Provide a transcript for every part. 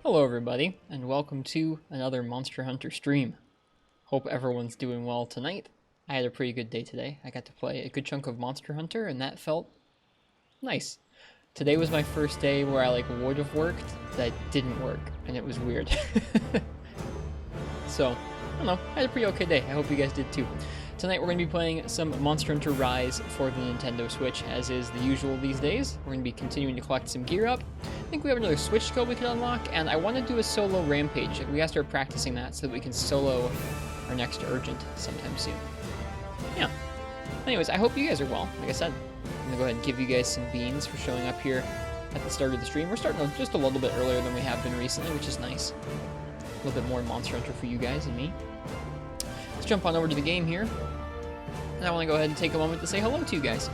Hello everybody, and welcome to another Monster Hunter stream. Hope everyone's doing well tonight. I had a pretty good day today. I got to play a good chunk of Monster Hunter, and that felt nice. Today was my first day where I would have worked, that didn't work, and it was weird. So, I don't know, I had a pretty okay day. I hope you guys did too. Tonight we're going to be playing some Monster Hunter Rise for the Nintendo Switch, as is the usual these days. We're going to be continuing to collect some gear up. I think we have another Switch scope we can unlock, and I want to do a solo rampage. We gotta start practicing that so that we can solo our next Urgent sometime soon. Yeah. Anyways, I hope you guys are well. Like I said, I'm going to go ahead and give you guys some beans for showing up here at the start of the stream. We're starting just a little bit earlier than we have been recently, which is nice. A little bit more Monster Hunter for you guys and me. Let's jump on over to the game here. And I want to go ahead and take a moment to say hello to you guys,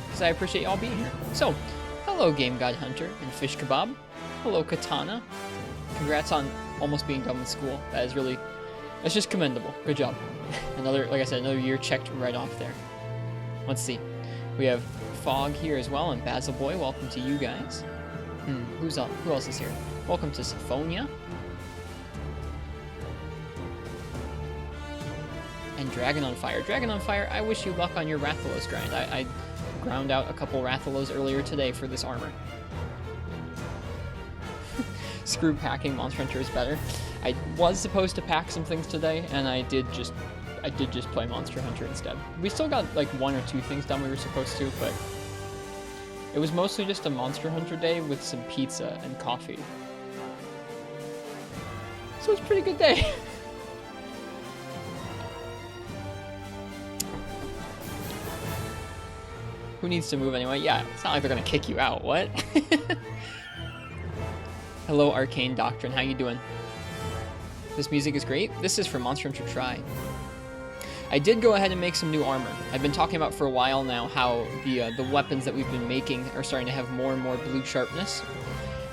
because I appreciate y'all being here. So, hello Game God Hunter and Fish Kebab. Hello Katana. Congrats on almost being done with school. That's just commendable. Good job. Like I said, another year checked right off there. Let's see. We have Fog here as well, and Basil Boy. Welcome to you guys. Who else is here? Welcome to Symphonia. And Dragon on Fire. Dragon on Fire, I wish you luck on your Rathalos grind. I ground out a couple Rathalos earlier today for this armor. Screw packing, Monster Hunter is better. I was supposed to pack some things today, and I did just play Monster Hunter instead. We still got like one or two things done we were supposed to, but it was mostly just a Monster Hunter day with some pizza and coffee. So it's a pretty good day. Who needs to move anyway? Yeah, it's not like they're gonna kick you out. What? Hello, Arcane Doctrine. How you doing? This music is great. This is for Monster Hunter Tri. I did go ahead and make some new armor. I've been talking about for a while now how the weapons that we've been making are starting to have more and more blue sharpness.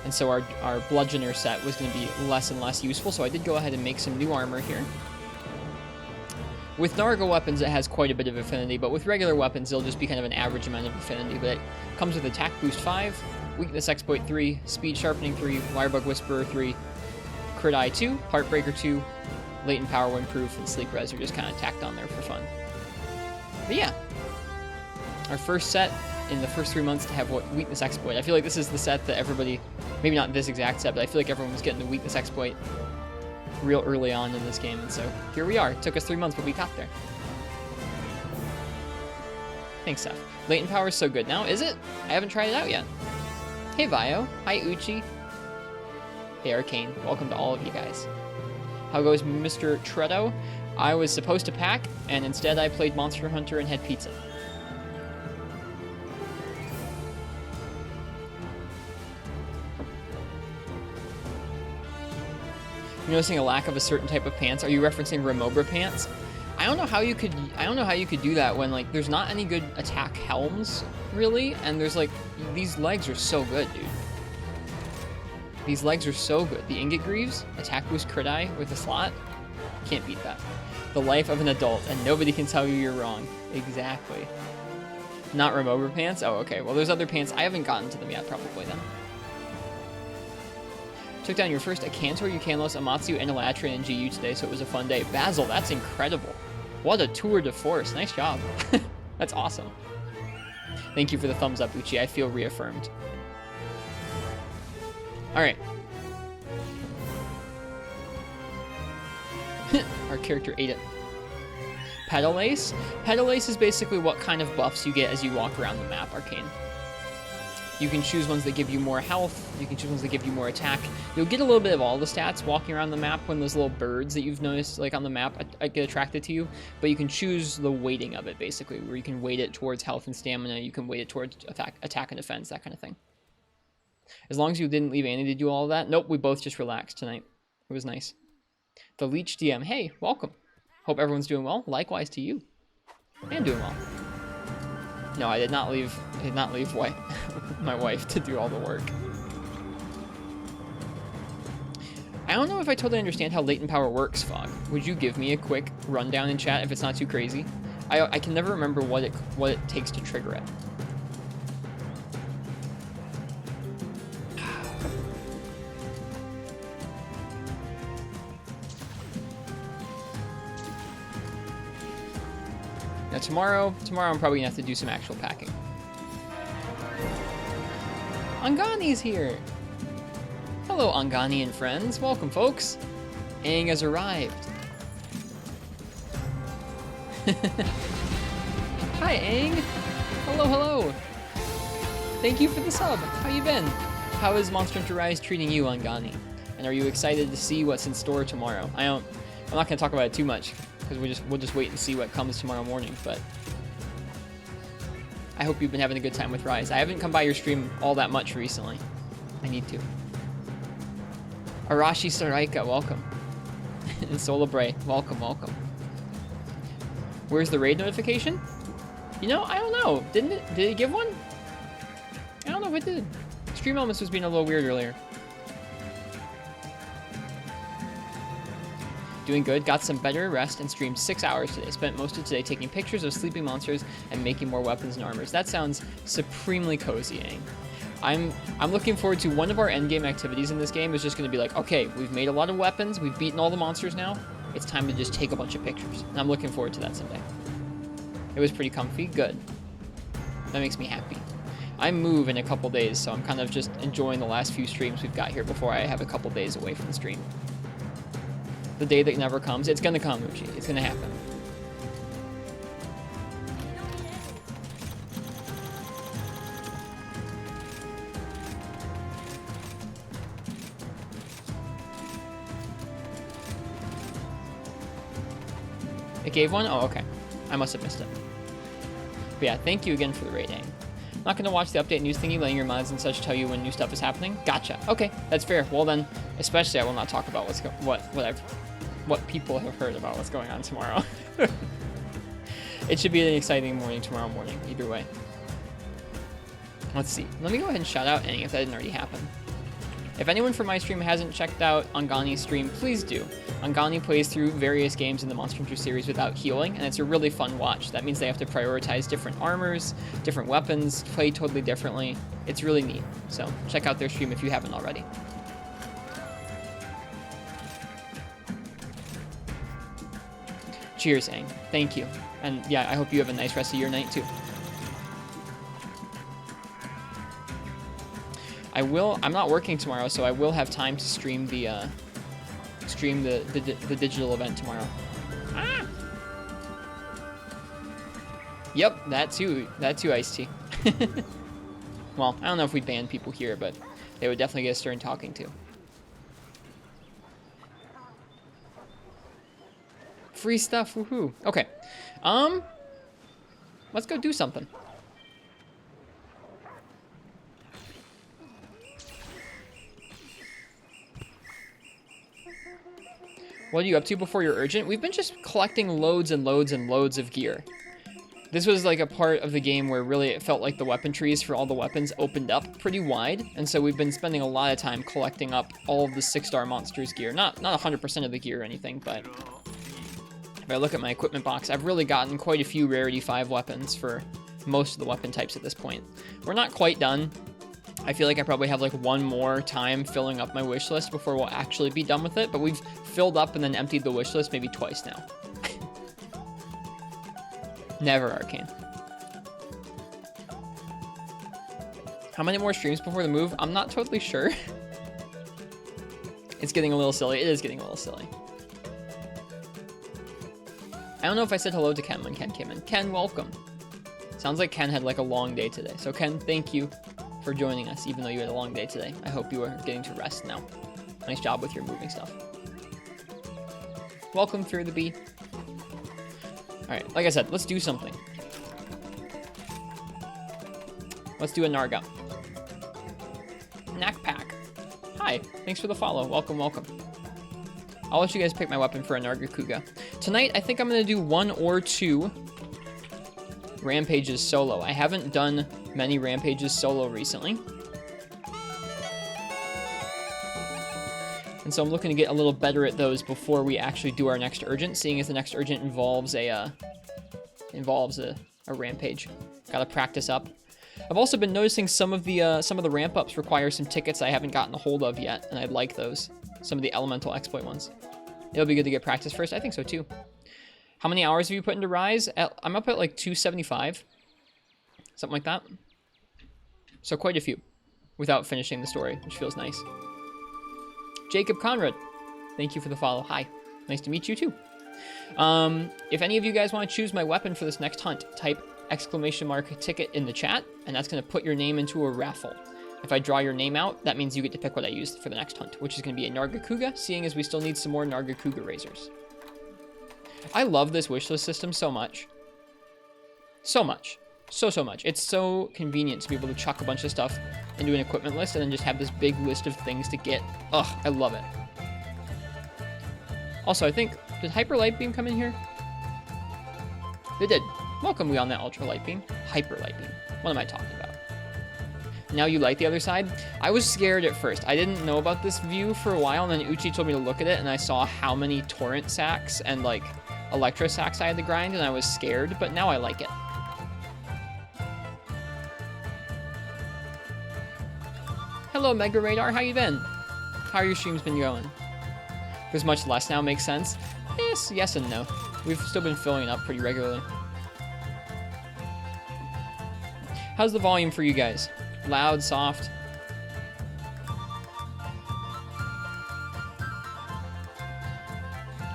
And so our bludgeoner set was going to be less and less useful, so I did go ahead and make some new armor here. With Narga weapons, it has quite a bit of affinity, but with regular weapons, it'll just be kind of an average amount of affinity. But it comes with Attack Boost 5, Weakness Exploit 3, Speed Sharpening 3, Wirebug Whisperer 3, Crit Eye 2, Heartbreaker 2, Latent Power when Proof, and Sleep Res are just kind of tacked on there for fun. But yeah, our first set in the first 3 months to have Weakness Exploit. I feel like this is the set that everybody, maybe not this exact set, but I feel like everyone was getting the Weakness Exploit real early on in this game, and so here we are. It took us 3 months, but we got there. Thanks, Seth. Latent Power is so good now, is it? I haven't tried it out yet. Hey, Vio. Hi, Uchi. Hey, Arcane. Welcome to all of you guys. How goes Mr. Tretto? I was supposed to pack, and instead I played Monster Hunter and had pizza. You're noticing a lack of a certain type of pants. Are you referencing Remobra pants? I don't know how you could do that when there's not any good attack helms really, and there's these legs are so good, dude. These legs are so good. The Ingot Greaves, Attack Boost Crit Eye with a slot, can't beat that. The life of an adult, and nobody can tell you you're wrong. Exactly. Not Remobra pants? Oh, okay. Well, there's other pants. I haven't gotten to them yet, probably then. Took down your first Akantor, Eukanos, Amatsu, and Elatria in GU today, so it was a fun day. Basil, that's incredible. What a tour de force. Nice job. That's awesome. Thank you for the thumbs up, Uchi. I feel reaffirmed. Alright. Our character ate it. Pedal Ace? Pedal Ace is basically what kind of buffs you get as you walk around the map, Arcane. You can choose ones that give you more health, you can choose ones that give you more attack. You'll get a little bit of all the stats walking around the map when those little birds that you've noticed on the map get attracted to you, but you can choose the weighting of it, basically, where you can weight it towards health and stamina, you can weight it towards attack and defense, that kind of thing. As long as you didn't leave Annie to do all of that. Nope, we both just relaxed tonight. It was nice. The Leech DM, hey, welcome. Hope everyone's doing well. Likewise to you. And doing well. No, I did not leave my wife to do all the work. I don't know if I totally understand how latent power works, Fog. Would you give me a quick rundown in chat if it's not too crazy? I can never remember what it takes to trigger it. Now tomorrow I'm probably gonna have to do some actual packing. Angani's here! Hello, Angani and friends. Welcome, folks. Aang has arrived. Hi, Aang. Hello, hello. Thank you for the sub. How you been? How is Monster Hunter Rise treating you, Angani? And are you excited to see what's in store tomorrow? I'm not gonna talk about it too much because we'll just wait and see what comes tomorrow morning. But I hope you've been having a good time with Rise. I haven't come by your stream all that much recently. I need to. Arashi Saraika, welcome. And Solabre, welcome, welcome. Where's the raid notification? You know, I don't know. Did it give one? I don't know if it did. Stream Elements was being a little weird earlier. Doing good. Got some better rest and streamed 6 hours today. Spent most of today taking pictures of sleeping monsters and making more weapons and armors. That sounds supremely cozy, Aang. I'm looking forward to one of our endgame activities in this game is just going to be like, okay, we've made a lot of weapons, we've beaten all the monsters now, it's time to just take a bunch of pictures. And I'm looking forward to that someday. It was pretty comfy, good. That makes me happy. I move in a couple days, so I'm kind of just enjoying the last few streams we've got here before I have a couple days away from the stream. The day that never comes, it's going to come, Uchi. It's going to happen. It gave one? Oh, okay. I must have missed it. But yeah, thank you again for the rating. Not going to watch the update news thingy, letting your mods and such tell you when new stuff is happening. Gotcha. Okay, that's fair. Well then, especially I will not talk about what people have heard about what's going on tomorrow. It should be an exciting morning tomorrow morning, either way. Let's see. Let me go ahead and shout out Aang if that didn't already happen. If anyone from my stream hasn't checked out Angani's stream, please do. Angani plays through various games in the Monster Hunter series without healing, and it's a really fun watch. That means they have to prioritize different armors, different weapons, play totally differently. It's really neat. So check out their stream if you haven't already. Cheers, Aang. Thank you. And yeah, I hope you have a nice rest of your night too. I'm not working tomorrow, so I will have time to stream the digital event tomorrow. Ah! Yep, that too, Iced Tea. Well, I don't know if we ban people here, but they would definitely get a stern talking to. Free stuff, woohoo. Okay. Let's go do something. What are you up to before your urgent? We've been just collecting loads and loads and loads of gear. This was like a part of the game where really it felt like the weapon trees for all the weapons opened up pretty wide, and so we've been spending a lot of time collecting up all of the 6-star monsters gear. Not 100% of the gear or anything, but if I look at my equipment box, I've really gotten quite a few Rarity 5 weapons for most of the weapon types at this point. We're not quite done. I feel like I probably have like one more time filling up my wish list before we'll actually be done with it, but we've filled up and then emptied the wish list maybe twice now. Never Arcane. How many more streams before the move? I'm not totally sure. It's getting a little silly. It is getting a little silly. I don't know if I said hello to Ken when Ken came in. Ken, welcome. Sounds like Ken had like a long day today. So Ken, thank you for joining us, even though you had a long day today. I hope you are getting to rest now. Nice job with your moving stuff. Welcome through the bee. Alright, like I said, let's do something. Let's do a Narga. Knackpack. Hi, thanks for the follow. Welcome, welcome. I'll let you guys pick my weapon for a Narga Kuga. Tonight, I think I'm going to do 1 or 2 rampages solo. I haven't done many rampages solo recently. And so I'm looking to get a little better at those before we actually do our next urgent, seeing as the next urgent involves a rampage. Gotta practice up. I've also been noticing some of the ramp ups require some tickets I haven't gotten a hold of yet, and I'd like those. Some of the elemental exploit ones. It'll be good to get practice first. I think so too. How many hours have you put into Rise? I'm up at like 275. Something like that. So quite a few. Without finishing the story, which feels nice. Jacob Conrad, thank you for the follow. Hi. Nice to meet you too. If any of you guys want to choose my weapon for this next hunt, type !ticket in the chat, and that's going to put your name into a raffle. If I draw your name out, that means you get to pick what I use for the next hunt, which is going to be a Nargacuga, seeing as we still need some more Nargacuga razors. I love this wishlist system so much. So much. So much. It's so convenient to be able to chuck a bunch of stuff into an equipment list and then just have this big list of things to get. Ugh, I love it. Also, I think, did Hyper Light Beam come in here? They did. Welcome, we on that Ultra Light Beam. Hyper Light Beam. What am I talking about? Now you like the other side? I was scared at first. I didn't know about this view for a while, and then Uchi told me to look at it, and I saw how many torrent sacks and, like, Electro sacks I had to grind, and I was scared, but now I like it. Hello, Mega Radar. How you been? How are your streams been going? There's much less now, makes sense. Yes and no. We've still been filling it up pretty regularly. How's the volume for you guys? Loud, soft?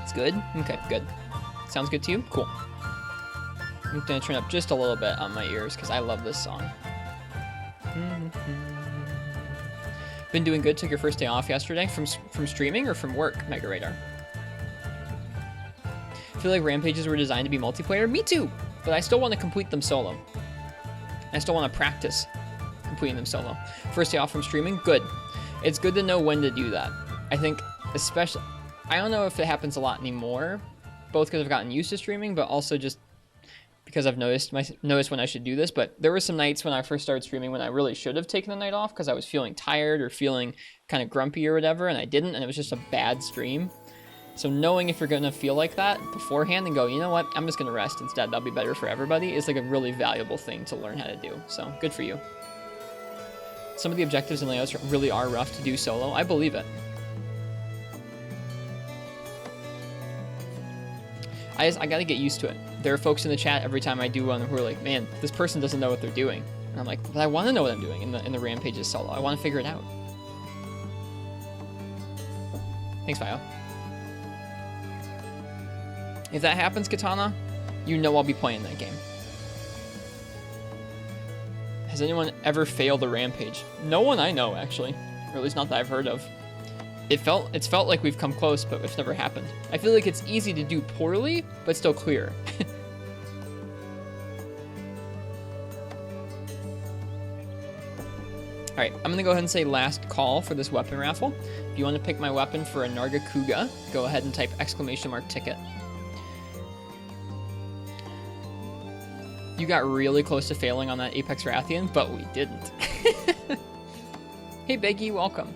It's good? Okay, good. Sounds good to you? Cool. I'm gonna turn up just a little bit on my ears because I love this song. Been doing good. Took your first day off yesterday from streaming or from work, Mega Radar? I feel like rampages were designed to be multiplayer. Me too, but I still want to complete them solo. I still want to practice completing them solo. First day off from streaming, good. It's good to know when to do that. I think especially, I don't know if it happens a lot anymore, both because I've gotten used to streaming, but also just because I've noticed when I should do this. But there were some nights when I first started streaming when I really should have taken the night off because I was feeling tired or feeling kind of grumpy or whatever, and I didn't, and it was just a bad stream. So knowing if you're going to feel like that beforehand and go, you know what, I'm just going to rest instead, that'll be better for everybody, is like a really valuable thing to learn how to do. So good for you. Some of the objectives and layouts really are rough to do solo. I believe it. I got to get used to it. There are folks in the chat every time I do one who are like, man, this person doesn't know what they're doing. And I'm like, but I want to know what I'm doing in the rampages solo. I want to figure it out. Thanks, Vio. If that happens, Katana, you know I'll be playing that game. Has anyone ever failed a rampage? No one I know, actually. Or at least not that I've heard of. It's felt like we've come close, but it's never happened. I feel like it's easy to do poorly, but still clear. Alright, I'm gonna go ahead and say last call for this weapon raffle. If you want to pick my weapon for a Nargacuga, go ahead and type !ticket. You got really close to failing on that Apex Rathian, but we didn't. Hey Beggy, welcome.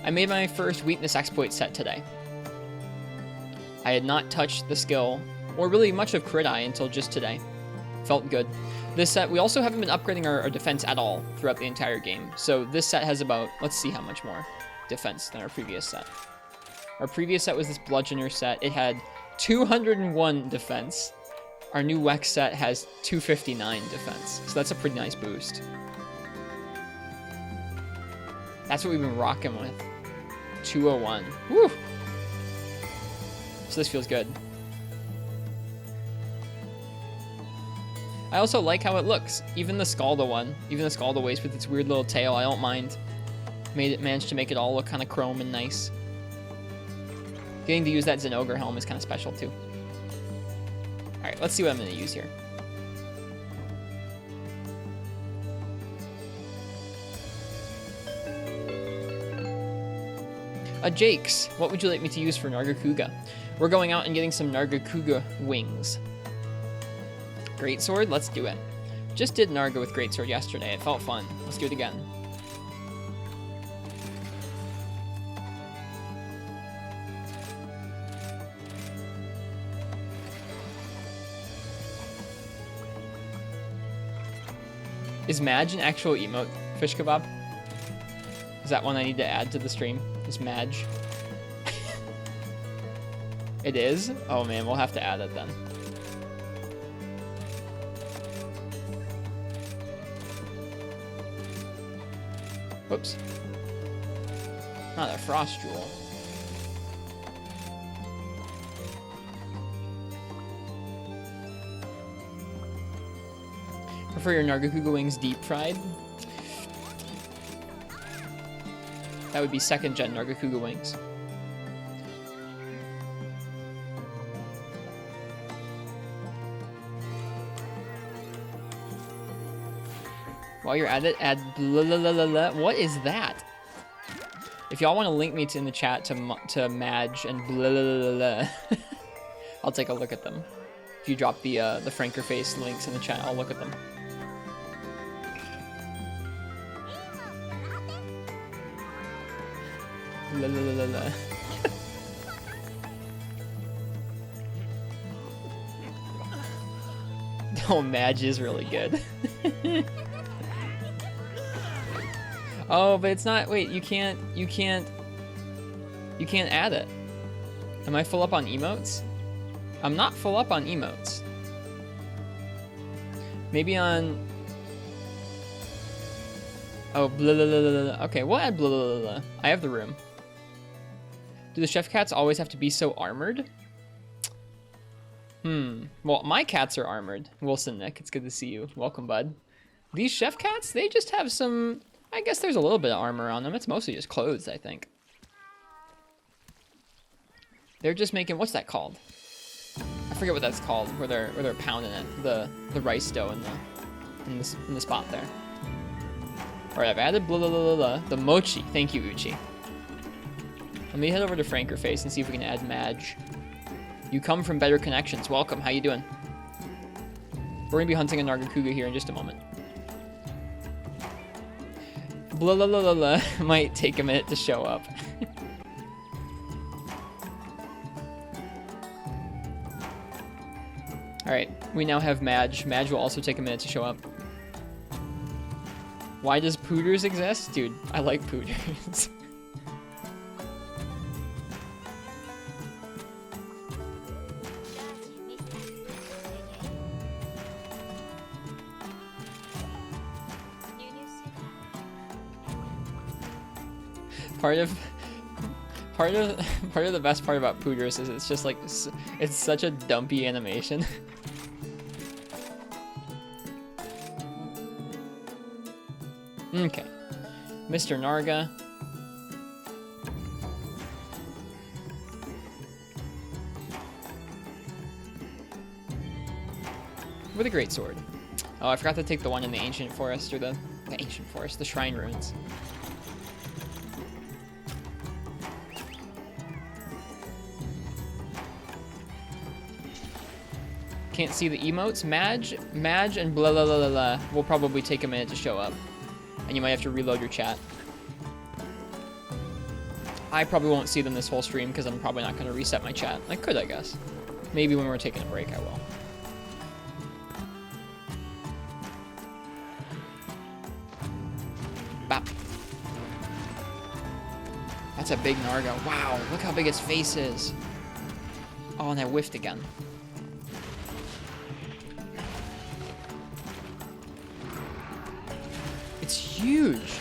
I made my first weakness exploit set today. I had not touched the skill, or really much of Crit Eye until just today. Felt good. This set, we also haven't been upgrading our defense at all throughout the entire game. So this set has about, let's see how much more defense than our previous set. Our previous set was this Bludgeoner set. It had 201 defense. Our new Wex set has 259 defense. So that's a pretty nice boost. That's what we've been rocking with. 201. Woo! So this feels good. I also like how it looks. Even the Scalda one, even the Scalda waist with its weird little tail, I don't mind. Managed to make it all look kind of chrome and nice. Getting to use that Zenogre helm is kind of special too. Alright, let's see what I'm going to use here. Jakes, what would you like me to use for Nargacuga? We're going out and getting some Nargacuga wings. Greatsword, let's do it. Just did Narga with Greatsword yesterday. It felt fun. Let's do it again. Is Madge an actual emote, Fish Kebab? Is that one I need to add to the stream? Is Madge? It is? Oh man, we'll have to add it then. Whoops. Not a frost jewel. Prefer your Nargacuga wings deep fried? That would be second gen Nargacuga wings. While you're at it, add blah, blah, blah, blah, blah. What is that? If y'all want to link me in the chat to Madge and blah, blah, blah, blah, I'll take a look at them. If you drop the Frankerface links in the chat, I'll look at them. Blah, blah, blah, blah. Oh, Madge is really good. Oh, but it's not. Wait, you can't add it. Am I full up on emotes? I'm not full up on emotes. Maybe on. Oh, blah, blah, blah, blah, blah. Okay, we'll add blah, blah, blah, blah. I have the room. Do the chef cats always have to be so armored? Well, my cats are armored. Wilson, Nick, it's good to see you. Welcome, bud. These chef cats, they just have some... I guess there's a little bit of armor on them. It's mostly just clothes, I think. They're just making... What's that called? I forget what that's called, where they're pounding it. The rice dough in the spot there. Alright, I've added blah, blah, blah, blah, blah. The mochi. Thank you, Uchi. Let me head over to Frankerface and see if we can add Madge. You come from better connections. Welcome. How you doing? We're going to be hunting a Nargacuga here in just a moment. Blah, blah, blah, blah, blah. Might take a minute to show up. Alright, we now have Madge. Madge will also take a minute to show up. Why does Pooters exist? Dude, I like Pooters. Part of the best part about Pooters is it's just like it's such a dumpy animation. Okay, Mr. Narga. With a great sword. Oh, I forgot to take the one in the ancient forest, or the ancient forest, the shrine ruins. Can't see the emotes. Madge, and blah, blah, blah, blah, blah will probably take a minute to show up. And you might have to reload your chat. I probably won't see them this whole stream because I'm probably not going to reset my chat. I could, I guess. Maybe when we're taking a break, I will. Bop. That's a big Narga. Wow, look how big its face is. Oh, and I whiffed again. It's huge.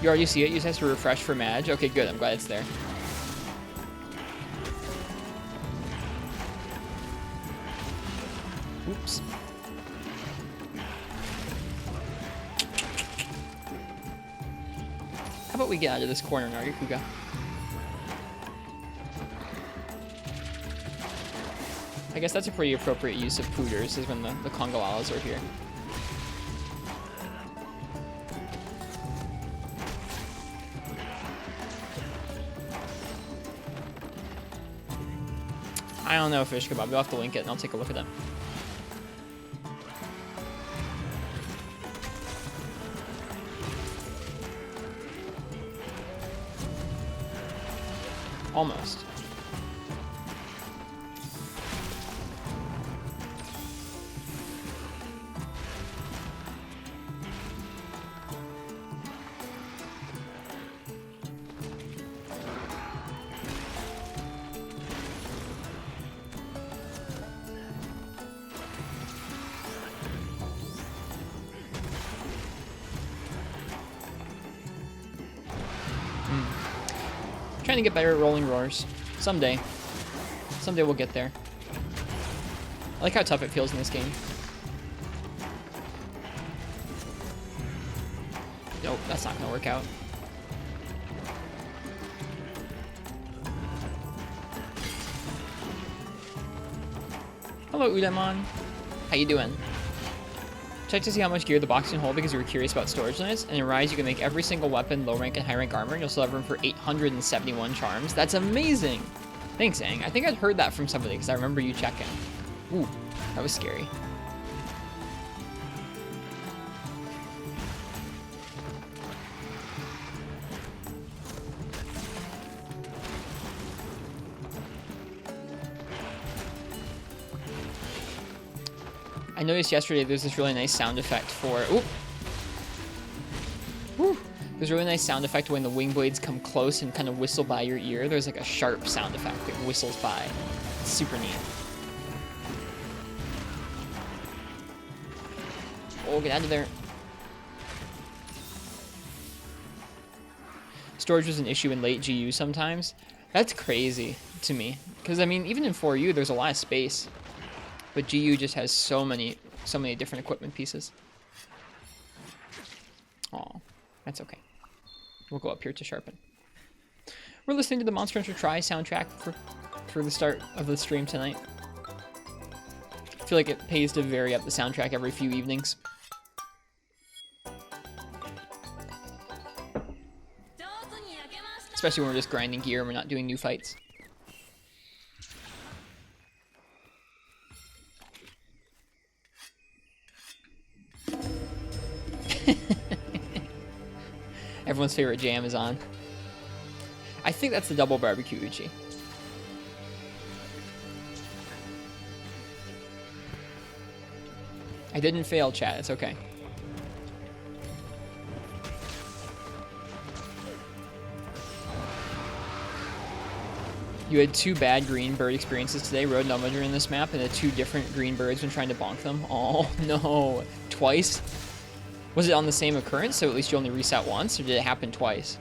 You already see it? You just have to refresh for Madge. Okay, good. I'm glad it's there. Oops. How about we get out of this corner, Nargacuga? I guess that's a pretty appropriate use of Pooters, is when the Congoalas are here. I don't know, Fish Kebab. You'll have to link it, and I'll take a look at it. Almost. trying to get better at rolling roars. Someday. Someday we'll get there. I like how tough it feels in this game. Nope, that's not gonna work out. Hello, Udemon. How you doing? Check to see how much gear the box can hold because you were curious about storage limits. And in Rise, you can make every single weapon low rank and high rank armor, and you'll still have room for 871 charms. That's amazing! Thanks, Aang. I think I'd heard that from somebody because I remember you checking. Ooh, that was scary. I noticed yesterday there's this really nice sound effect for... Oop! Whew. There's a really nice sound effect when the wing blades come close and kind of whistle by your ear. There's like a sharp sound effect that whistles by. It's super neat. Oh, get out of there. Storage was an issue in late GU sometimes. That's crazy to me. Because, I mean, even in 4U, there's a lot of space. But GU just has so many different equipment pieces. Aw, that's okay. We'll go up here to sharpen. We're listening to the Monster Hunter Tri soundtrack for the start of the stream tonight. I feel like it pays to vary up the soundtrack every few evenings. Especially when we're just grinding gear and we're not doing new fights. Everyone's favorite jam is on. I think that's the double barbecue Uchi. I didn't fail, chat. It's okay. You had 2 bad green bird experiences today. Rode Numbler in this map, and the 2 different green birds when trying to bonk them. Oh no! Twice? Was it on the same occurrence, so at least you only reset once, or did it happen twice?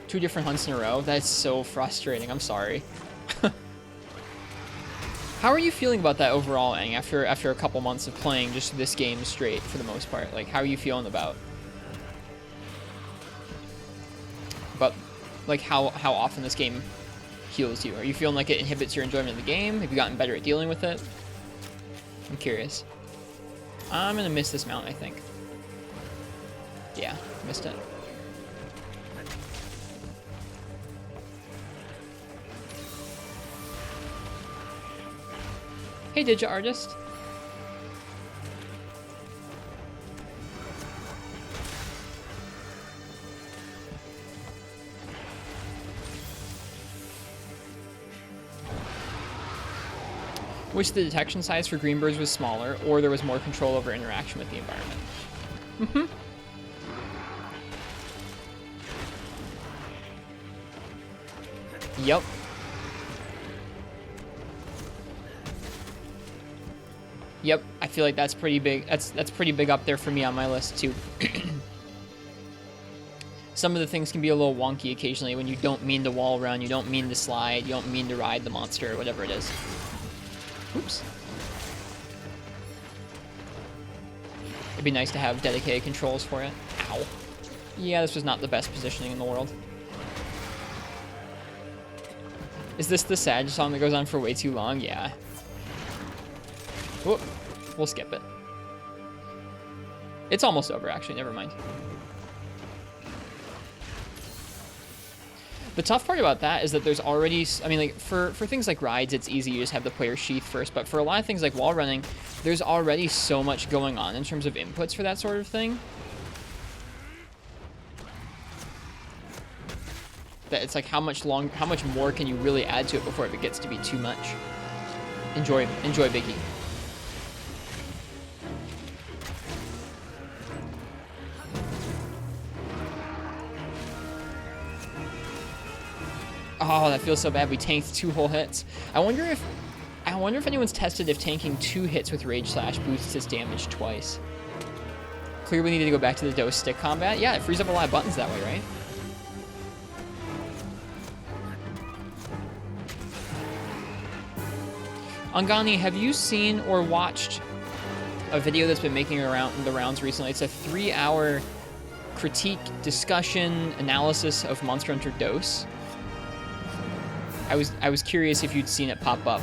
Two different hunts in a row? That's so frustrating. I'm sorry. How are you feeling about that overall, Aang, after a couple months of playing just this game straight for the most part? Like, how are you feeling about like how often this game heals you? Are you feeling like it inhibits your enjoyment of the game? Have you gotten better at dealing with it? I'm curious. I'm gonna miss this mount, I think. Yeah, missed it. Hey, Digi Artist. Wish the detection size for greenbirds was smaller, or there was more control over interaction with the environment. Mm-hmm. Yep. Yep, I feel like that's pretty big. That's pretty big up there for me on my list too. Some of the things can be a little wonky occasionally when you don't mean to wall run, you don't mean to slide, you don't mean to ride the monster, or whatever it is. Oops. It'd be nice to have dedicated controls for it. Ow. Yeah, this was not the best positioning in the world. Is this the sad song that goes on for way too long? Yeah. Whoop. We'll skip it. It's almost over, actually. Never mind. The tough part about that is that there's already... I mean, like, for things like rides, it's easy. You just have the player sheath first. But for a lot of things like wall running, there's already so much going on in terms of inputs for that sort of thing. That it's like, how much more can you really add to it before it gets to be too much? Enjoy Biggie. Oh, that feels so bad. We tanked 2 whole hits. I wonder if anyone's tested if tanking 2 hits with Rage Slash boosts its damage twice. Clearly we need to go back to the dose stick combat. Yeah, it frees up a lot of buttons that way, right? Angani, have you seen or watched a video that's been making around the rounds recently? It's a 3-hour critique, discussion, analysis of Monster Hunter Dose. I was curious if you'd seen it pop up.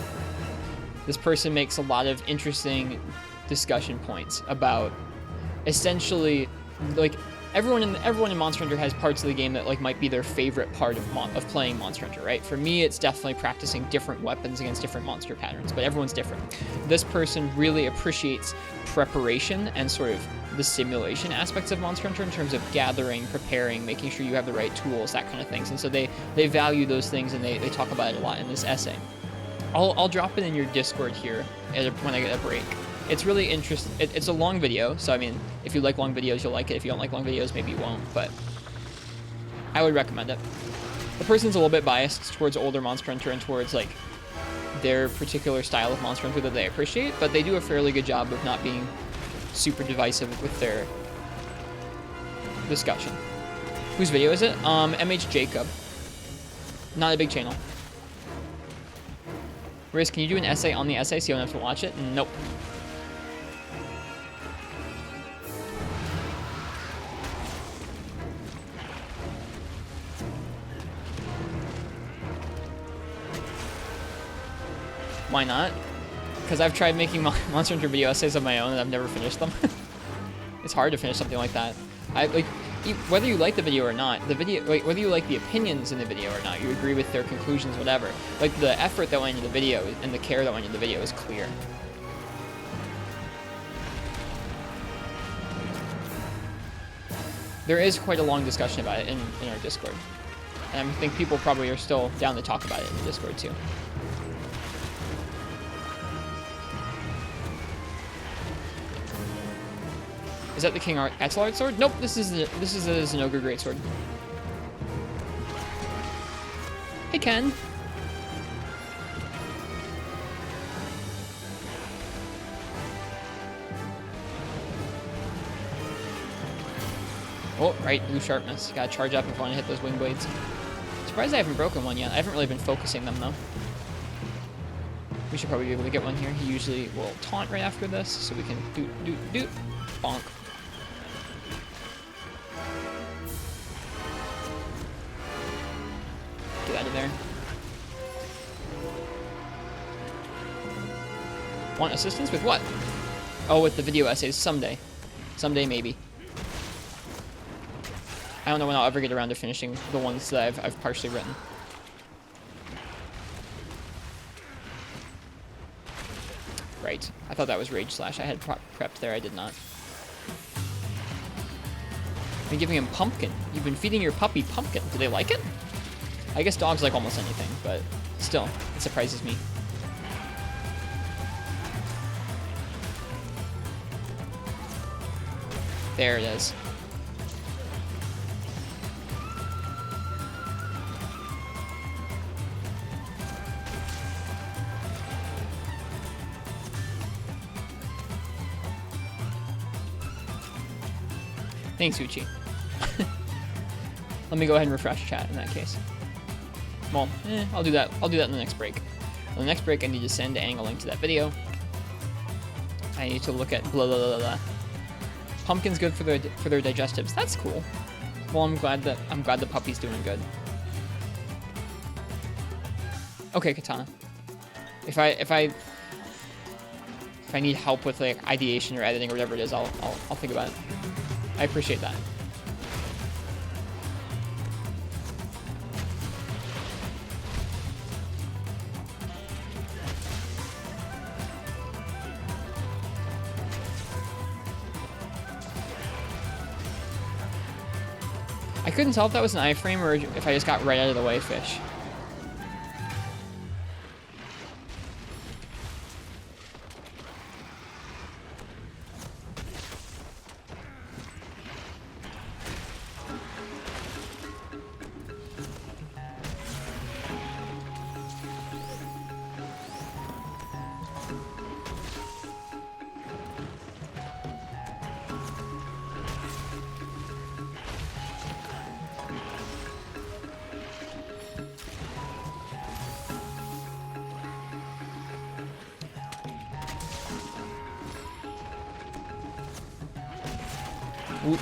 This person makes a lot of interesting discussion points about essentially, like, everyone in Monster Hunter has parts of the game that like might be their favorite part of playing Monster Hunter, right? For me, it's definitely practicing different weapons against different monster patterns, but everyone's different. This person really appreciates preparation and sort of the simulation aspects of Monster Hunter in terms of gathering, preparing, making sure you have the right tools, that kind of things. And so they value those things, and they talk about it a lot in this essay. I'll drop it in your Discord here when I get a break. It's really interesting. It's a long video, so I mean, if you like long videos, you'll like it. If you don't like long videos, maybe you won't, but I would recommend it. The person's a little bit biased towards older Monster Hunter and towards, like, their particular style of Monster Hunter that they appreciate, but they do a fairly good job of not being super divisive with their discussion. Whose video is it? MH Jacob. Not a big channel. Riz, can you do an essay on the essay so you don't have to watch it? Nope. Why not? Because I've tried making Monster Hunter video essays of my own and I've never finished them. It's hard to finish something like that. Whether you like the video or not, whether you like the opinions in the video or not, you agree with their conclusions, whatever. Like, the effort that went into the video and the care that went into the video is clear. There is quite a long discussion about it in our Discord. And I think people probably are still down to talk about it in the Discord too. Is that the King Atzelard sword? Nope, this is a Zenogre Greatsword. Hey, Ken. Oh, right, blue sharpness. Gotta charge up if I want to hit those wing blades. Surprised I haven't broken one yet. I haven't really been focusing them, though. We should probably be able to get one here. He usually will taunt right after this, so we can doot, bonk. Get out of there. Want assistance with what? Oh, with the video essays. Someday. Someday, maybe. I don't know when I'll ever get around to finishing the ones that I've partially written. Right. I thought that was Rage Slash. I had prepped there. I did not. I've been giving him pumpkin. You've been feeding your puppy pumpkin. Do they like it? I guess dogs like almost anything, but still, it surprises me. There it is. Thanks, Uchi. Let me go ahead and refresh chat in that case. Well, I'll do that. I'll do that in the next break. On the next break, I need to send Ang a link to that video. I need to look at blah blah blah blah. Pumpkin's good for their digestives. That's cool. Well, I'm glad the puppy's doing good. Okay, Katana. If I need help with like ideation or editing or whatever it is, I'll think about it. I appreciate that. I couldn't tell if that was an iframe or if I just got right out of the way fish. Ooh.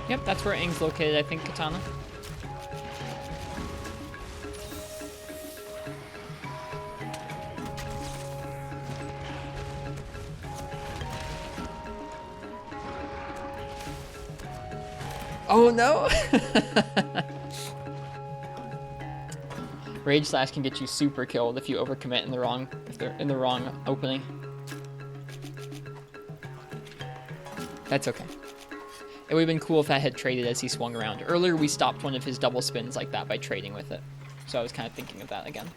Yep, that's where Aang's located, I think, Katana. Oh no! Rage Slash can get you super killed if you overcommit in the wrong, if they're in the wrong opening. That's okay. It would have been cool if that had traded as he swung around. Earlier we stopped one of his double spins like that by trading with it. So I was kind of thinking of that again.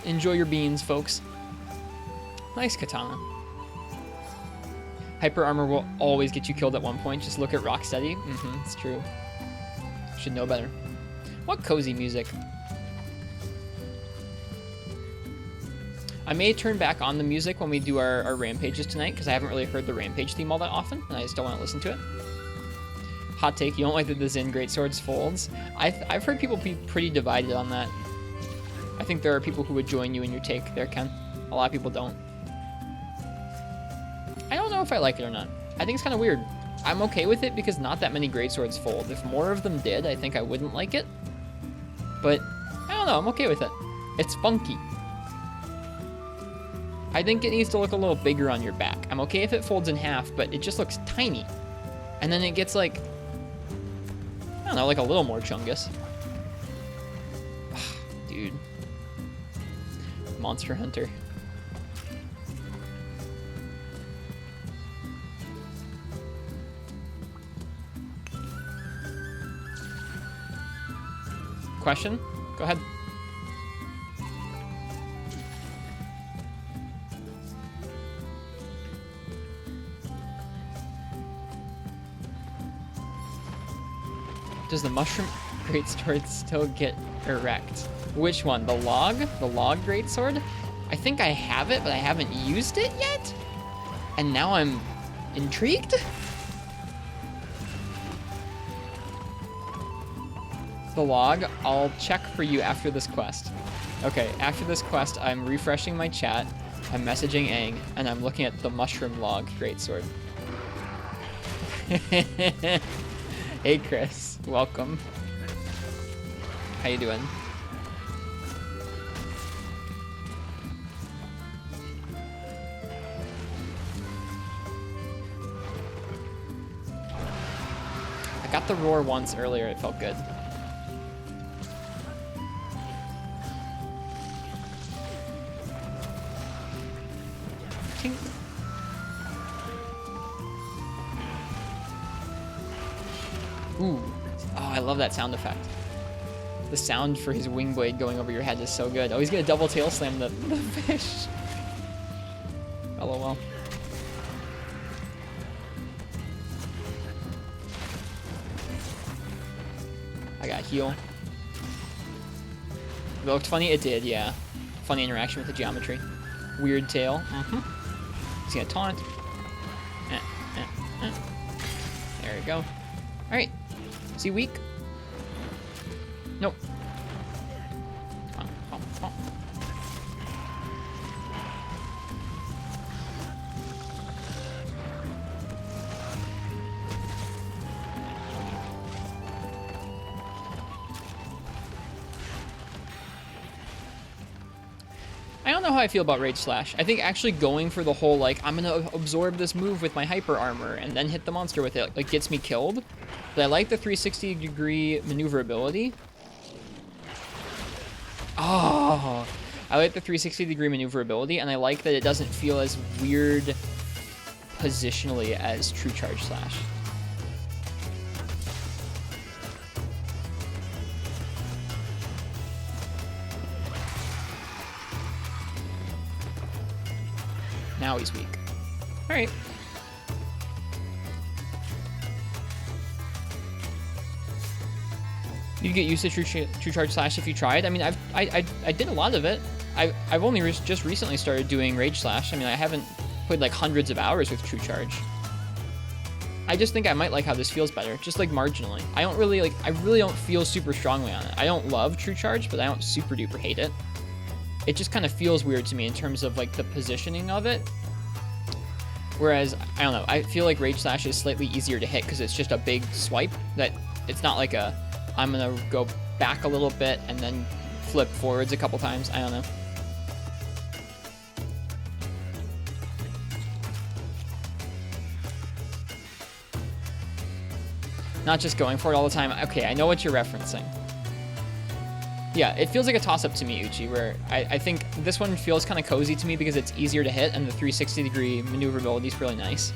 Enjoy your beans, folks. Nice Katana. Hyper Armor will always get you killed at one point. Just look at Rocksteady. It's true. Should know better. What cozy music. I may turn back on the music when we do our rampages tonight, because I haven't really heard the rampage theme all that often, and I just don't want to listen to it. Hot take, you don't like that the Zen Greatswords folds? I've heard people be pretty divided on that. I think there are people who would join you in your take there, Ken. A lot of people don't. I don't know if I like it or not. I think it's kind of weird. I'm okay with it because not that many Greatswords fold. If more of them did, I think I wouldn't like it. But, I don't know, I'm okay with it. It's funky. I think it needs to look a little bigger on your back. I'm okay if it folds in half, but it just looks tiny. And then it gets like, I don't know, like a little more chungus. Dude. Monster Hunter. Question? Go ahead. Does the mushroom greatsword still get erect? Which one? The log? The log greatsword? I think I have it, but I haven't used it yet? And now I'm intrigued? The log, I'll check for you after this quest. Okay, after this quest, I'm refreshing my chat, I'm messaging Aang, and I'm looking at the mushroom log greatsword. Hey Chris, welcome. How you doing? I got the roar once earlier, it felt good. Tink. Ooh. Oh, I love that sound effect. The sound for his wing blade going over your head is so good. Oh, he's gonna double tail slam the fish. LOL. I got heal. It looked funny? It did, yeah. Funny interaction with the geometry. Weird tail. He's gonna taunt. There we go. Alright. Is he weak? Nope. Come on, come on, come on. I don't know how I feel about Rage Slash. I think actually going for the whole, like, I'm gonna absorb this move with my hyper armor and then hit the monster with it, like, gets me killed. But I like the 360-degree maneuverability. Oh, I like the 360-degree maneuverability, and I like that it doesn't feel as weird positionally as True Charge Slash. Now he's weak. All right. You'd get used to True Charge Slash if you tried. I mean, I did a lot of it. I've only just recently started doing Rage Slash. I mean, I haven't played like hundreds of hours with True Charge. I just think I might like how this feels better, just like marginally. I really don't feel super strongly on it. I don't love True Charge, but I don't super duper hate it. It just kind of feels weird to me in terms of like the positioning of it. Whereas, I don't know, I feel like Rage Slash is slightly easier to hit because it's just a big swipe. That it's not like a, I'm gonna go back a little bit and then flip forwards a couple times. I don't know. Not just going for it all the time. Okay, I know what you're referencing. Yeah, it feels like a toss-up to me, Uchi, where I think this one feels kind of cozy to me because it's easier to hit and the 360-degree maneuverability is really nice.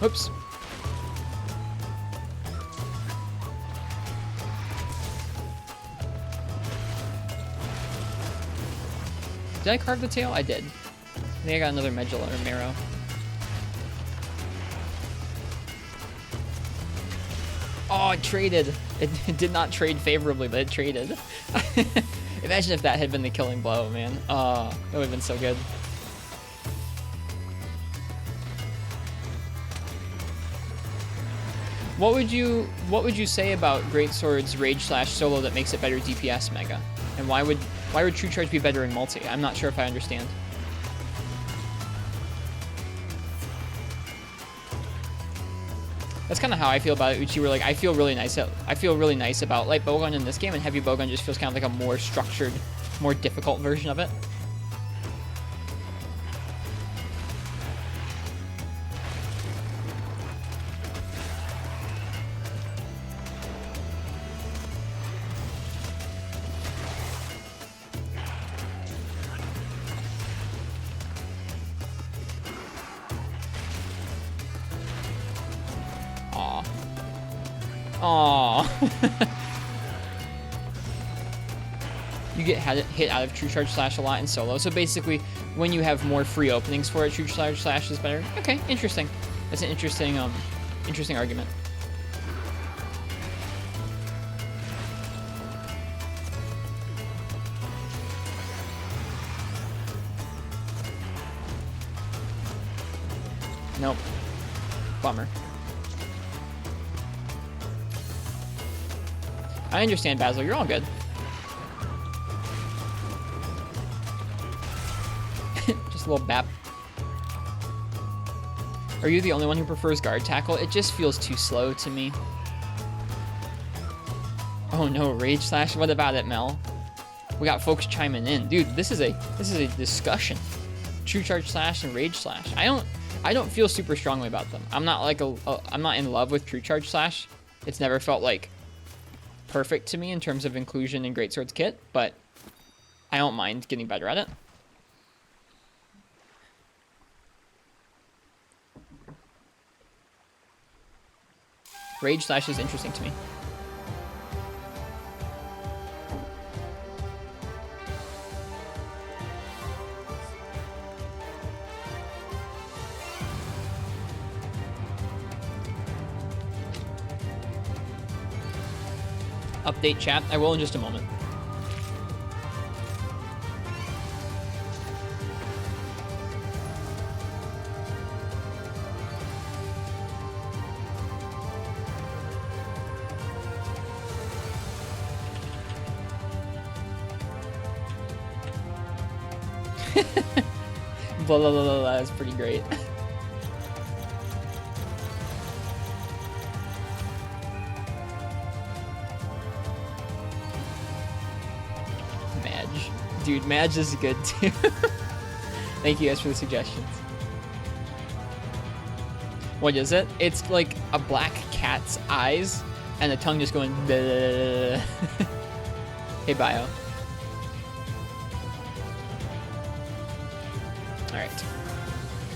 Oops. Did I carve the tail? I did. I think I got another medulla or marrow. Oh, it traded. It did not trade favorably, but it traded. Imagine if that had been the killing blow, man. Oh, that would have been so good. What would you say about Greatsword's Rage Slash solo that makes it better DPS Mega? And why would True Charge be better in multi? I'm not sure if I understand. That's kind of how I feel about it, Uchi. Where like I feel really nice about light bowgun in this game, and heavy bowgun just feels kind of like a more structured, more difficult version of it. Aww. You get hit out of True Charge Slash a lot in solo, so basically when you have more free openings for it, True Charge Slash is better. Okay, interesting. That's an interesting argument. Nope. Bummer. I understand, Basil. You're all good. Just a little bap. Are you the only one who prefers guard tackle? It just feels too slow to me. Oh no, Rage Slash. What about it, Mel? We got folks chiming in, dude. This is a discussion. True Charge Slash and Rage Slash. I don't feel super strongly about them. I'm not like I'm not in love with True Charge Slash. It's never felt like perfect to me in terms of inclusion in Greatsword's kit, but I don't mind getting better at it. Rage Slash is interesting to me. Update chat. I will in just a moment. Blah, blah, blah, blah, blah. That's pretty great. Dude, Madge is good too. Thank you guys for the suggestions. What is it? It's like a black cat's eyes and the tongue just going bleh. Hey, Bio. Alright.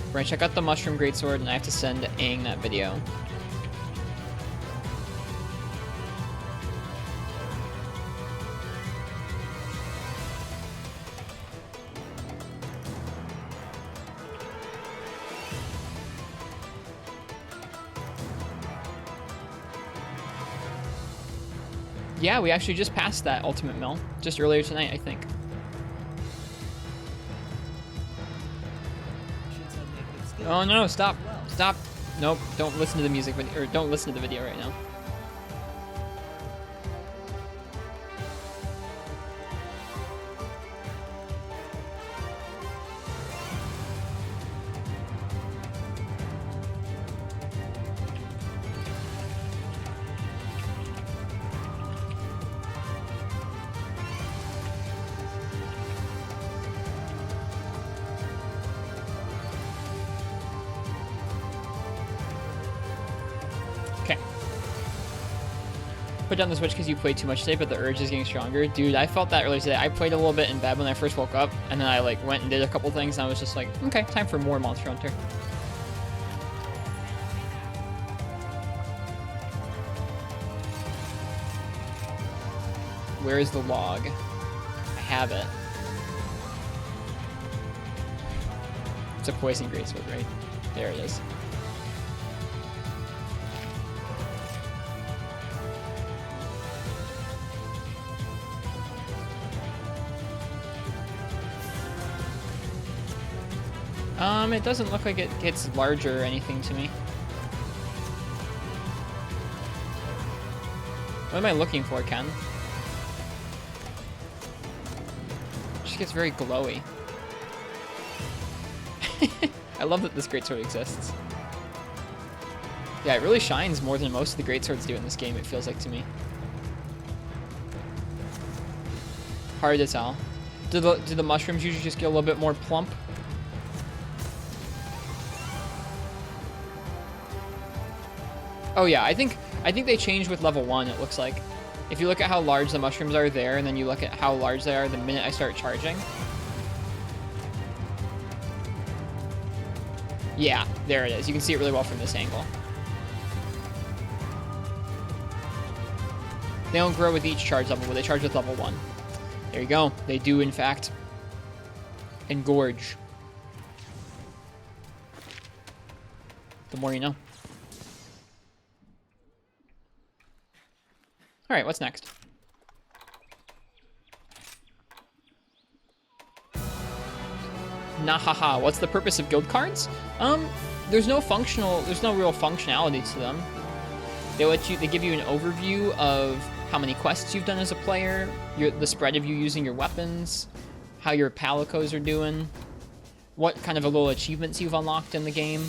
We're gonna check out the Mushroom Greatsword, and I have to send Aang that video. Yeah, we actually just passed that Ultimate Mill, just earlier tonight, I think. Oh no, stop. Stop. Nope, don't listen to the music, or don't listen to the video right now. Put down the Switch because you played too much today, but the urge is getting stronger. Dude, I felt that earlier today. I played a little bit in bed when I first woke up, and then I like went and did a couple things, and I was just like, okay, time for more Monster Hunter. Where is the log? I have it. It's a Poison Greatsword, right? There it is. It doesn't look like it gets larger or anything to me. What am I looking for, Ken? It just gets very glowy. I love that this greatsword exists. Yeah, it really shines more than most of the greatswords do in this game, it feels like to me. Hard to tell. Do the mushrooms usually just get a little bit more plump? Oh yeah, I think they change with level 1, it looks like. If you look at how large the mushrooms are there, and then you look at how large they are the minute I start charging. Yeah, there it is. You can see it really well from this angle. They don't grow with each charge level, but they charge with level 1. There you go. They do, in fact, engorge. The more you know. All right, what's next? Nahaha, what's the purpose of guild cards? There's no real functionality to them. They give you an overview of how many quests you've done as a player, the spread of you using your weapons, how your palicos are doing, what kind of little achievements you've unlocked in the game,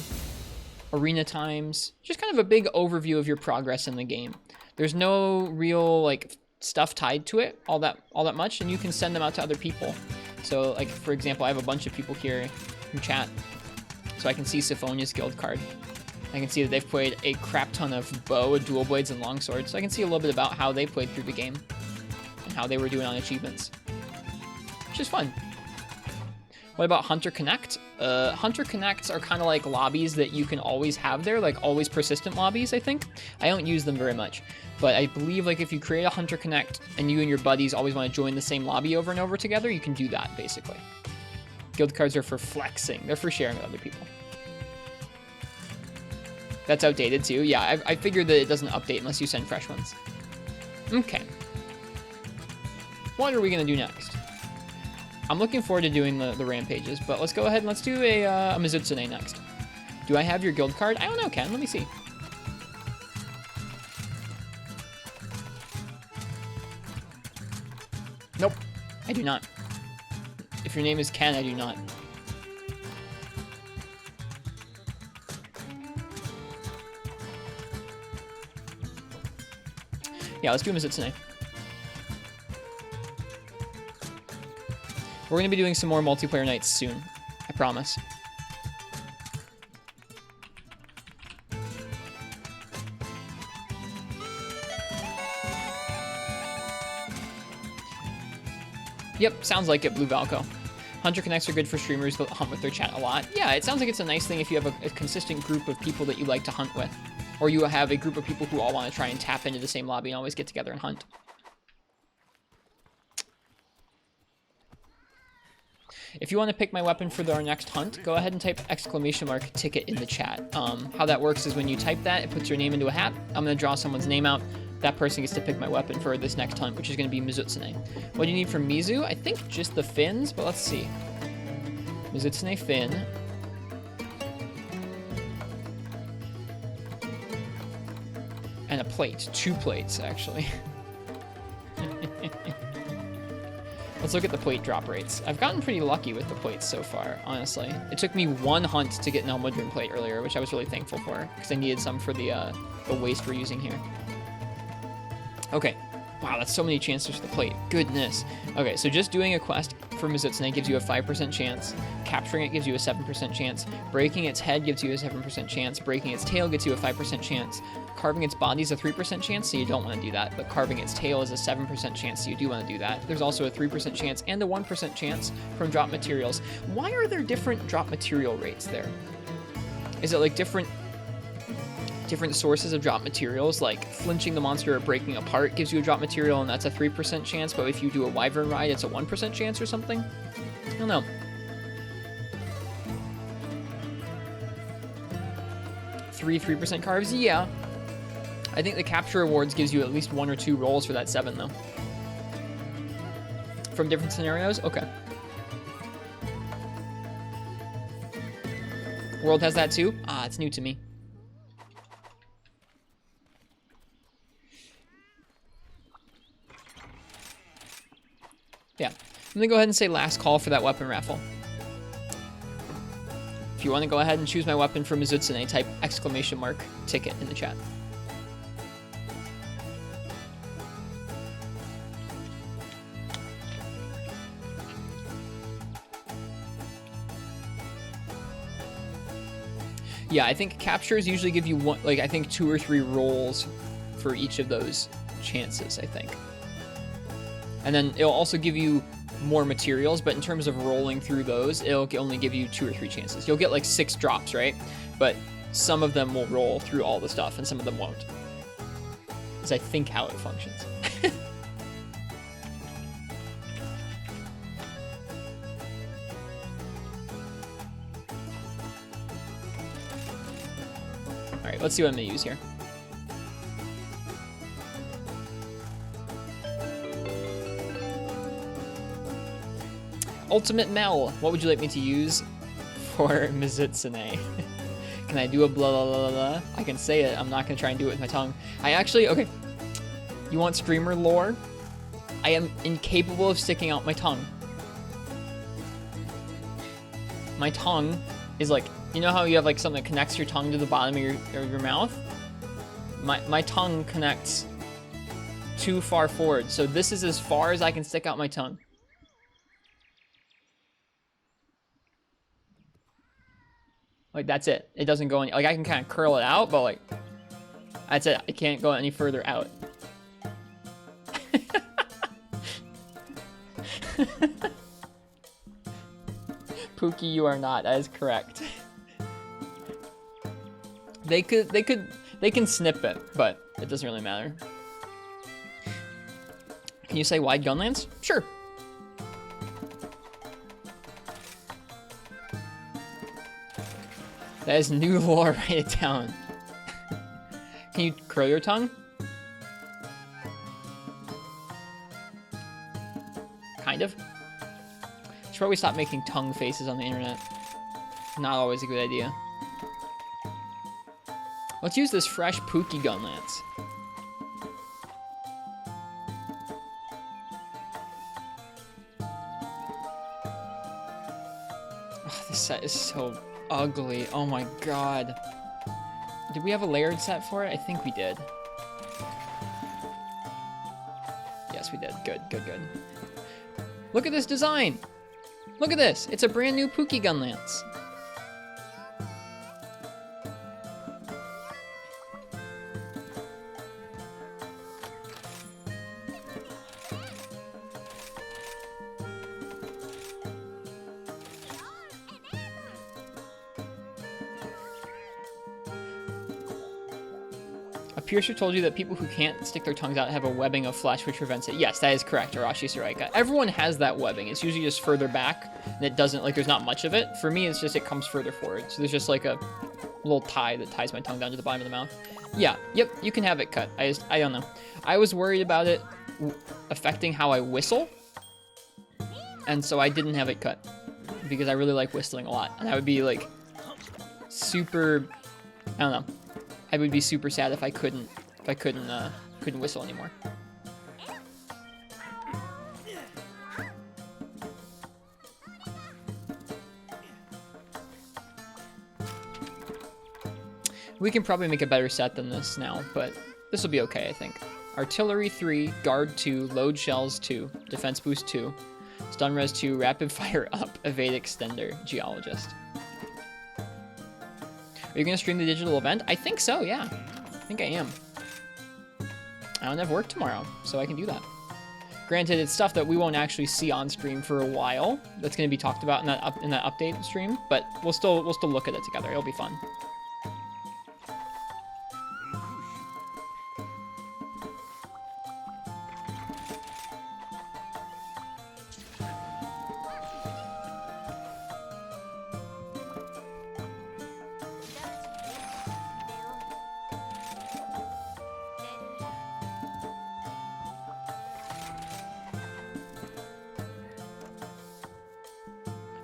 arena times, just kind of a big overview of your progress in the game. There's no real like stuff tied to it all that much, and you can send them out to other people. So like for example, I have a bunch of people here in chat, so I can see Siphonia's guild card. I can see that they've played a crap ton of bow, dual blades, and longswords. So I can see a little bit about how they played through the game and how they were doing on achievements, which is fun. What about Hunter Connect? Hunter Connects are kind of like lobbies that you can always have there, like always persistent lobbies, I think. I don't use them very much, but I believe like if you create a Hunter Connect and you and your buddies always want to join the same lobby over and over together, you can do that, basically. Guild cards are for flexing. They're for sharing with other people. That's outdated too. Yeah, I figured that it doesn't update unless you send fresh ones. Okay. What are we going to do next? I'm looking forward to doing the rampages, but let's go ahead and let's do a Mizutsune next. Do I have your guild card? I don't know, Ken. Let me see. Nope, I do not. If your name is Ken, I do not. Yeah, let's do Mizutsune. We're going to be doing some more multiplayer nights soon. I promise. Yep, sounds like it, Blue Valco. Hunter Connects are good for streamers that hunt with their chat a lot. Yeah, it sounds like it's a nice thing if you have a consistent group of people that you like to hunt with. Or you have a group of people who all want to try and tap into the same lobby and always get together and hunt. If you want to pick my weapon for our next hunt, go ahead and type !ticket in the chat. How that works is when you type that, it puts your name into a hat. I'm going to draw someone's name out. That person gets to pick my weapon for this next hunt, which is going to be Mizutsune. What do you need from Mizu? I think just the fins, but let's see. Mizutsune fin. And a plate. 2 plates, actually. Let's look at the plate drop rates. I've gotten pretty lucky with the plates so far, honestly. It took me 1 hunt to get an Elmudron plate earlier, which I was really thankful for, because I needed some for the waste we're using here. Okay. Wow, that's so many chances for the plate. Goodness. Okay, so just doing a quest for Mizutsune gives you a 5% chance. Capturing it gives you a 7% chance. Breaking its head gives you a 7% chance. Breaking its tail gets you a 5% chance. Carving its body is a 3% chance, so you don't want to do that. But carving its tail is a 7% chance, so you do want to do that. There's also a 3% chance and a 1% chance from drop materials. Why are there different drop material rates there? Is it like different sources of drop materials, like flinching the monster or breaking apart gives you a drop material and that's a 3% chance, but if you do a wyvern ride it's a 1% chance or something? I don't know. 3% carves? Yeah. I think the capture rewards gives you at least 1 or 2 rolls for that 7 though. From different scenarios? Okay. World has that too? Ah, it's new to me. Yeah, I'm gonna go ahead and say last call for that weapon raffle. If you want to go ahead and choose my weapon for Mizutsune, type !ticket in the chat. Yeah, I think captures usually give you one, like I think 2 or 3 rolls for each of those chances, I think. And then it'll also give you more materials, but in terms of rolling through those, it'll only give you 2 or 3 chances. You'll get like 6 drops, right? But some of them will roll through all the stuff and some of them won't. That's I think how it functions. All right, let's see what I'm gonna use here. Ultimate Mel, what would you like me to use for Mizutsune? Can I do a blah blah blah blah? I can say it, I'm not gonna try and do it with my tongue. Okay. You want streamer lore? I am incapable of sticking out my tongue. My tongue is like, you know how you have like something that connects your tongue to the bottom of your mouth? My tongue connects too far forward, so this is as far as I can stick out my tongue. Like, that's it. It doesn't go any... Like, I can kind of curl it out, but, like... That's it. I can't go any further out. Pookie, you are not. That is correct. They can snip it, but it doesn't really matter. Can you say wide gun lance? Sure. That is new lore, write it down. Can you curl your tongue? Kind of. Should probably stop making tongue faces on the internet. Not always a good idea. Let's use this fresh Pookie gun lance. Oh, this set is so ugly. Oh my god. Did we have a layered set for it? I think we did. Yes, we did. Good, good, good. Look at this design! Look at this! It's a brand new Pookie gun lance. A piercer told you that people who can't stick their tongues out have a webbing of flesh which prevents it. Yes, that is correct, Arashi Suraika. Everyone has that webbing. It's usually just further back, and it doesn't, like, there's not much of it. For me, it's just it comes further forward. So there's just like a little tie that ties my tongue down to the bottom of the mouth. Yeah, yep, you can have it cut. I don't know. I was worried about it affecting how I whistle, and so I didn't have it cut because I really like whistling a lot, and I would be like super, I don't know. I would be super sad if I couldn't whistle anymore. We can probably make a better set than this now, but this will be okay, I think. Artillery 3, Guard 2, Load Shells 2, Defense Boost 2, Stun Res 2, Rapid Fire Up, Evade Extender, Geologist. Are you going to stream the digital event? I think so, yeah. I think I am. I don't have work tomorrow, so I can do that. Granted, it's stuff that we won't actually see on stream for a while. That's going to be talked about in that update stream, but we'll still look at it together. It'll be fun.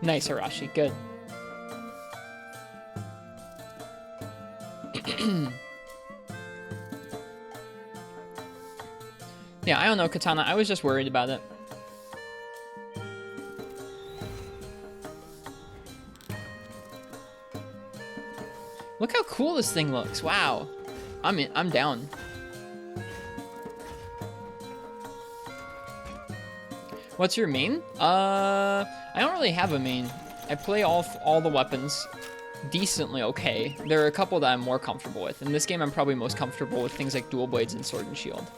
Nice, Arashi. Good. Yeah, I don't know, Katana. I was just worried about it. Look how cool this thing looks. Wow. I'm down. What's your main? I don't really have a main. I play all the weapons decently okay. There are a couple that I'm more comfortable with. In this game, I'm probably most comfortable with things like dual blades and sword and shield.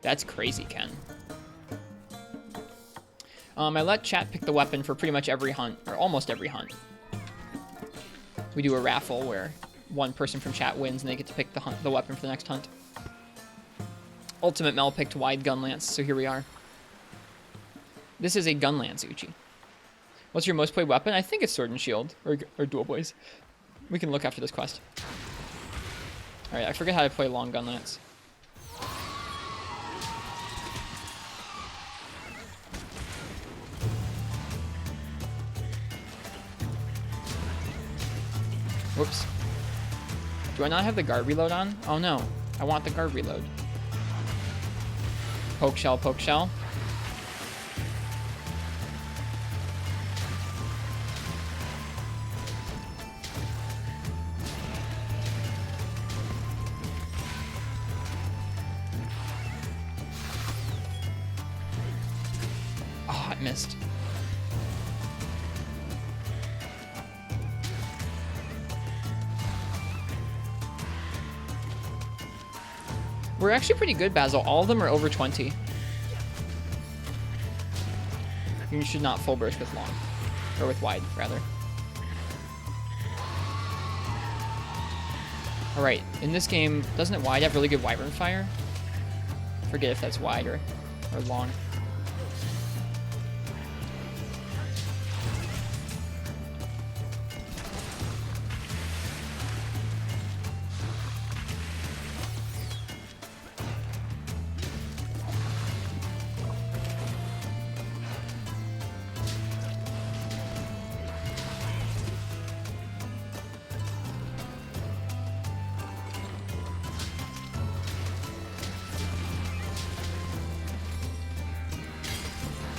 That's crazy, Ken. I let chat pick the weapon for pretty much every hunt, or almost every hunt. We do a raffle where one person from chat wins and they get to pick the weapon for the next hunt. Ultimate Mel picked wide gun lance, so here we are. This is a gun lance, Uchi. What's your most played weapon? I think it's sword and shield, or dual blades. We can look after this quest. Alright, I forget how to play long gun lance. Whoops. Do I not have the guard reload on? Oh no, I want the guard reload. Poke shell, poke shell. Oh, I missed. We're actually pretty good, Basil. All of them are over 20. You should not full burst with long. Or with wide, rather. Alright, in this game, doesn't it wide have really good wyvern fire? Forget if that's wide or long.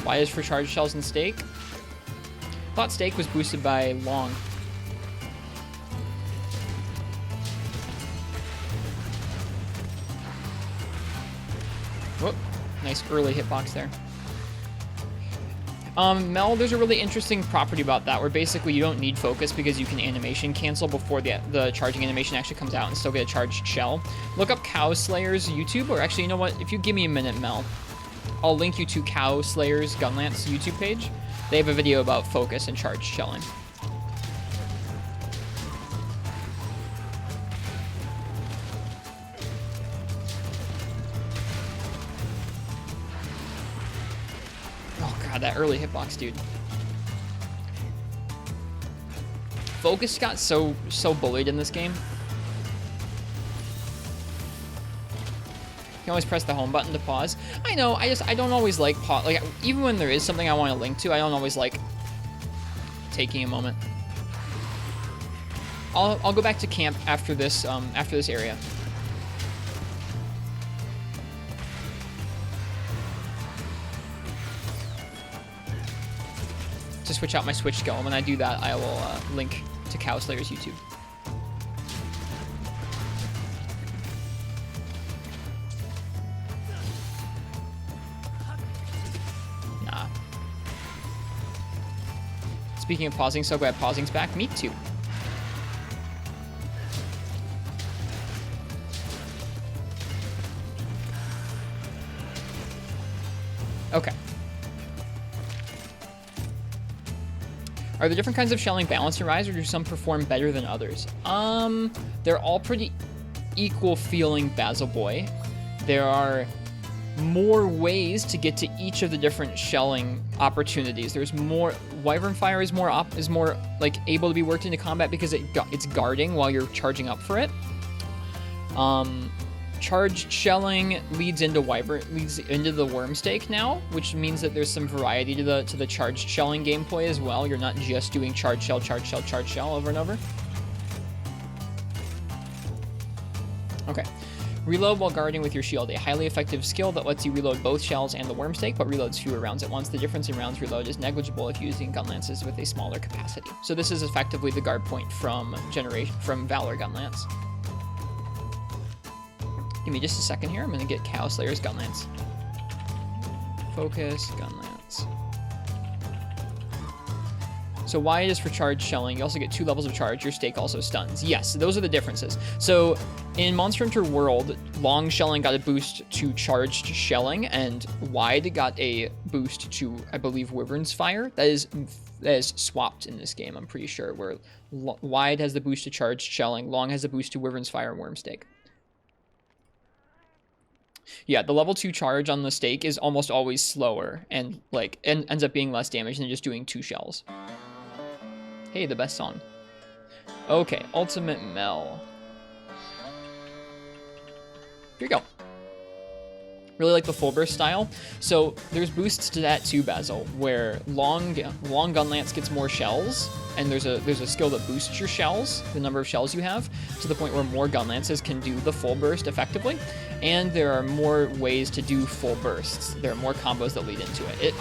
Why is for charge shells and stake? I thought stake was boosted by long. Whoop. Nice early hitbox there. Mel, there's a really interesting property about that where basically you don't need focus because you can animation cancel before the charging animation actually comes out and still get a charged shell. Look up Cow Slayer's YouTube, or actually, you know what? If you give me a minute, Mel, I'll link you to Cow Slayer's Gunlance YouTube page. They have a video about focus and charged shelling. God, that early hitbox, dude. Focus got so bullied in this game. You can always press the home button to pause. I know, I don't always like pause. Like, even when there is something I want to link to, I don't always like taking a moment. I'll go back to camp after this area. To switch out my Switch skill, and when I do that, I will link to Cow Slayer's YouTube. Nah. Speaking of pausing, so glad pausing's back. Me too. Okay. Are there different kinds of shelling balanced in Rise, or do some perform better than others? They're all pretty equal feeling, Basil Boy. There are more ways to get to each of the different shelling opportunities. There's more. Wyvern Fire is more like able to be worked into combat because it's guarding while you're charging up for it. Charged shelling leads into the worm stake now, which means that there's some variety to the charged shelling gameplay as well. You're not just doing charge shell over and over. Okay. Reload while guarding with your shield, a highly effective skill that lets you reload both shells and the worm stake, but reloads fewer rounds at once. The difference in rounds reload is negligible if using gun lances with a smaller capacity. So this is effectively the guard point from Valor gun lance. Give me just a second here. I'm going to get Cow Slayer's Gunlance. Focus, Gunlance. So wide is for charged shelling. You also get 2 levels of charge. Your stake also stuns. Yes, those are the differences. So in Monster Hunter World, long shelling got a boost to charged shelling, and wide got a boost to, I believe, Wyvern's Fire. That is swapped in this game, I'm pretty sure, where wide has the boost to charged shelling, long has the boost to Wyvern's Fire and Worm Stake. Yeah, the level 2 charge on the stake is almost always slower and ends up being less damage than just doing 2 shells. Hey, the best song. Okay, Ultimate Mel. Here we go. Really like the full burst style. So there's boosts to that too, Basil, where long gun lance gets more shells, and there's a skill that boosts your shells, the number of shells you have, to the point where more gun lances can do the full burst effectively. And there are more ways to do full bursts. There are more combos that lead into it.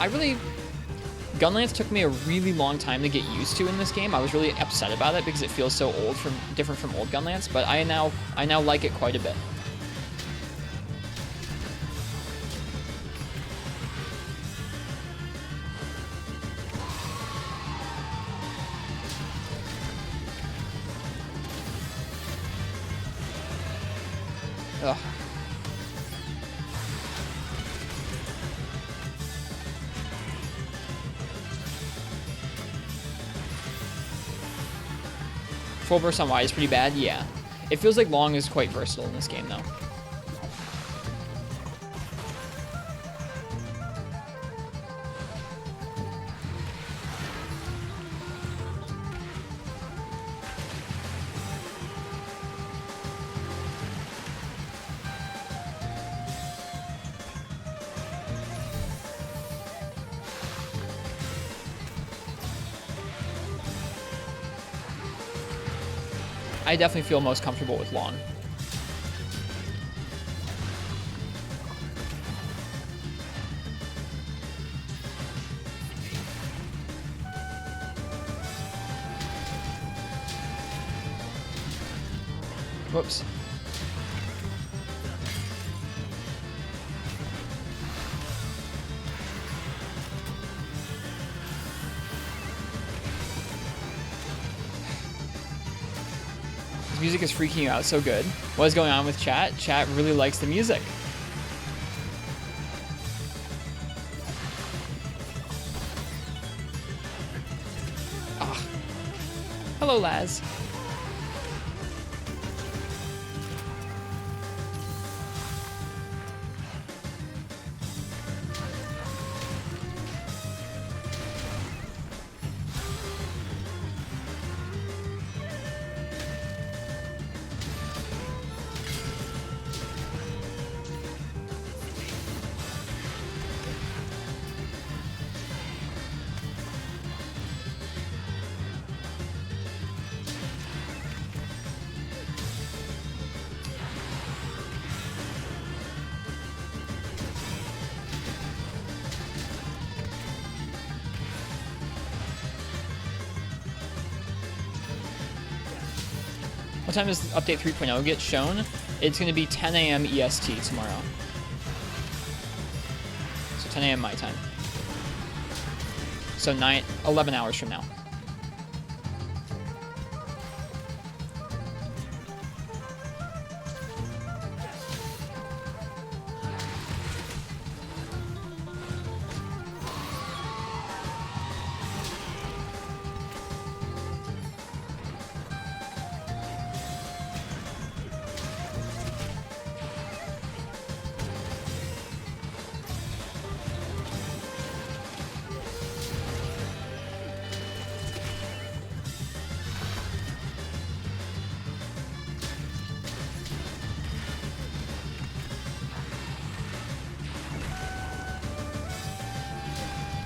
Gun lance took me a really long time to get used to in this game. I was really upset about it because it feels so different from old gun lance, but I now like it quite a bit. Ugh. Full burst on wide is pretty bad, yeah. It feels like long is quite versatile in this game, though. I definitely feel most comfortable with long. Whoops. Music is freaking you out so good. What is going on with chat? Chat really likes the music. Ah. Hello, Laz. What time does update 3.0 get shown? It's going to be 10 a.m. EST tomorrow. So 10 a.m. my time. So 11 hours from now.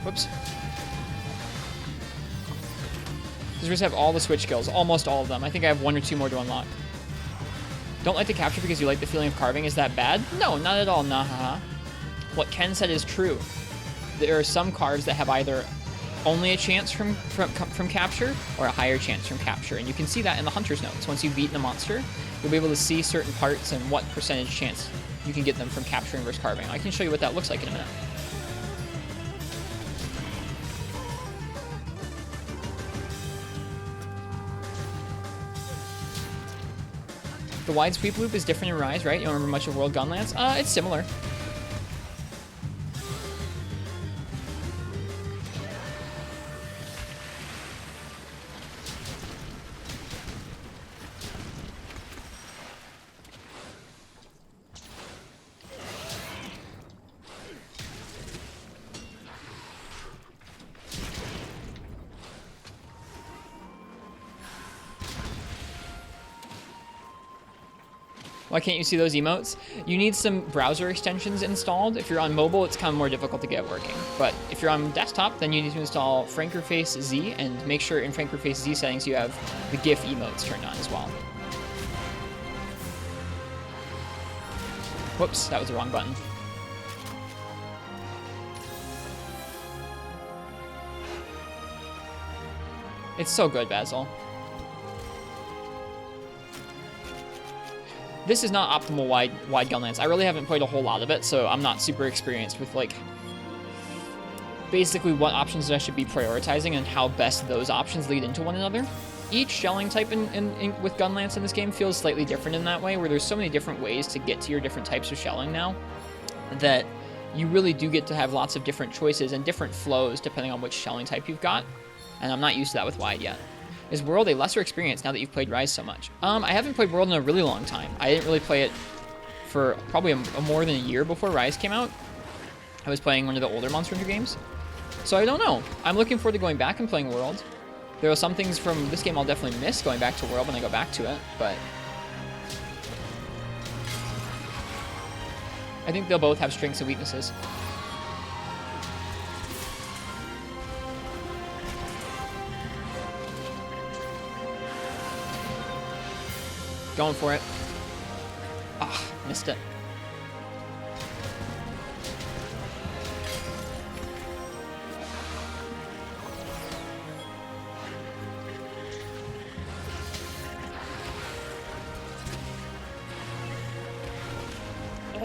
Whoops. These just have all the switch skills, almost all of them. I think I have 1 or 2 more to unlock. Don't like the capture because you like the feeling of carving. Is that bad? No, not at all. Nah, haha. What Ken said is true. There are some cards that have either only a chance from capture or a higher chance from capture, and you can see that in the Hunter's Notes. Once you've beaten a monster, you'll be able to see certain parts and what percentage chance you can get them from capturing versus carving. I can show you what that looks like in a minute. The wide sweep loop is different in Rise, right? You don't remember much of World Gunlance? It's similar. Why can't you see those emotes? You need some browser extensions installed. If you're on mobile, it's kind of more difficult to get working. But if you're on desktop, then you need to install Frankerface Z, and make sure in Frankerface Z settings you have the GIF emotes turned on as well. Whoops, that was the wrong button. It's so good, Basil. This is not optimal wide gun lance. I really haven't played a whole lot of it, so I'm not super experienced with, like, basically what options I should be prioritizing and how best those options lead into one another. Each shelling type with gun lance in this game feels slightly different in that way, where there's so many different ways to get to your different types of shelling now that you really do get to have lots of different choices and different flows depending on which shelling type you've got, and I'm not used to that with wide yet. Is World a lesser experience now that you've played Rise so much? I haven't played World in a really long time. I didn't really play it for probably more than a year before Rise came out. I was playing one of the older Monster Hunter games. So I don't know. I'm looking forward to going back and playing World. There are some things from this game I'll definitely miss going back to World when I go back to it, but I think they'll both have strengths and weaknesses. Going for it. Ah, missed it.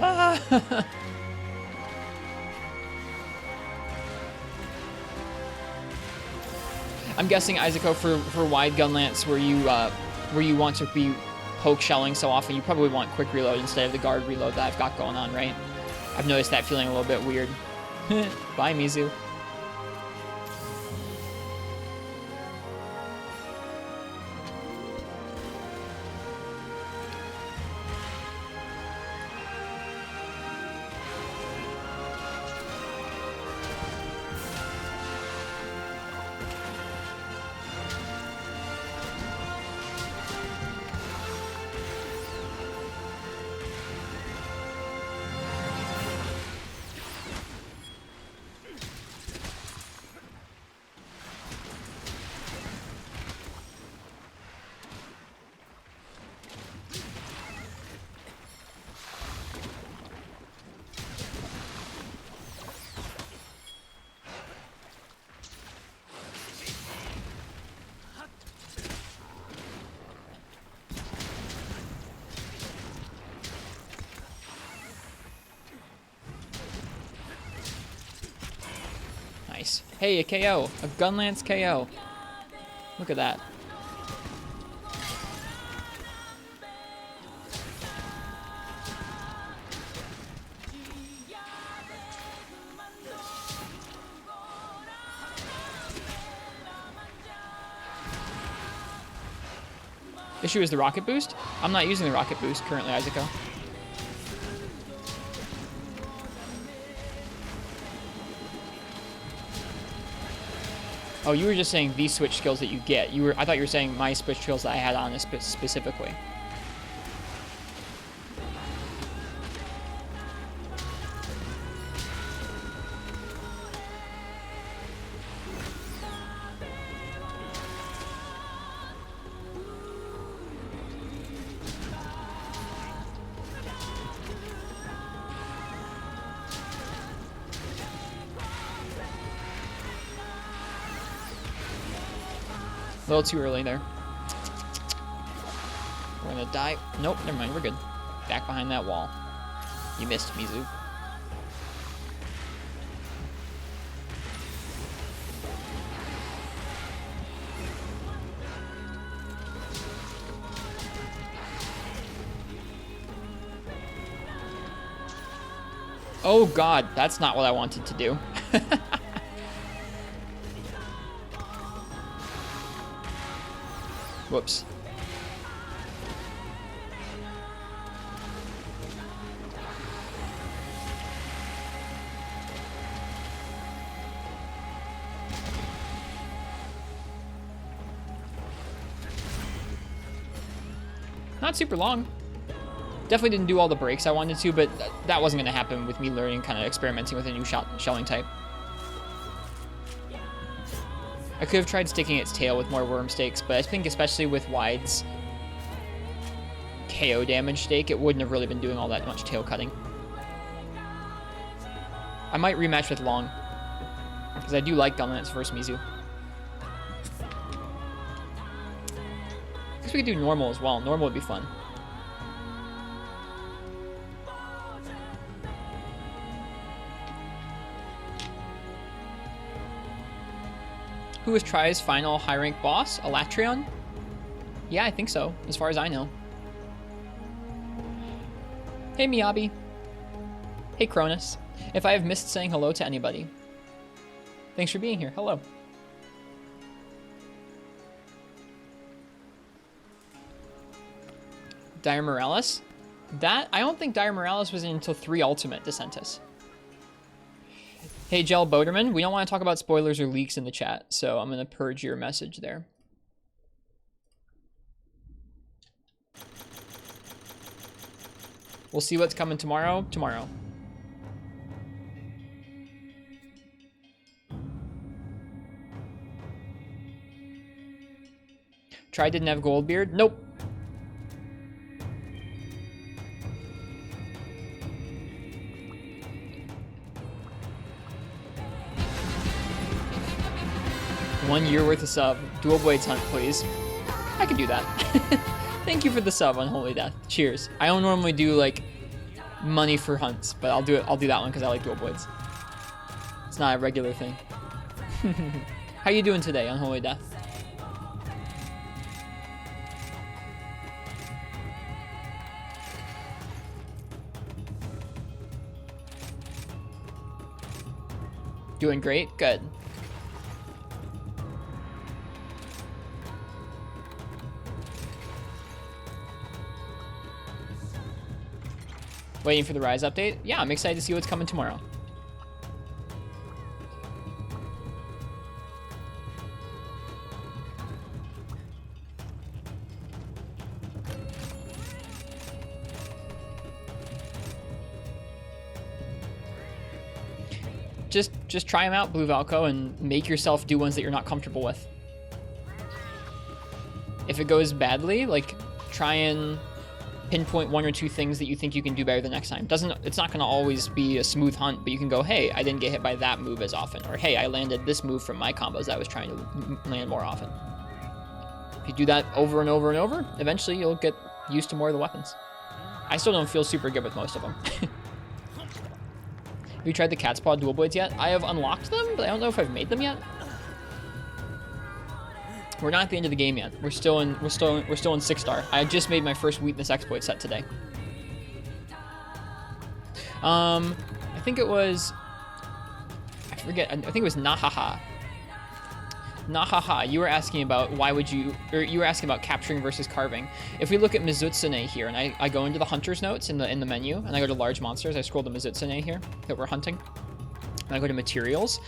Ah. I'm guessing, Isaaco, for wide gun lance where you want to be poke shelling so often, you probably want quick reload instead of the guard reload that I've got going on, right? I've noticed that feeling a little bit weird. Bye, Mizu. Hey, a KO. A Gunlance KO. Look at that. Issue is the rocket boost. I'm not using the rocket boost currently, Isaaco. Oh, you were just saying these switch skills that you get. I thought you were saying my switch skills that I had on this specifically. A little too early there. We're gonna die. Nope, never mind, we're good. Back behind that wall. You missed, Mizu. Oh god, that's not what I wanted to do. Whoops. Not super long. Definitely didn't do all the breaks I wanted to, but that wasn't going to happen with me learning, kind of experimenting with a new shelling type. I could have tried sticking its tail with more worm stakes, but I think especially with Wide's KO damage stake, it wouldn't have really been doing all that much tail cutting. I might rematch with Long, because I do like Gunlance versus Mizu. I guess we could do normal as well. Normal would be fun. Who was Try's final high-rank boss? Alatreon? Yeah, I think so, as far as I know. Hey, Miyabi. Hey, Cronus. If I have missed saying hello to anybody. Thanks for being here. Hello. Dire Morales? I don't think Dire Morales was in until 3 Ultimate DeSantis. Hey, Gel Boderman, we don't want to talk about spoilers or leaks in the chat, so I'm going to purge your message there. We'll see what's coming tomorrow. Try didn't have Goldbeard? Nope. One year worth of sub. Dual Blades Hunt, please. I can do that. Thank you for the sub, Unholy Death. Cheers. I don't normally do, like, money for hunts, but I'll do that one because I like Dual Blades. It's not a regular thing. How you doing today, Unholy Death? Doing great? Good. Waiting for the Rise update? Yeah, I'm excited to see what's coming tomorrow. Just try them out, Blue Valco, and make yourself do ones that you're not comfortable with. If it goes badly, like, try and pinpoint 1 or 2 things that you think you can do better the next time. It's not going to always be a smooth hunt, but you can go, hey, I didn't get hit by that move as often, or hey, I landed this move from my combos that I was trying to land more often. If you do that over and over and over, eventually you'll get used to more of the weapons. I still don't feel super good with most of them. you tried the cat's paw dual blades yet? I have unlocked them, but I don't know if I've made them yet. We're not at the end of the game yet. We're still in 6-star. I just made my first weakness exploit set today. I think it was, I forget. I think it was Nahaha. Nahaha, you were asking about you were asking about capturing versus carving. If we look at Mizutsune here, and I go into the hunter's notes in the menu, and I go to large monsters, I scroll to Mizutsune here that we're hunting, and I go to materials.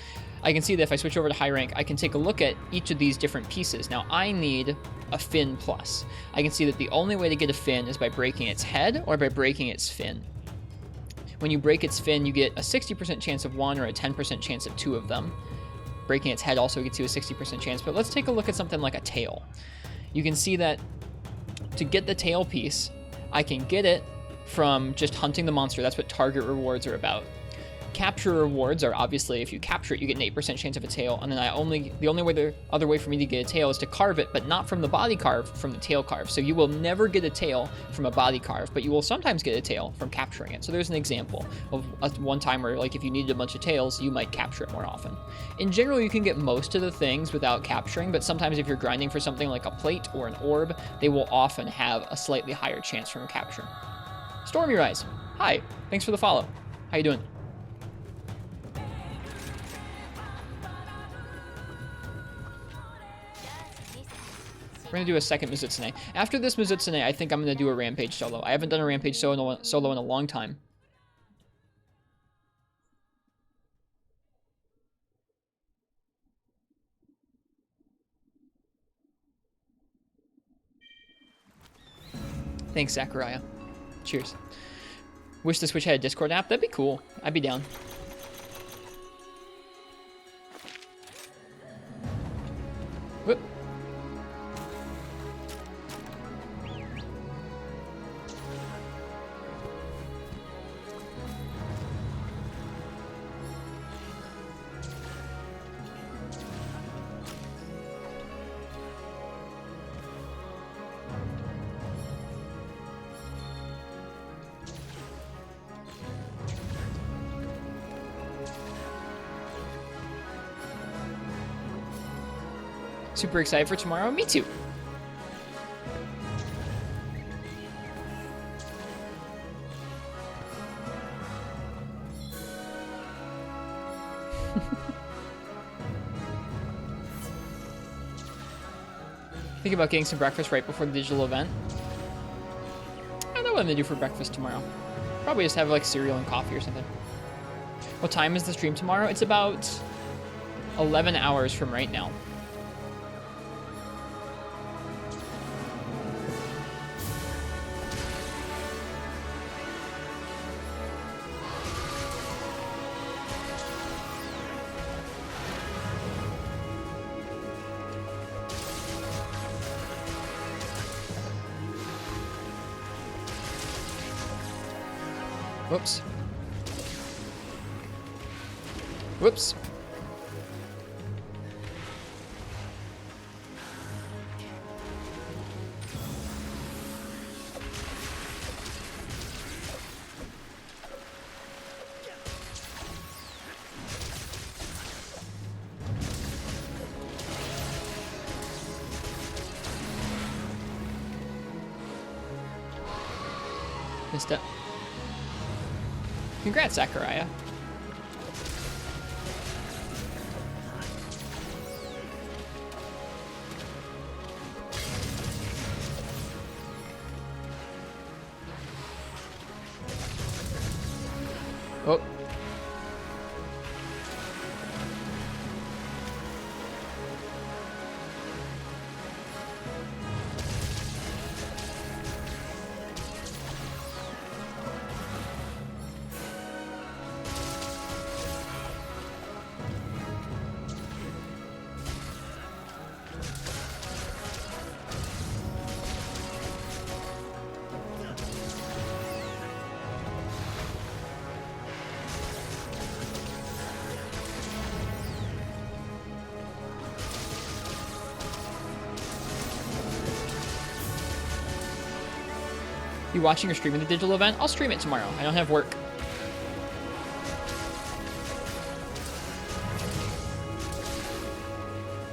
I can see that if I switch over to high rank, I can take a look at each of these different pieces. Now, I need a fin plus. I can see that the only way to get a fin is by breaking its head or by breaking its fin. When you break its fin, you get a 60% chance of one or a 10% chance of two of them. Breaking its head also gets you a 60% chance, but let's take a look at something like a tail. You can see that to get the tail piece, I can get it from just hunting the monster. That's what target rewards are about. Capture rewards are obviously, if you capture it, you get an 8% chance of a tail, and then the other way for me to get a tail is to carve it, but not from the body carve, from the tail carve. So you will never get a tail from a body carve, but you will sometimes get a tail from capturing it. So there's an example of one time where, like, if you needed a bunch of tails, you might capture it more often. In general, you can get most of the things without capturing, but sometimes if you're grinding for something like a plate or an orb, they will often have a slightly higher chance from capture. Stormy Rise, hi, thanks for the follow. How you doing? We're going to do a second Mizutsune. After this Mizutsune, I think I'm going to do a Rampage solo. I haven't done a Rampage solo in a long time. Thanks, Zachariah. Cheers. Wish the Switch had a Discord app. That'd be cool. I'd be down. Whoop. Super excited for tomorrow. Me too. Think about getting some breakfast right before the digital event. I don't know what I'm gonna do for breakfast tomorrow. Probably just have like cereal and coffee or something. What time is the stream tomorrow? It's about 11 hours from right now. Whoops. Whoops. Missed it. Congrats, Zachariah. Oh. You watching or streaming the digital event? I'll stream it tomorrow. I don't have work.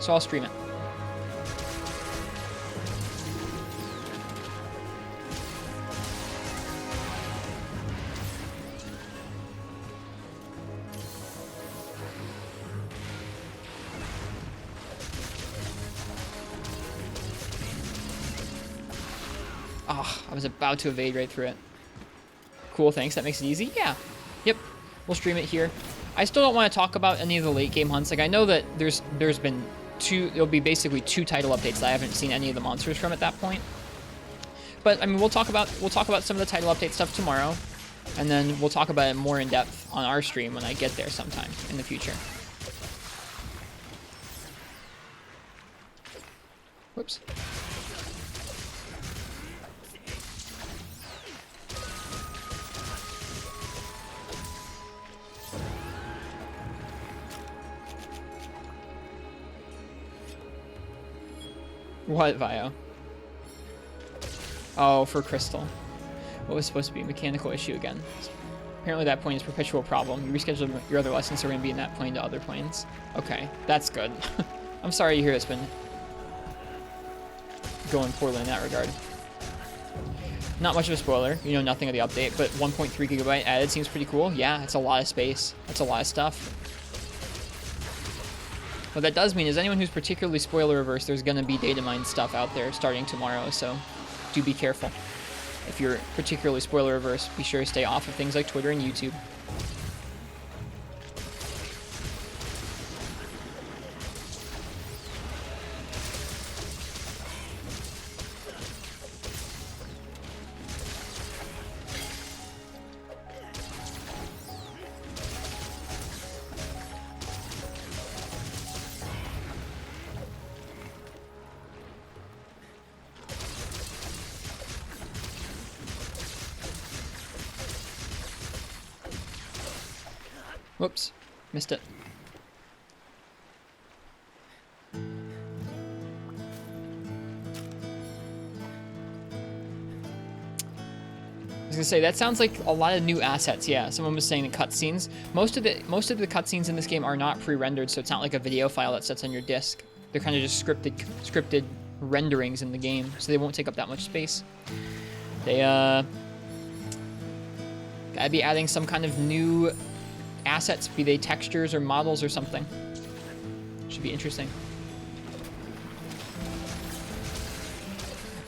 so I'll stream it. Oh, I was about to evade right through it. Cool, thanks. That makes it easy. Yeah. Yep. We'll stream it here. I still don't want to talk about any of the late game hunts. Like, I know that there's been there'll be basically 2 title updates that I haven't seen any of the monsters from at that point. But I mean, we'll talk about some of the title update stuff tomorrow, and then we'll talk about it more in depth on our stream when I get there sometime in the future. Whoops. What, Vio? Oh, for Crystal. What was supposed to be a mechanical issue again? Apparently that plane is a perpetual problem. You rescheduled your other lessons, so we're going to be in that plane to other planes. Okay, that's good. I'm sorry to hear it's been going poorly in that regard. Not much of a spoiler. You know nothing of the update, but 1.3 gigabyte added seems pretty cool. Yeah, it's a lot of space. That's a lot of stuff. What that does mean is anyone who's particularly spoiler averse, there's going to be data mine stuff out there starting tomorrow, so do be careful. If you're particularly spoiler averse, be sure to stay off of things like Twitter and YouTube. Whoops, missed it. I was gonna say, that sounds like a lot of new assets. Yeah, someone was saying the cutscenes. Most of the cutscenes in this game are not pre-rendered, so it's not like a video file that sits on your disk. They're kind of just scripted renderings in the game, so they won't take up that much space. They gotta be adding some kind of new assets, be they textures or models or something. Should be interesting.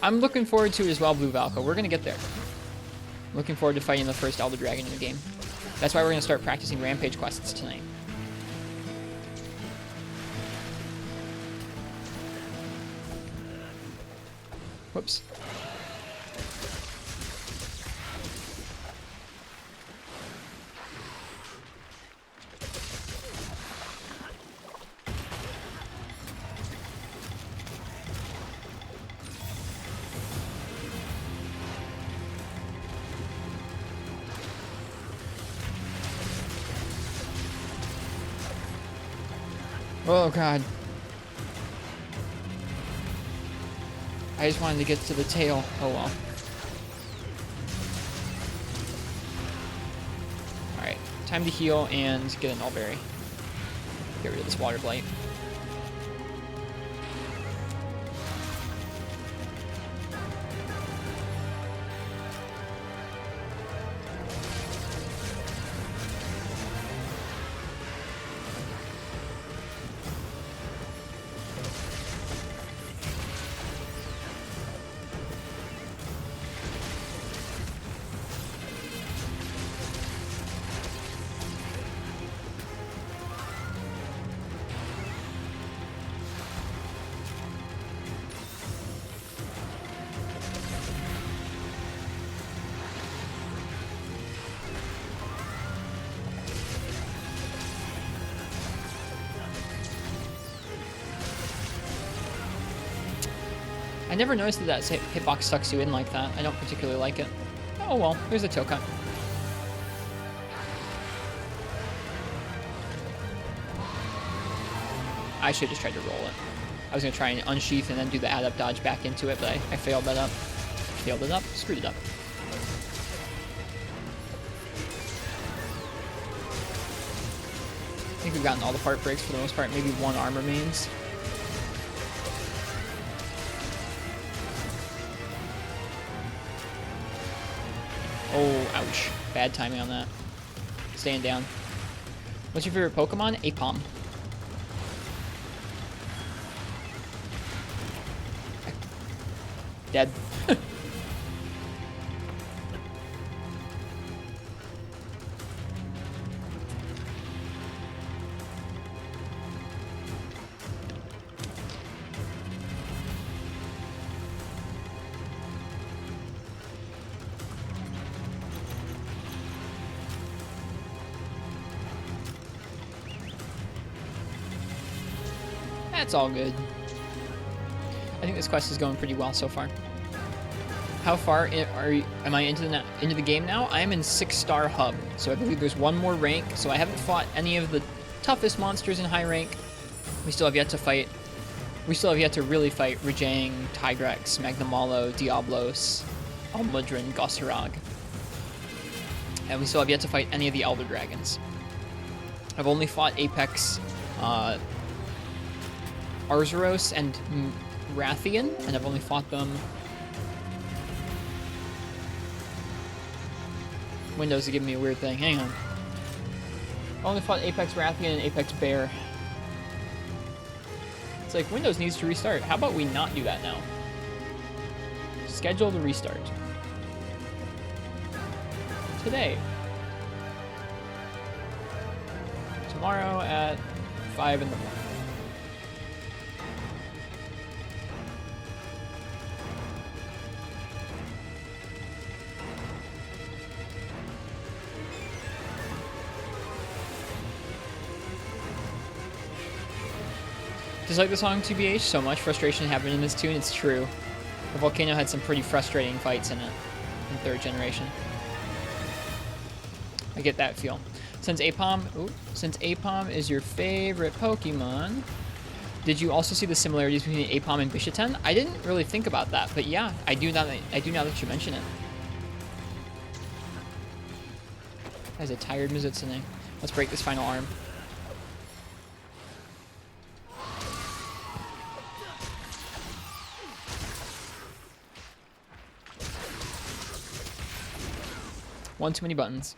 I'm looking forward to it as well, Blue Valko. We're gonna get there. Looking forward to fighting the first Elder Dragon in the game. That's why we're gonna start practicing Rampage quests tonight. Whoops. Oh god. I just wanted to get to the tail. Oh well. Alright, time to heal and get an Nullberry. Get rid of this Water Blight. I never noticed that hitbox sucks you in like that. I don't particularly like it. Oh well, there's a Toka. I should just try to roll it. I was gonna try and unsheath and then do the add up dodge back into it, but I failed that up. Failed it up, screwed it up. I think we've gotten all the part breaks for the most part, maybe one arm remains. Oh, ouch. Bad timing on that. Staying down. What's your favorite Pokemon? Apom. Dead. That's all good. I think this quest is going pretty well so far. How far am I into the game now? I am in 6-star hub, so I believe there's one more rank. So I haven't fought any of the toughest monsters in high rank. We still have yet to fight. We still have yet to really fight Rajang, Tigrex, Magnamalo, Diablos, Almudron, Gossarag. And we still have yet to fight any of the Elder Dragons. I've only fought Apex, Arzuros, and Rathian, and I've only fought them... Windows are giving me a weird thing. Hang on. I only fought Apex Rathian and Apex Bear. It's like, Windows needs to restart. How about we not do that now? Schedule the restart. Today. Tomorrow at 5 in the morning. Dislike the song TBH, so much frustration happened in this tune, it's true. The Volcano had some pretty frustrating fights in it, in 3rd generation. I get that feel. Since Apom is your favorite Pokemon, did you also see the similarities between Apom and Bishaten? I didn't really think about that, but yeah, I do now that you mention it. As a tired Mizutsune. Let's break this final arm. One too many buttons.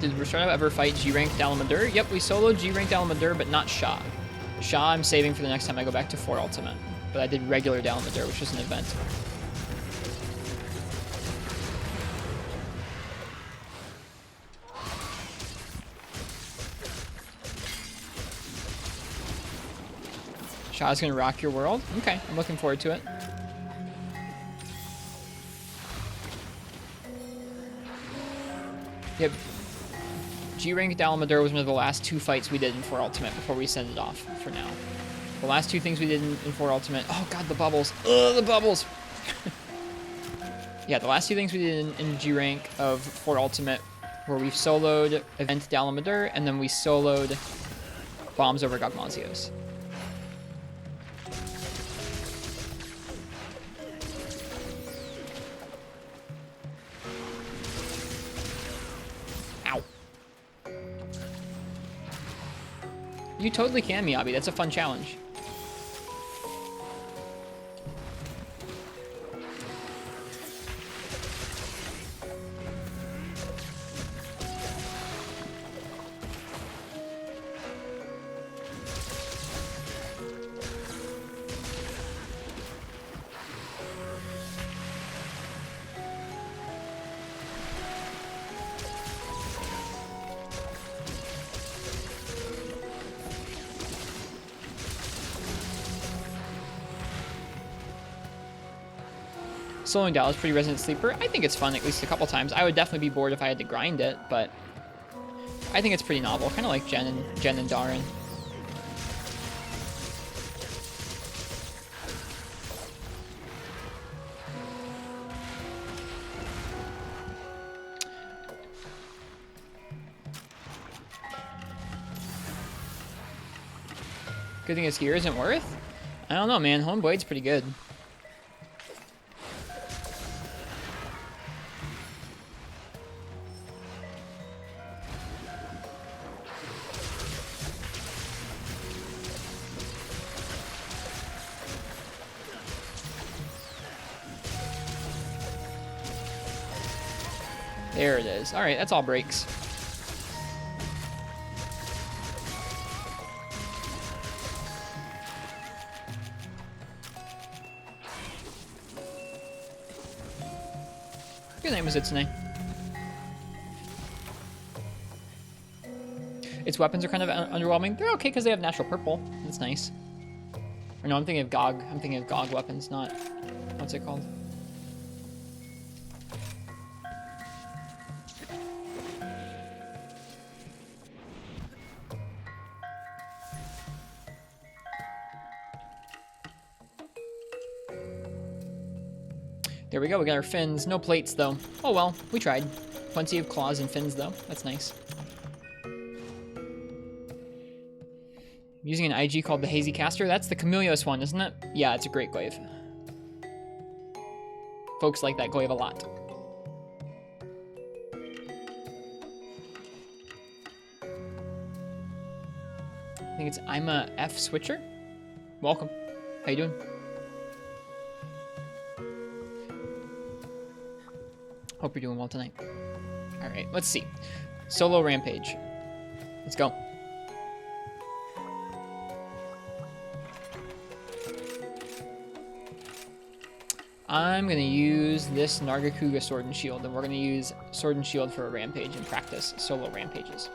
Did Ristretto ever fight G-Rank Dalamadur? Yep, we soloed G-Rank Dalamadur, but not Shaw. Shaw I'm saving for the next time I go back to 4 Ultimate. But I did regular Dalamadur, which was an event. Shaw's gonna rock your world? Okay, I'm looking forward to it. Yep. G-Rank Dalamadur was one of the last 2 fights we did in 4 Ultimate before we send it off for now. The last 2 things we did in 4 Ultimate... Oh god, the bubbles! Ugh, the bubbles! Yeah, the last 2 things we did in G-Rank of 4 Ultimate where we soloed Event Dalamadur, and then we soloed Bombs over Gogmazios. You totally can, Miyabi. That's a fun challenge. Slowing down is pretty Resident Sleeper. I think it's fun at least a couple times. I would definitely be bored if I had to grind it, but I think it's pretty novel. Kind of like Jen and Darren. Good thing his gear isn't worth? I don't know, man. Homeblade's pretty good. There it is. All right, that's all breaks. Good name was Itsune. Its weapons are kind of underwhelming. They're okay because they have natural purple. That's nice. Or no, I'm thinking of GOG. I'm thinking of GOG weapons, not... What's it called? There we go, we got our fins. No plates, though. Oh well, we tried. Plenty of claws and fins, though. That's nice. Using an IG called the Hazy Caster. That's the Camellios one, isn't it? Yeah, it's a great glaive. Folks like that glaive a lot. I think it's I'm a F Switcher. Welcome. How you doing? Hope you're doing well tonight. All right, let's see. Solo Rampage. Let's go. I'm going to use this Nargacuga Sword and Shield, and we're going to use Sword and Shield for a rampage and practice solo rampages.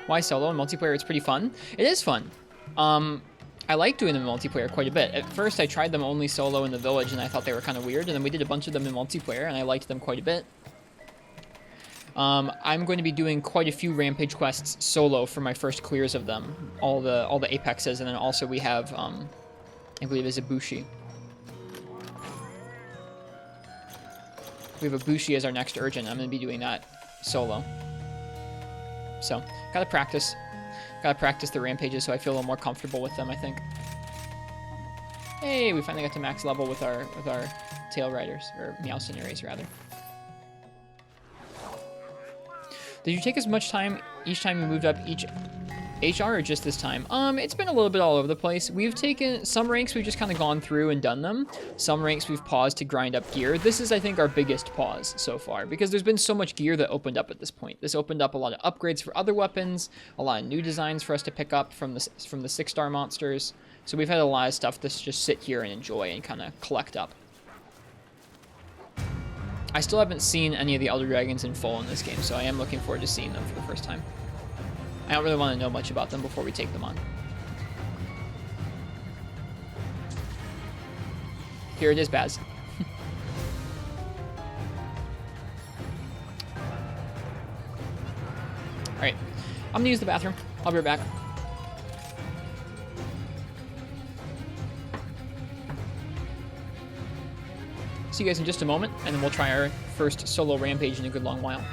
Why solo? In multiplayer, it's pretty fun. It is fun. I like doing them in multiplayer quite a bit. At first, I tried them only solo in the village, and I thought they were kind of weird, and then we did a bunch of them in multiplayer, and I liked them quite a bit. I'm going to be doing quite a few rampage quests solo for my first clears of them. All the apexes, and then also we have, I believe it's Ibushi. We have Ibushi as our next urgent. I'm going to be doing that solo. So, gotta practice the rampages so I feel a little more comfortable with them, I think. Hey, we finally got to max level with our tail riders, or Meowcenaries rather. Did you take as much time each time you moved up each HR or just this time? It's been a little bit all over the place. We've taken some ranks, we've just kind of gone through and done them. Some ranks we've paused to grind up gear. This is, I think, our biggest pause so far because there's been so much gear that opened up at this point. This opened up a lot of upgrades for other weapons, a lot of new designs for us to pick up from the 6-star monsters. So we've had a lot of stuff to just sit here and enjoy and kind of collect up. I still haven't seen any of the Elder Dragons in full in this game, so I am looking forward to seeing them for the first time. I don't really want to know much about them before we take them on. Here it is, Baz. Alright, I'm gonna use the bathroom. I'll be right back. See you guys in just a moment, and then we'll try our first solo rampage in a good long while.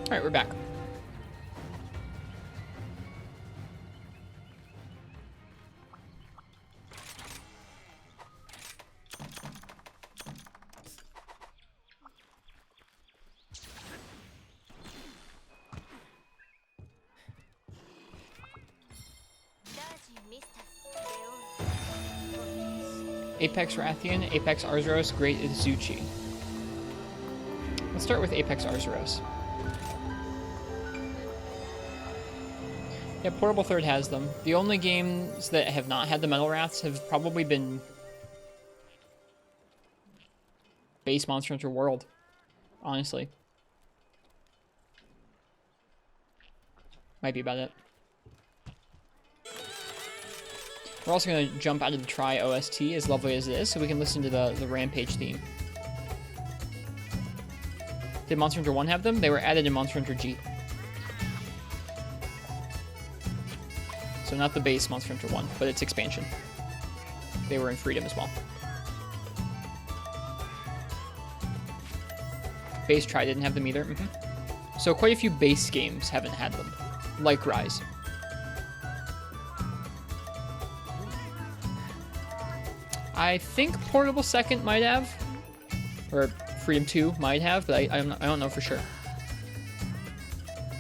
Alright, we're back. Apex Rathian, Apex Arzuros, Great Izuchi. Let's start with Apex Arzuros. Yeah, Portable Third has them. The only games that have not had the Metal Wraths have probably been base Monster Hunter World, honestly. Might be about it. We're also going to jump out of the Try OST, as lovely as it is, so we can listen to the Rampage theme. Did Monster Hunter 1 have them? They were added in Monster Hunter G. So not the base Monster Hunter 1, but its expansion. They were in Freedom as well. Base Try didn't have them either. So quite a few base games haven't had them, like Rise. I think Portable Second might have, or Freedom 2 might have, but I don't know for sure.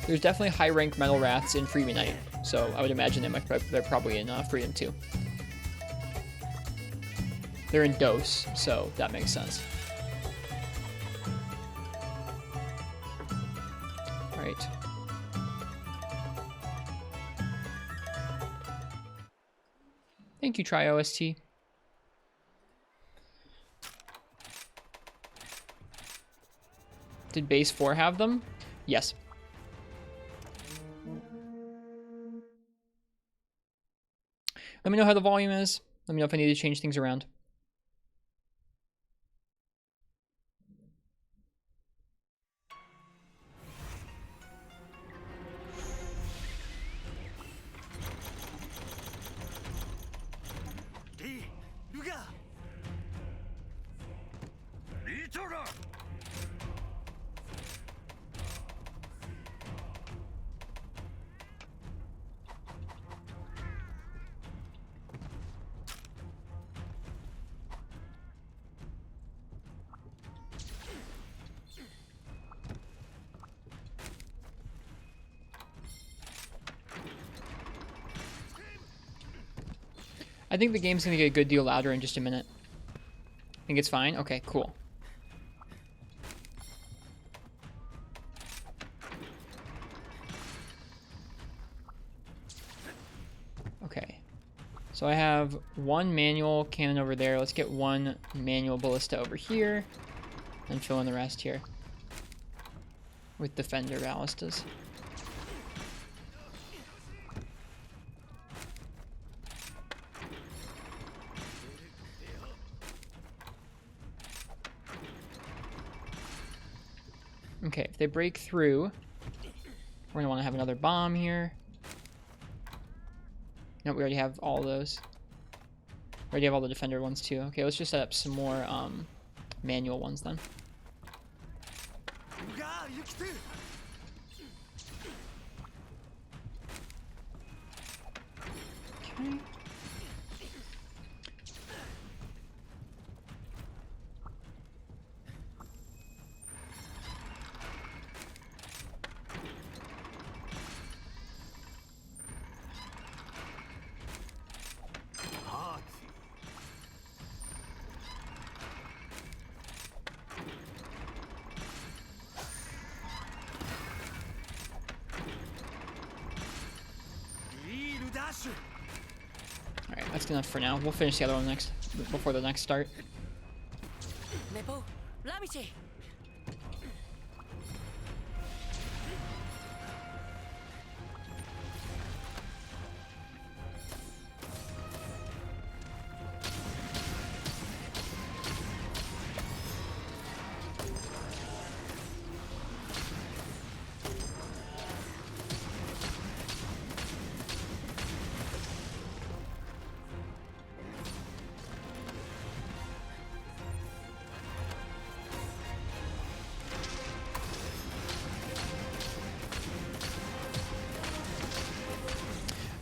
There's definitely high rank Metal Wraths in Freedom Night, so I would imagine they're probably in Freedom 2. They're in Dose, so that makes sense. Alright. Thank you, Try OST. Did base 4 have them? Yes. Let me know how the volume is. Let me know if I need to change things around. I think the game's gonna get a good deal louder in just a minute. Think it's fine? Okay, cool. Okay. So I have one manual cannon over there. Let's get one manual ballista over here. And fill in the rest here. With defender ballistas. Okay, if they break through, we're going to want to have another bomb here. Nope, we already have all those. We already have all the defender ones too. Okay, let's just set up some more manual ones then. Okay. Alright, that's enough for now. We'll finish the other one next, before the next start.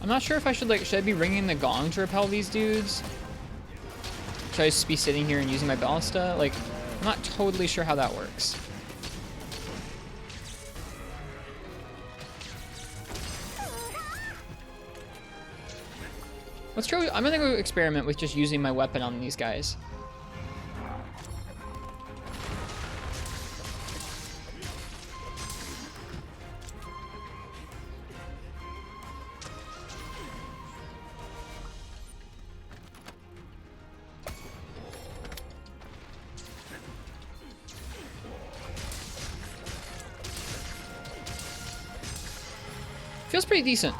I'm not sure if I should, like, should I be ringing the gong to repel these dudes? Should I just be sitting here and using my ballista? Like, I'm not totally sure how that works. Let's try, I'm gonna go experiment with just using my weapon on these guys. Feels pretty decent.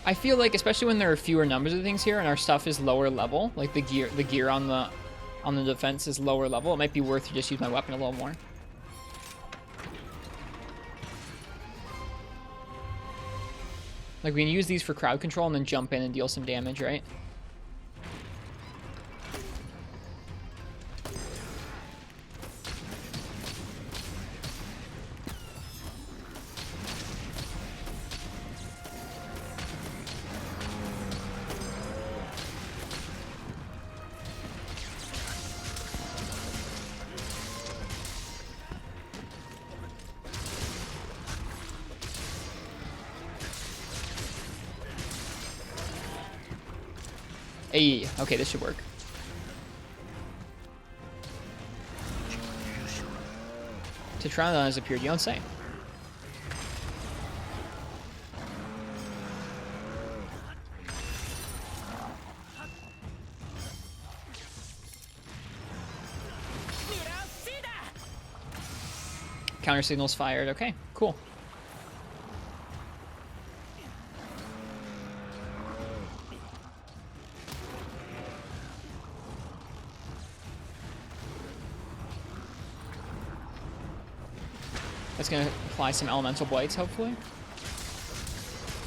I feel like, especially when there are fewer numbers of things here and our stuff is lower level, like the gear on the defense is lower level, it might be worth to just use my weapon a little more. Like, we can use these for crowd control and then jump in and deal some damage, right? Hey, okay, this should work. Tetrandon has appeared, you don't say. Counter signals fired, okay, cool. That's going to apply some elemental blights, hopefully.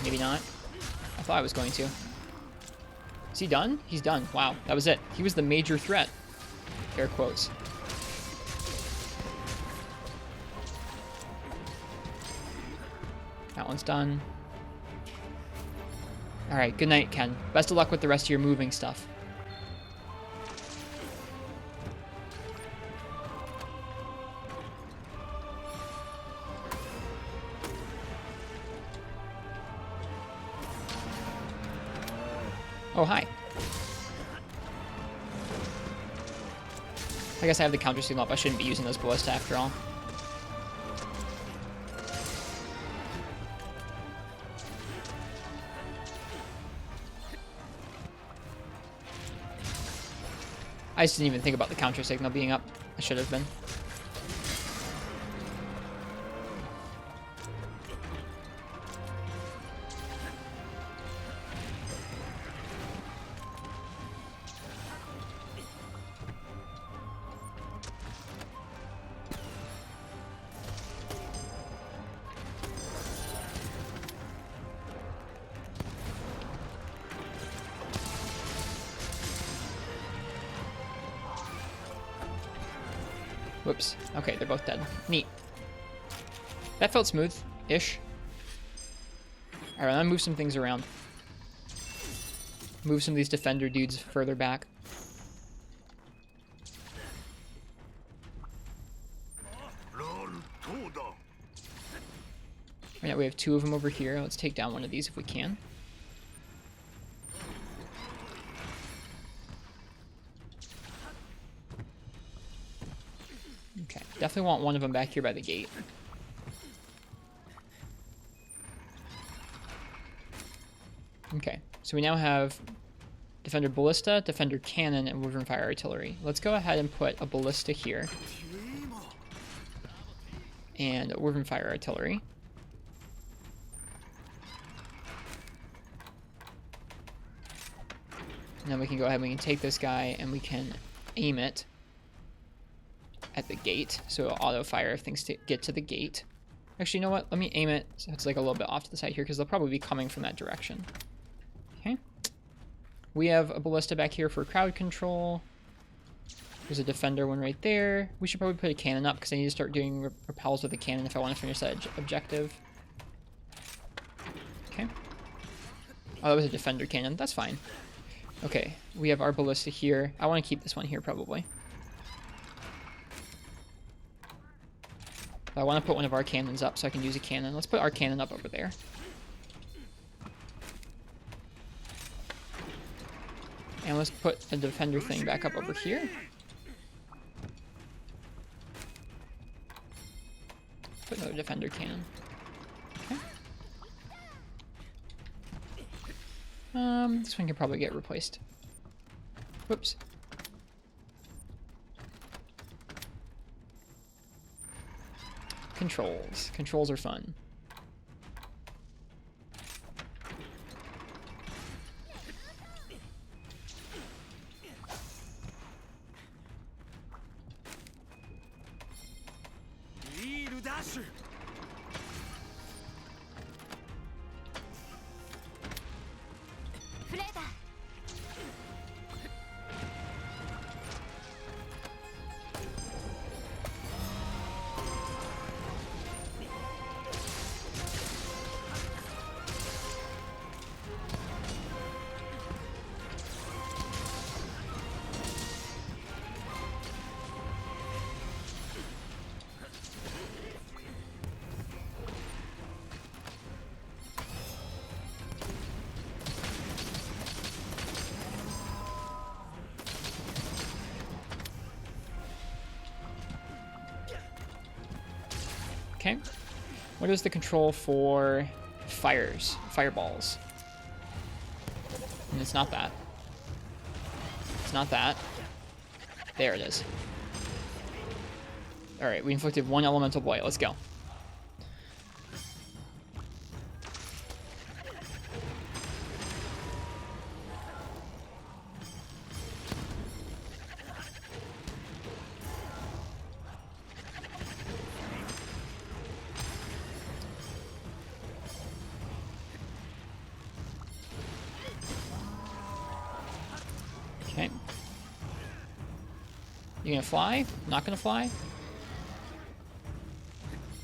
Maybe not. I thought I was going to. Is he done? He's done. Wow, that was it. He was the major threat. Air quotes. That one's done. Alright, good night, Ken. Best of luck with the rest of your moving stuff. Oh, hi. I guess I have the counter signal up. I shouldn't be using those ballista after all. I just didn't even think about the counter signal being up. I should have been. Whoops. Okay, they're both dead. Neat. That felt smooth-ish. Alright, I'm gonna move some things around. Move some of these defender dudes further back. Right now we have two of them over here. Let's take down one of these if we can. Okay, definitely want one of them back here by the gate. Okay, so we now have Defender Ballista, Defender Cannon, and Wyvern Fire Artillery. Let's go ahead and put a Ballista here. And a Wyvern Fire Artillery. And then we can go ahead and we can take this guy and we can aim it at the gate, so it'll auto-fire if things get to the gate. Actually, you know what? Let me aim it so it's like a little bit off to the side here, because they'll probably be coming from that direction. Okay. We have a ballista back here for crowd control. There's a defender one right there. We should probably put a cannon up, because I need to start doing repels with a cannon if I want to finish that objective. Okay. Oh, that was a defender cannon. That's fine. Okay, we have our ballista here. I want to keep this one here, probably. I want to put one of our cannons up so I can use a cannon. Let's put our cannon up over there. And let's put a defender thing back up over here. Put another defender cannon. Okay. This one can probably get replaced. Whoops. Controls. Controls are fun. Okay. What is the control for fireballs? And it's not that. It's not that. There it is. Alright, we inflicted one elemental blight. Let's go. Okay. You gonna fly? Not gonna fly?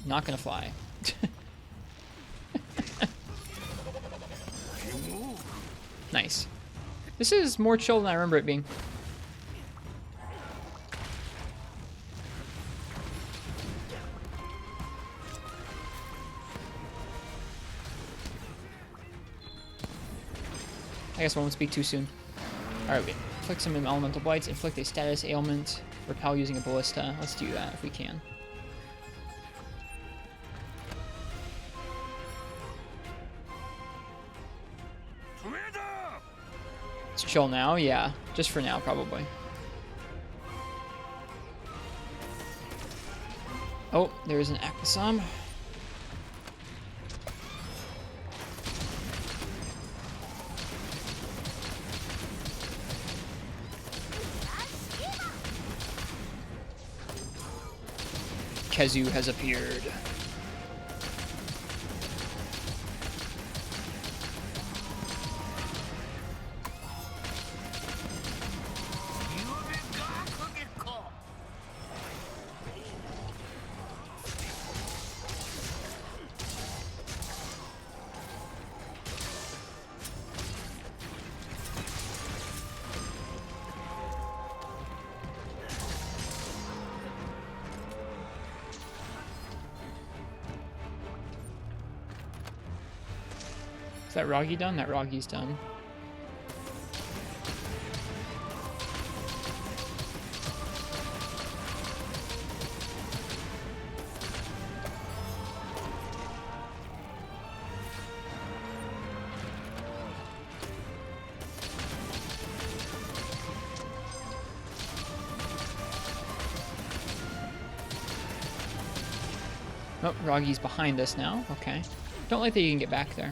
Not gonna fly. Nice. This is more chill than I remember it being. I guess I won't speak too soon. Alright, we inflict some elemental blights, inflict a status ailment, repel using a ballista. Let's do that if we can. It's chill now? Yeah, just for now, probably. Oh, there's an Akbasam. Kezu has appeared. Is that Roggy done? That Roggy's done. Oh, Roggy's behind us now. Okay. Don't like that you can get back there.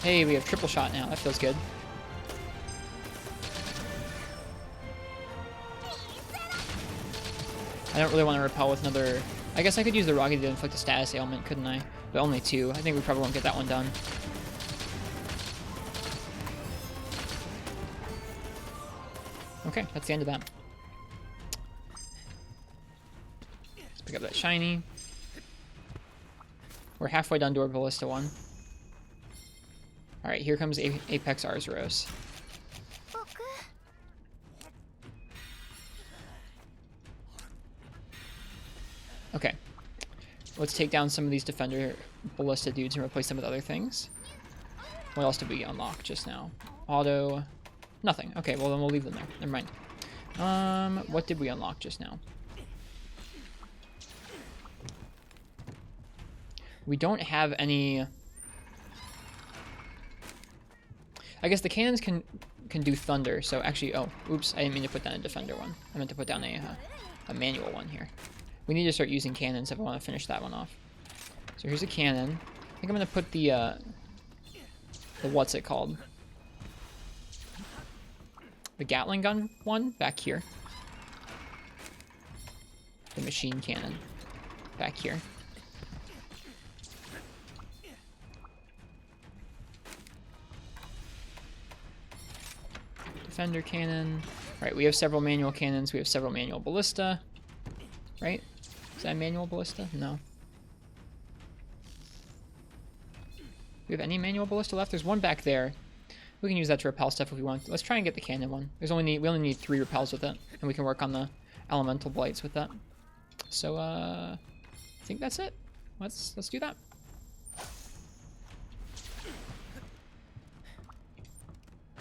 Hey, we have triple shot now. That feels good. I don't really want to repel with another... I guess I could use the Ragi to inflict a status ailment, couldn't I? But only 2. I think we probably won't get that one done. Okay, that's the end of that. Let's pick up that shiny. We're halfway done to our Ballista one. Alright, here comes Apex Arzuros. Okay. Let's take down some of these Defender Ballista dudes and replace them with other things. What else did we unlock just now? Auto... Nothing. Okay, well then we'll leave them there. Never mind. What did we unlock just now? We don't have any... I guess the cannons can do thunder, so actually... Oh, oops, I didn't mean to put down a Defender one. I meant to put down a manual one here. We need to start using cannons if I want to finish that one off. So here's a cannon. I think I'm going to put the what's it called? The Gatling gun one back here. The machine cannon back here. Defender cannon. Alright, we have several manual cannons. We have several manual ballista. Right? Is that a manual ballista? No. Do we have any manual ballista left? There's one back there. We can use that to repel stuff if we want. Let's try and get the cannon one. We only need 3 repels with it, and we can work on the elemental blights with that. So I think that's it. Let's do that.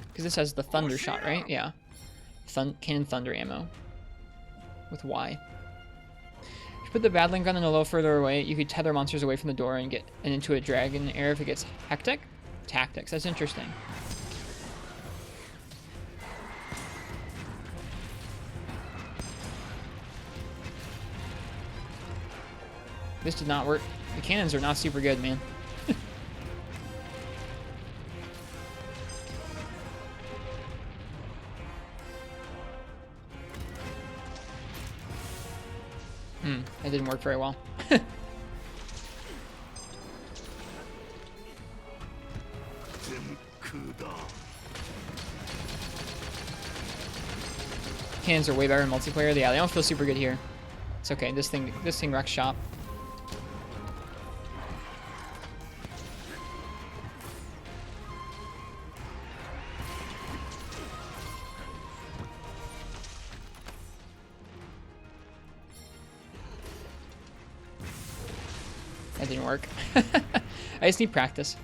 Because this has the thunder shot, right? Yeah. Cannon thunder ammo with Y. If you put the battling gun in a little further away, you could tether monsters away from the door and get into a dragon air if it gets hectic. Tactics. That's interesting. This did not work. The cannons are not super good, man. That didn't work very well. Cannons are way better in multiplayer. Yeah, they don't feel super good here. It's okay. This thing wrecks shop. That didn't work. I just need practice.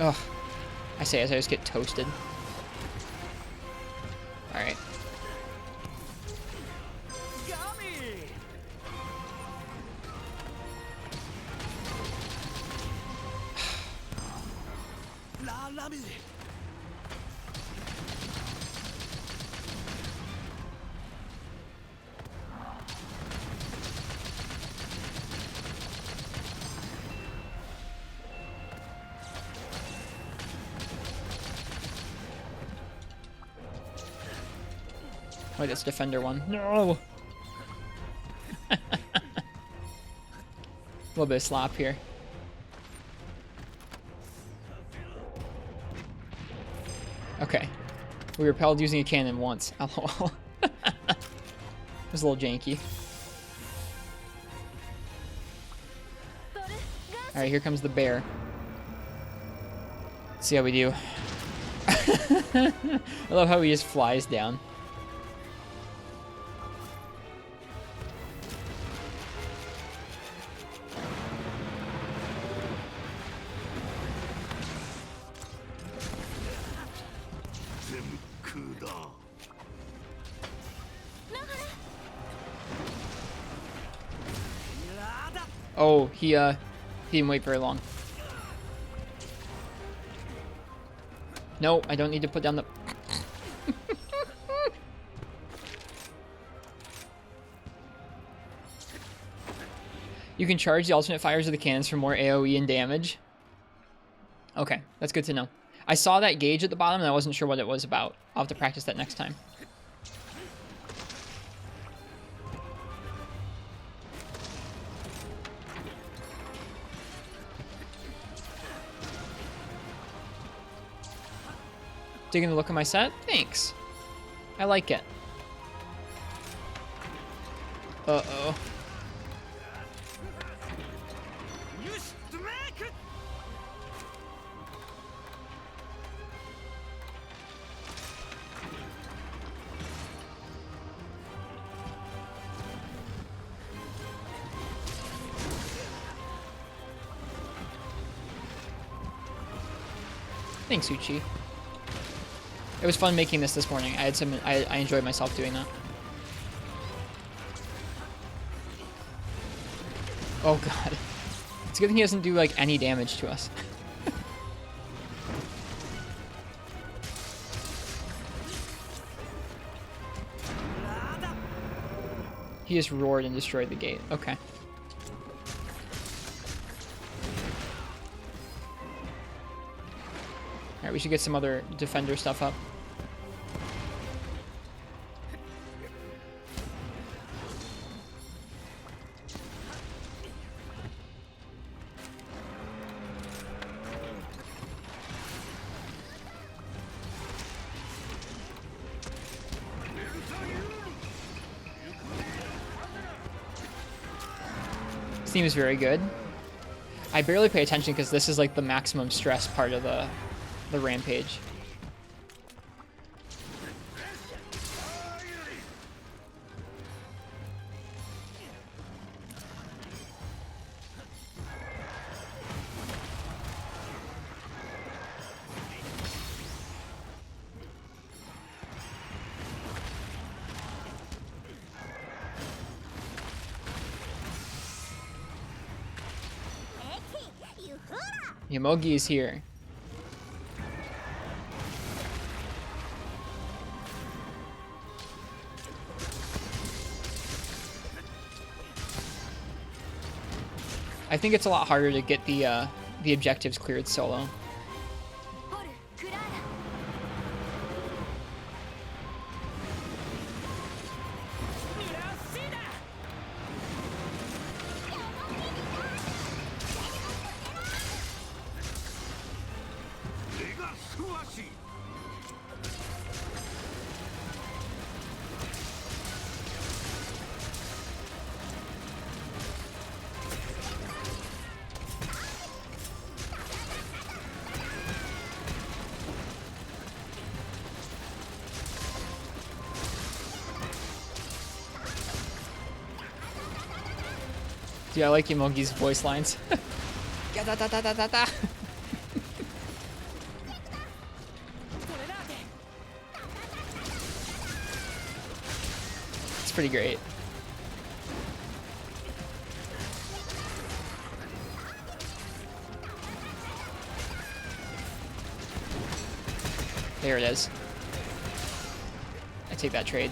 Ugh. I say as I just get toasted. Alright. Wait, that's Defender one. No! A little bit of slop here. Okay. We repelled using a cannon once. LOL. It was a little janky. Alright, here comes the bear. Let's see how we do. I love how he just flies down. Oh, he didn't wait very long. No, I don't need to put down the... You can charge the alternate fires of the cannons for more AoE and damage. Okay, that's good to know. I saw that gauge at the bottom and I wasn't sure what it was about. I'll have to practice that next time. Digging the look of my set? Thanks. I like it. Uh-oh. Thanks, Uchi. It was fun making this morning. I enjoyed myself doing that. Oh god. It's a good thing he doesn't do like any damage to us. He just roared and destroyed the gate. Okay. Alright, we should get some other defender stuff up. Seems very good. I barely pay attention because this is like the maximum stress part of the rampage. Yomogi is here. I think it's a lot harder to get the objectives cleared solo. Dude, I like Yomogi's voice lines. Da-da-da-da-da-da. It's pretty great. There it is. I take that trade.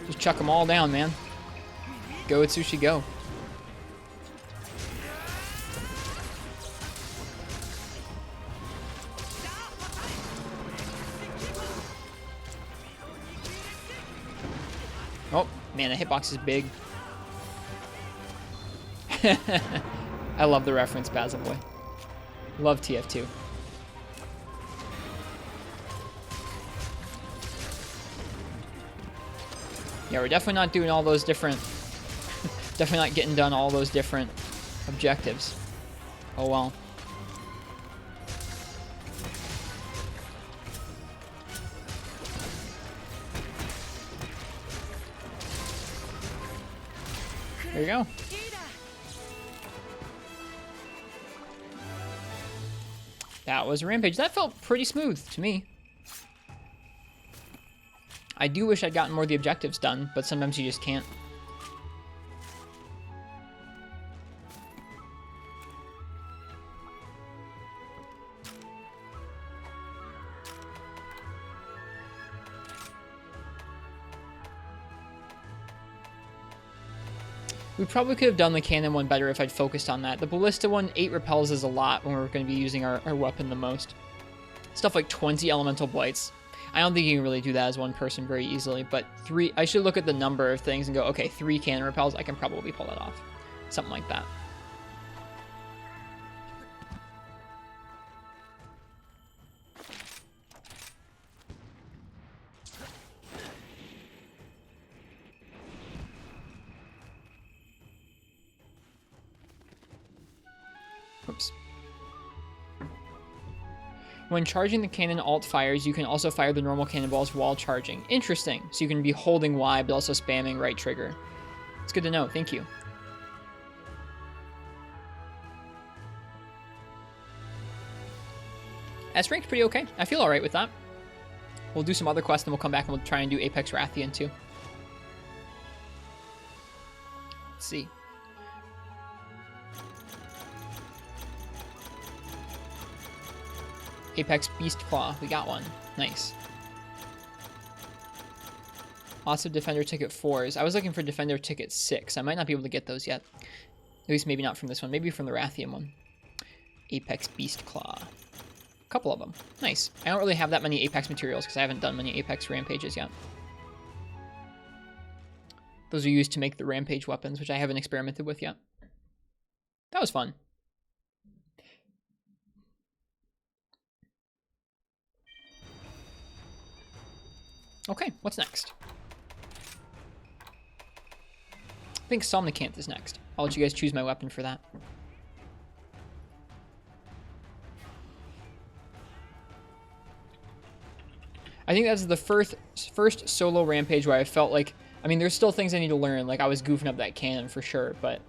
Just chuck them all down, man. Go Itsushi, go. Oh, man, the hitbox is big. I love the reference, Basil Boy. Love TF2. Yeah, we're definitely not doing all those different... definitely not getting done all those different objectives. Oh well. There you go. That was a rampage. That felt pretty smooth to me. I do wish I'd gotten more of the objectives done, but sometimes you just can't. We probably could have done the cannon one better if I'd focused on that. The ballista one, 8 repels is a lot when we're going to be using our weapon the most. Stuff like 20 elemental blights. I don't think you can really do that as one person very easily, but 3, I should look at the number of things and go, okay, 3 cannon repels, I can probably pull that off. Something like that. Oops. When charging the cannon alt fires, you can also fire the normal cannonballs while charging. Interesting. So you can be holding Y, but also spamming right trigger. It's good to know. Thank you. S rank's pretty okay. I feel alright with that. We'll do some other quests, and we'll come back and we'll try and do Apex Rathian too. Let's see. Apex Beast Claw. We got one. Nice. Lots of Defender Ticket 4s. I was looking for Defender Ticket 6. I might not be able to get those yet. At least maybe not from this one. Maybe from the Rathian one. Apex Beast Claw. A couple of them. Nice. I don't really have that many Apex materials because I haven't done many Apex Rampages yet. Those are used to make the Rampage weapons, which I haven't experimented with yet. That was fun. Okay, what's next? I think Somnicanth is next. I'll let you guys choose my weapon for that. I think that's the first solo rampage where I felt like, I mean, there's still things I need to learn. Like, I was goofing up that cannon for sure, but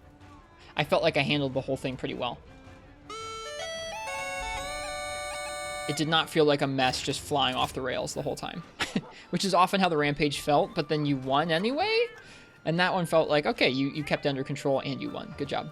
I felt like I handled the whole thing pretty well. It did not feel like a mess just flying off the rails the whole time, which is often how the rampage felt, but then you won anyway. And that one felt like, okay, you kept it under control and you won. Good job.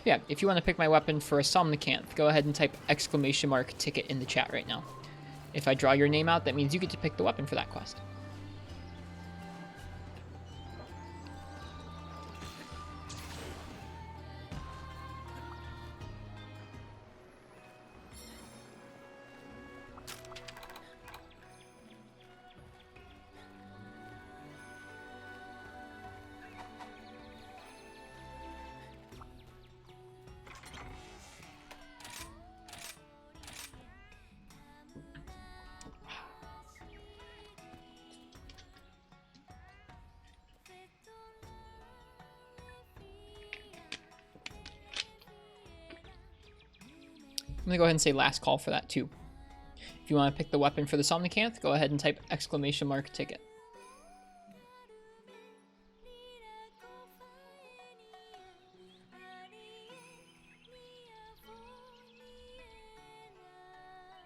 Yeah, if you want to pick my weapon for a Somnicanth, go ahead and type !ticket in the chat right now. If I draw your name out, that means you get to pick the weapon for that quest. I'm going to go ahead and say last call for that too. If you want to pick the weapon for the Somnicanth, go ahead and type !ticket.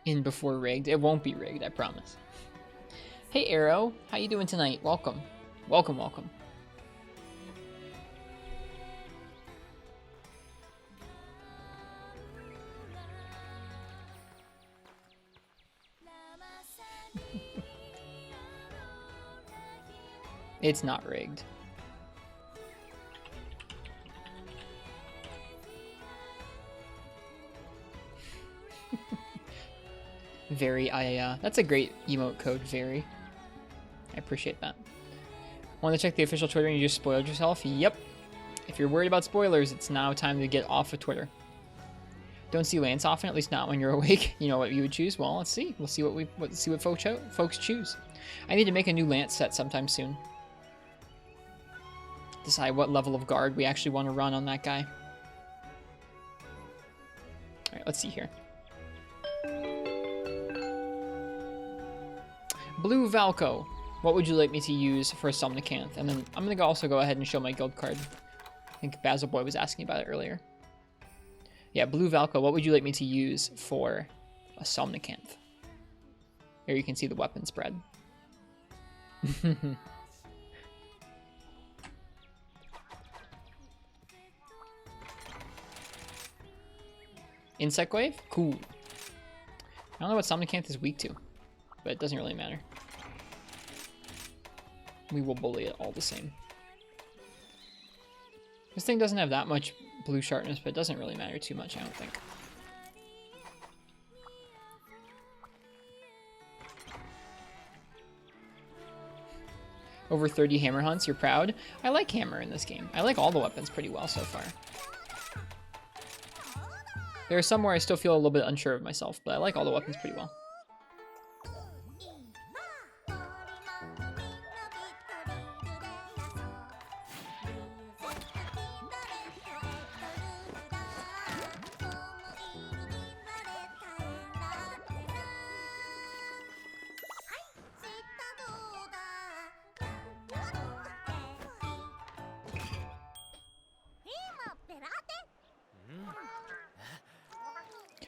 In before rigged. It won't be rigged, I promise. Hey Arrow, how you doing tonight? Welcome. Welcome, welcome. It's not rigged. Very, that's a great emote code, Very. I appreciate that. Want to check the official Twitter and you just spoiled yourself? Yep. If you're worried about spoilers, it's now time to get off of Twitter. Don't see Lance often, at least not when you're awake. You know what you would choose? Well, let's see. We'll see what folks choose. I need to make a new Lance set sometime soon. Decide what level of guard we actually want to run on that guy. All right, let's see here. Blue Valco. What would you like me to use for a Somnicanth? And then I'm going to also go ahead and show my guild card. I think Basil Boy was asking about it earlier. Yeah, Blue Valco, what would you like me to use for a Somnicanth? Here you can see the weapon spread. Insect Wave? Cool. I don't know what Somnicanth is weak to, but it doesn't really matter. We will bully it all the same. This thing doesn't have that much blue sharpness, but it doesn't really matter too much, I don't think. Over 30 hammer hunts, you're proud? I like hammer in this game. I like all the weapons pretty well so far. There are some where I still feel a little bit unsure of myself, but I like all the weapons pretty well.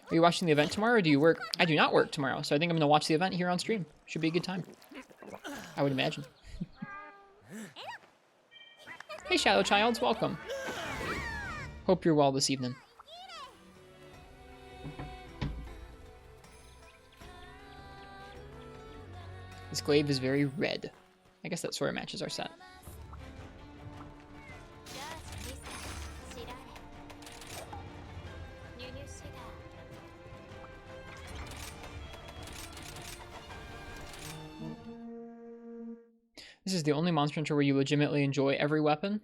Are you watching the event tomorrow, or do you work? I do not work tomorrow, so I think I'm going to watch the event here on stream. Should be a good time. I would imagine. Hey, Shadow Childs, welcome. Hope you're well this evening. This glaive is very red. I guess that sort of matches our set. This is the only Monster Hunter where you legitimately enjoy every weapon?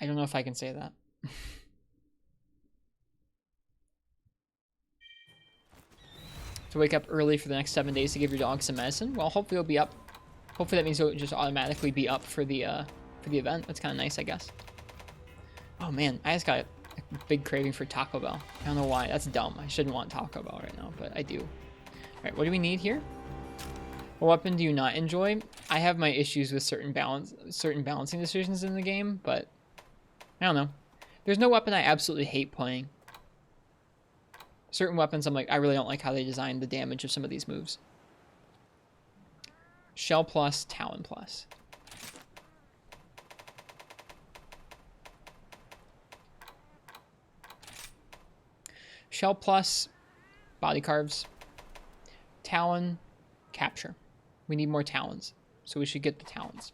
I don't know if I can say that. To wake up early for the next 7 days to give your dog some medicine? Well, hopefully it'll be up. Hopefully that means it'll just automatically be up for the event. That's kind of nice, I guess. Oh man, I just got a big craving for Taco Bell. I don't know why. That's dumb. I shouldn't want Taco Bell right now, but I do. All right, what do we need here? What weapon do you not enjoy? I have my issues with certain balancing decisions in the game, but I don't know. There's no weapon I absolutely hate playing. Certain weapons, I'm like, I really don't like how they designed the damage of some of these moves. Shell plus, Talon plus. Shell plus, body carves. Talon, capture. We need more talons, so we should get the talons.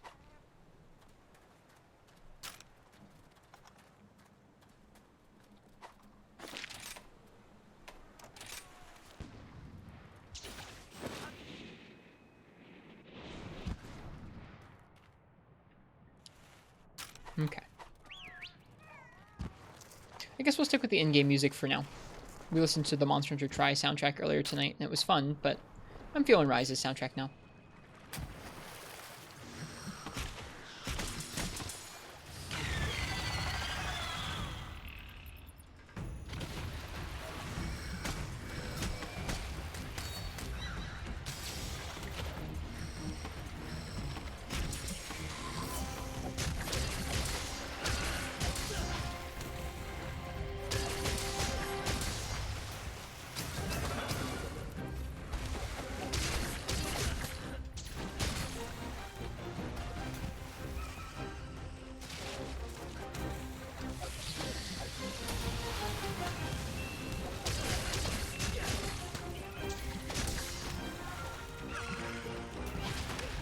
Okay. I guess we'll stick with the in-game music for now. We listened to the Monster Hunter Tri soundtrack earlier tonight, and it was fun, but I'm feeling Rise's soundtrack now.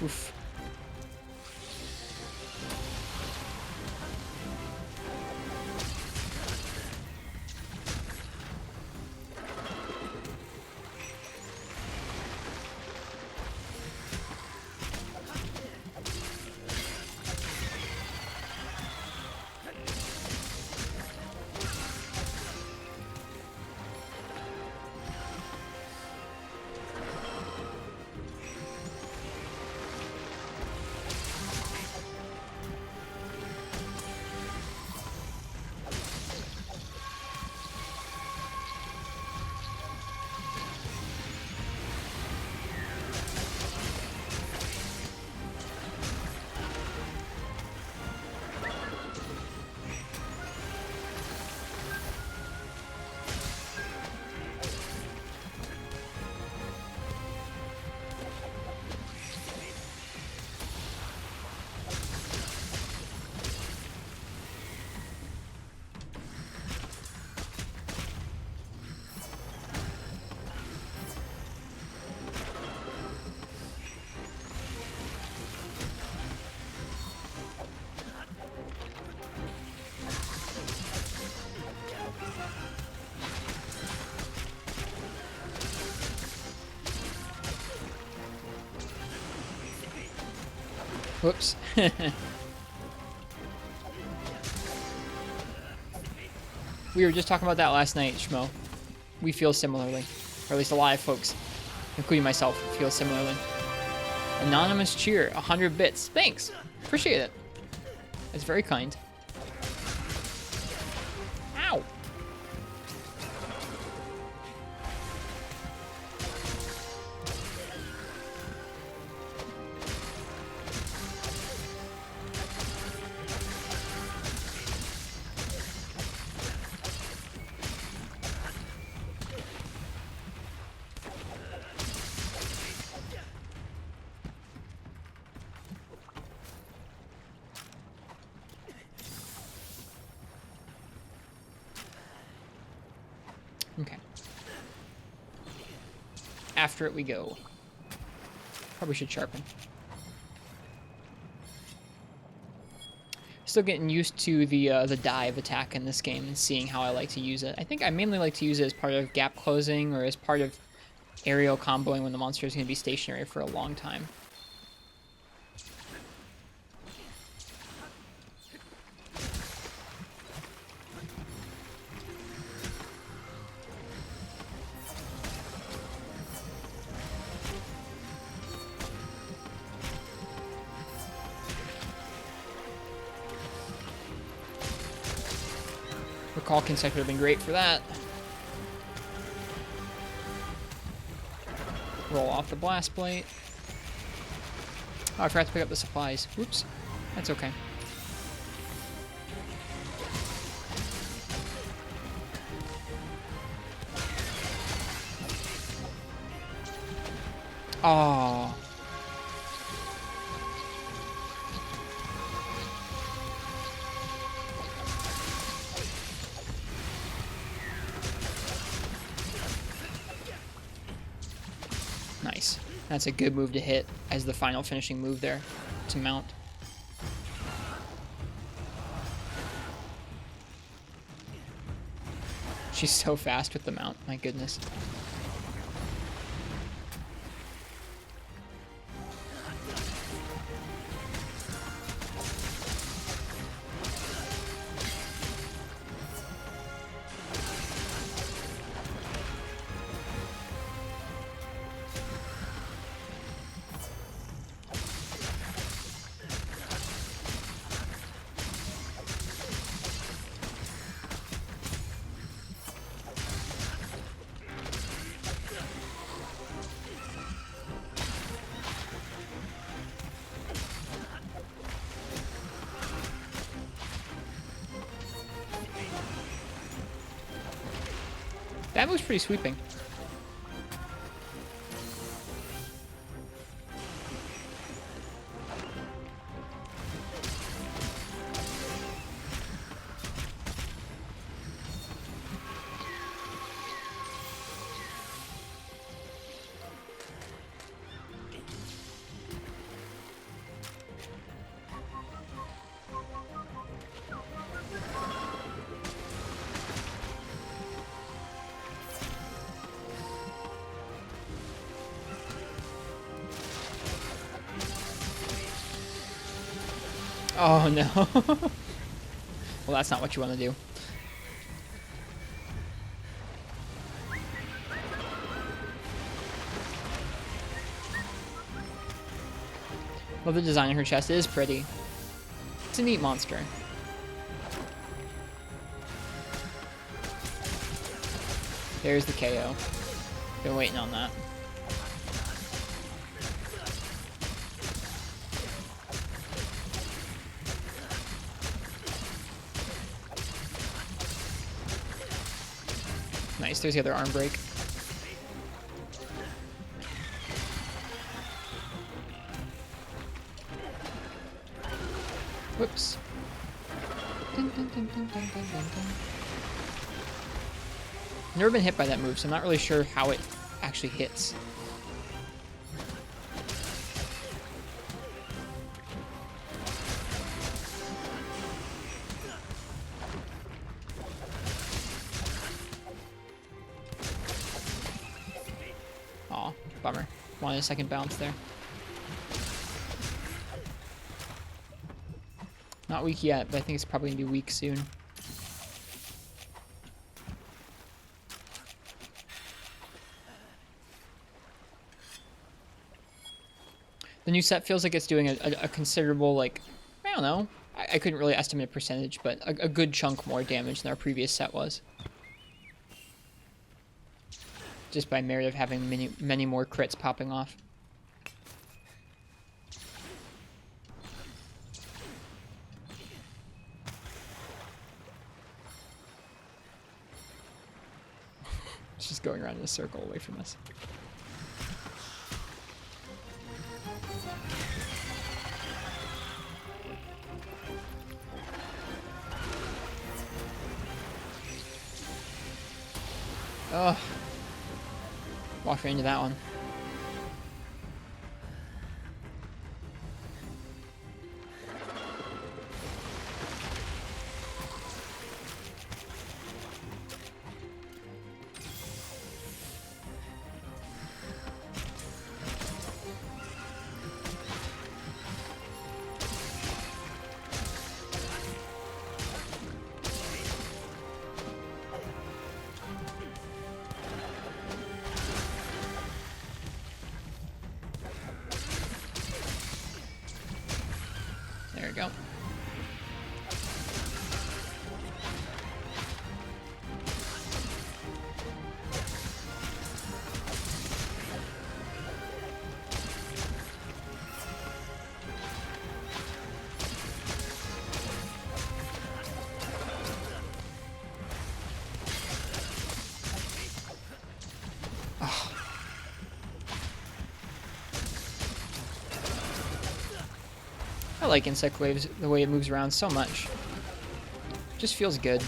Oof. Whoops. We were just talking about that last night, Schmo. We feel similarly. Or at least a lot of folks, including myself, feel similarly. Anonymous cheer, 100 bits. Thanks. Appreciate it. It's very kind. Ow. Okay. After it we go. Probably should sharpen. Still getting used to the dive attack in this game and seeing how I like to use it. I think I mainly like to use it as part of gap closing or as part of aerial comboing when the monster is going to be stationary for a long time. Recall Consect would have been great for that. Roll off the blast plate. Oh, I forgot to pick up the supplies. Whoops. That's okay. Oh. Nice. That's a good move to hit as the final finishing move there to mount. She's so fast with the mount, my goodness. That move's pretty sweeping. Oh no. Well, that's not what you want to do. Well, the design of her chest is pretty. It's a neat monster. There's the KO. Been waiting on that. Nice, there's the other arm break. Whoops. Dun, dun, dun, dun, dun, dun, dun, dun. Never been hit by that move, so I'm not really sure how it actually hits. Aw, bummer. Wanted a second bounce there. Not weak yet, but I think it's probably going to be weak soon. The new set feels like it's doing a considerable, like, I don't know. I couldn't really estimate a percentage, but a good chunk more damage than our previous set was. Just by merit of having many more crits popping off. It's just going around in a circle away from us. Oh, walk right into that one. There we go. I like Insect Waves, the way it moves around so much. Just feels good.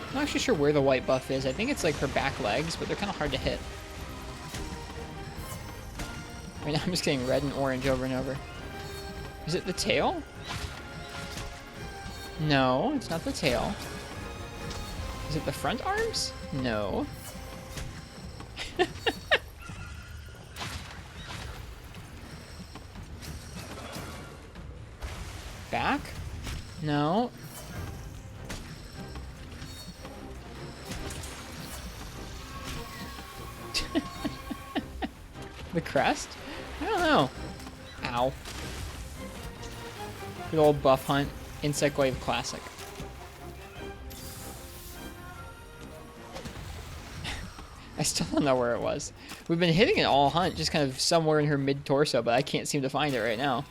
I'm not actually sure where the white buff is. I think it's like her back legs, but they're kind of hard to hit. Right now I'm just getting red and orange over and over. Is it the tail? No, it's not the tail. Is it the front arms? No. Back? No. The crest? I don't know. Ow. Good old buff hunt. Insect Wave classic. I still don't know where it was. We've been hitting it all hunt, just kind of somewhere in her mid-torso, but I can't seem to find it right now.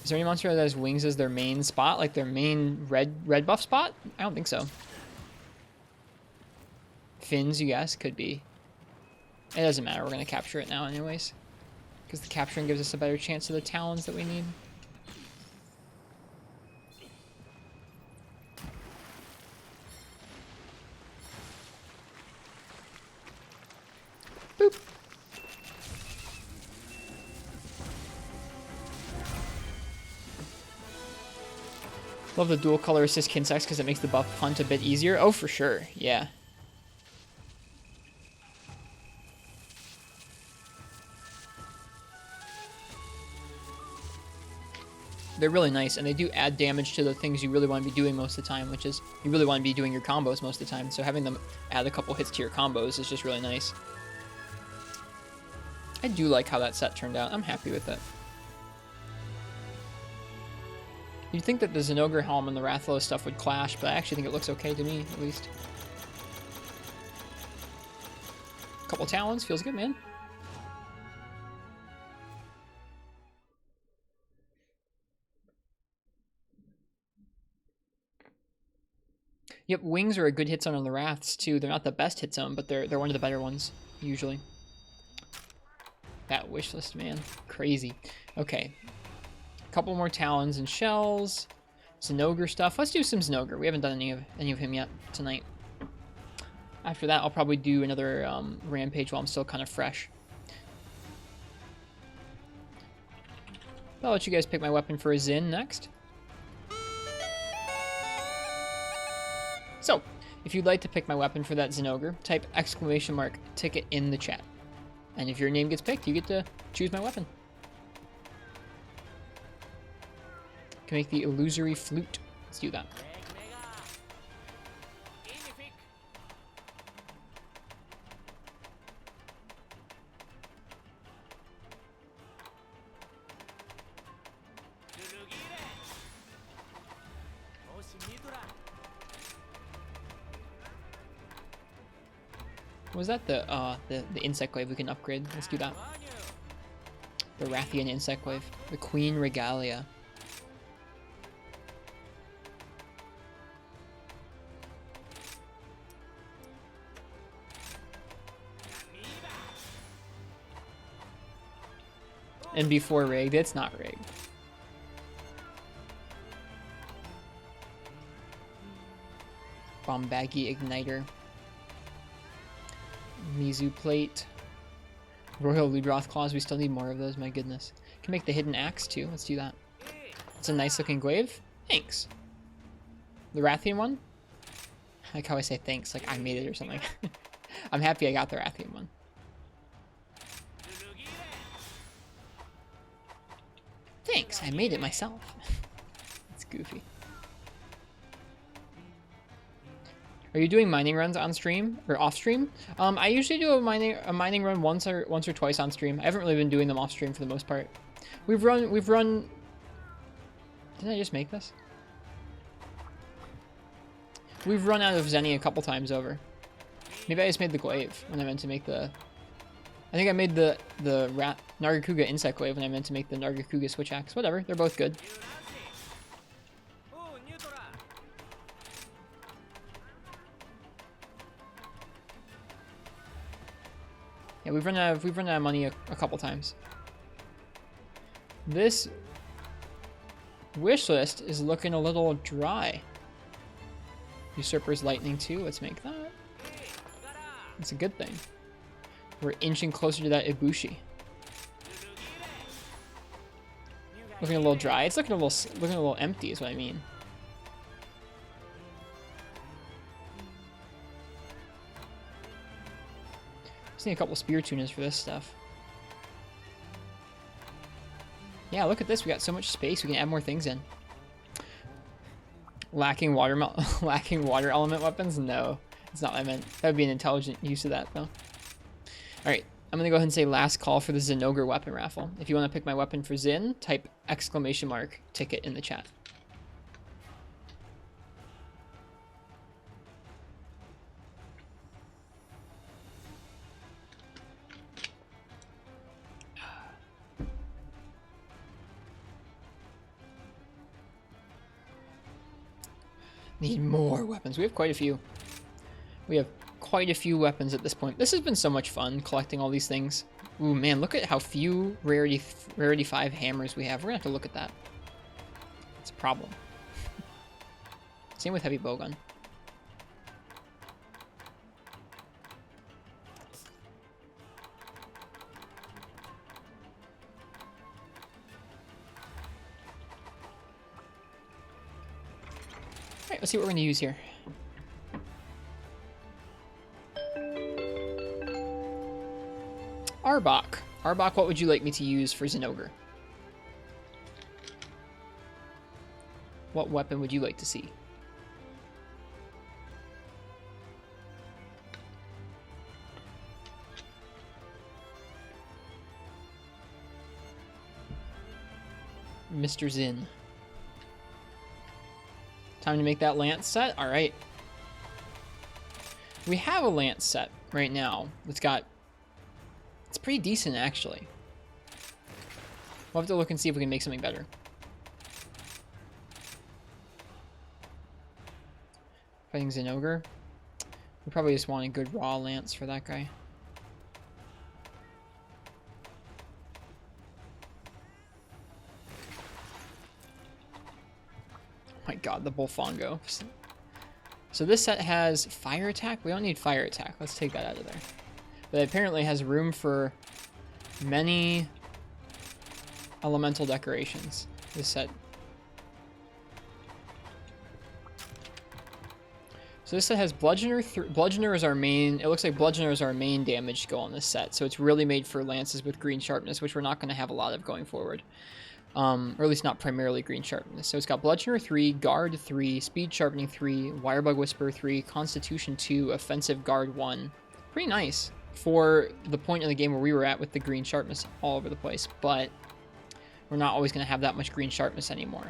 Is there any monster that has wings as their main spot? Like their main red buff spot? I don't think so. Fins, you guess? Could be. It doesn't matter. We're going to capture it now anyways. Because the capturing gives us a better chance of the talons that we need. Boop. Love the dual color assist Kinsects because it makes the buff hunt a bit easier. Oh, for sure. Yeah. They're really nice, and they do add damage to the things you really want to be doing most of the time, which is you really want to be doing your combos most of the time. So having them add a couple hits to your combos is just really nice. I do like how that set turned out. I'm happy with it. You'd think that the Zinogre helm and the Rathalos stuff would clash, but I actually think it looks okay to me, at least. Couple talons, feels good, man. Yep, wings are a good hit zone on the Wraths, too. They're not the best hit zone, but they're one of the better ones, usually. That wish list, man. Crazy. Okay. Couple more talons and shells. Zinogre stuff. Let's do some Zinogre. We haven't done any of him yet tonight. After that, I'll probably do another rampage while I'm still kind of fresh. I'll let you guys pick my weapon for a Zin next. So, if you'd like to pick my weapon for that Zinogre, type !ticket in the chat. And if your name gets picked, you get to choose my weapon. Can make the illusory flute. Let's do that. Was that the insect wave we can upgrade? Let's do that. The Rathian insect wave. The Queen Regalia. And before rigged, it's not rigged. Bombagi Igniter. Mizu Plate. Royal Ludroth Claws, we still need more of those, my goodness. Can make the Hidden Axe too, let's do that. It's a nice looking glaive. Thanks. The Rathian one? I like how I say thanks, like I made it or something. I'm happy I got the Rathian one. Thanks, I made it myself. It's goofy. Are you doing mining runs on stream or off stream? I usually do a mining run once or twice on stream. I haven't really been doing them off stream for the most part. We've run. Didn't I just make this? We've run out of Zenny a couple times over. Maybe I just made the glaive when I meant to make the. I think I made the Nargacuga insect glaive when I meant to make the Nargacuga switch axe. Whatever, they're both good. Yeah, we've run out of money a couple times. This wish list is looking a little dry. Usurper's Lightning too. Let's make that. It's a good thing. We're inching closer to that Ibushi. Looking a little dry. It's looking a little empty, is what I mean. Just need a couple spear tuners for this stuff. Yeah, look at this. We got so much space. We can add more things in. Lacking water element weapons? No, it's not what I meant. That would be an intelligent use of that, though. All right, I'm gonna go ahead and say last call for the Zinogre weapon raffle. If you want to pick my weapon for Zin, type !ticket in the chat. Need more weapons. We have quite a few. We have quite a few weapons at this point. This has been so much fun collecting all these things. Ooh, man, look at how few rarity 5 hammers we have. We're gonna have to look at that. It's a problem. Same with heavy bowgun. Alright, let's see what we're gonna use here. Arbok. Arbok, what would you like me to use for Zinogre? What weapon would you like to see? Mr. Zin. Time to make that lance set. All right. We have a lance set right now. It's pretty decent, actually. We'll have to look and see if we can make something better. Fighting Zinogre. We probably just want a good raw lance for that guy. Oh my god, the Bullfongo. So this set has fire attack? We don't need fire attack. Let's take that out of there. But it apparently has room for many elemental decorations. This set. So this set has Bludgeoner. Bludgeoner is our main. It looks like Bludgeoner is our main damage skill on this set. So it's really made for lances with green sharpness, which we're not going to have a lot of going forward. Or at least not primarily green sharpness. So it's got Bludgeoner 3, Guard 3, Speed Sharpening 3, Wirebug Whisper 3, Constitution 2, Offensive Guard 1. Pretty nice for the point in the game where we were at with the green sharpness all over the place. But we're not always going to have that much green sharpness anymore.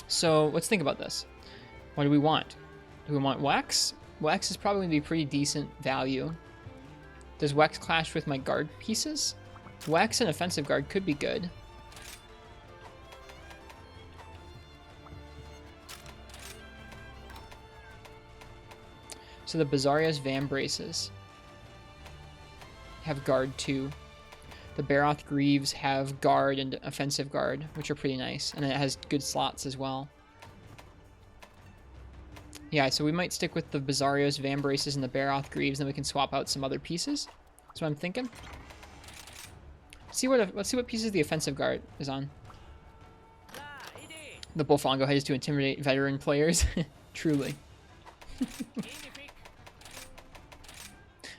So let's think about this. What do we want? Do we want Wex? Wex is probably going to be pretty decent value. Does Wex clash with my guard pieces? Wex and Offensive Guard could be good. So the Bizarrios Vambraces have Guard 2. The Baroth Greaves have Guard and Offensive Guard, which are pretty nice. And it has good slots as well. Yeah, so we might stick with the Bizarrios Vambraces and the Baroth Greaves, then we can swap out some other pieces. That's what I'm thinking. Let's see what pieces the Offensive Guard is on. The Bullfongo head is to intimidate veteran players. Truly.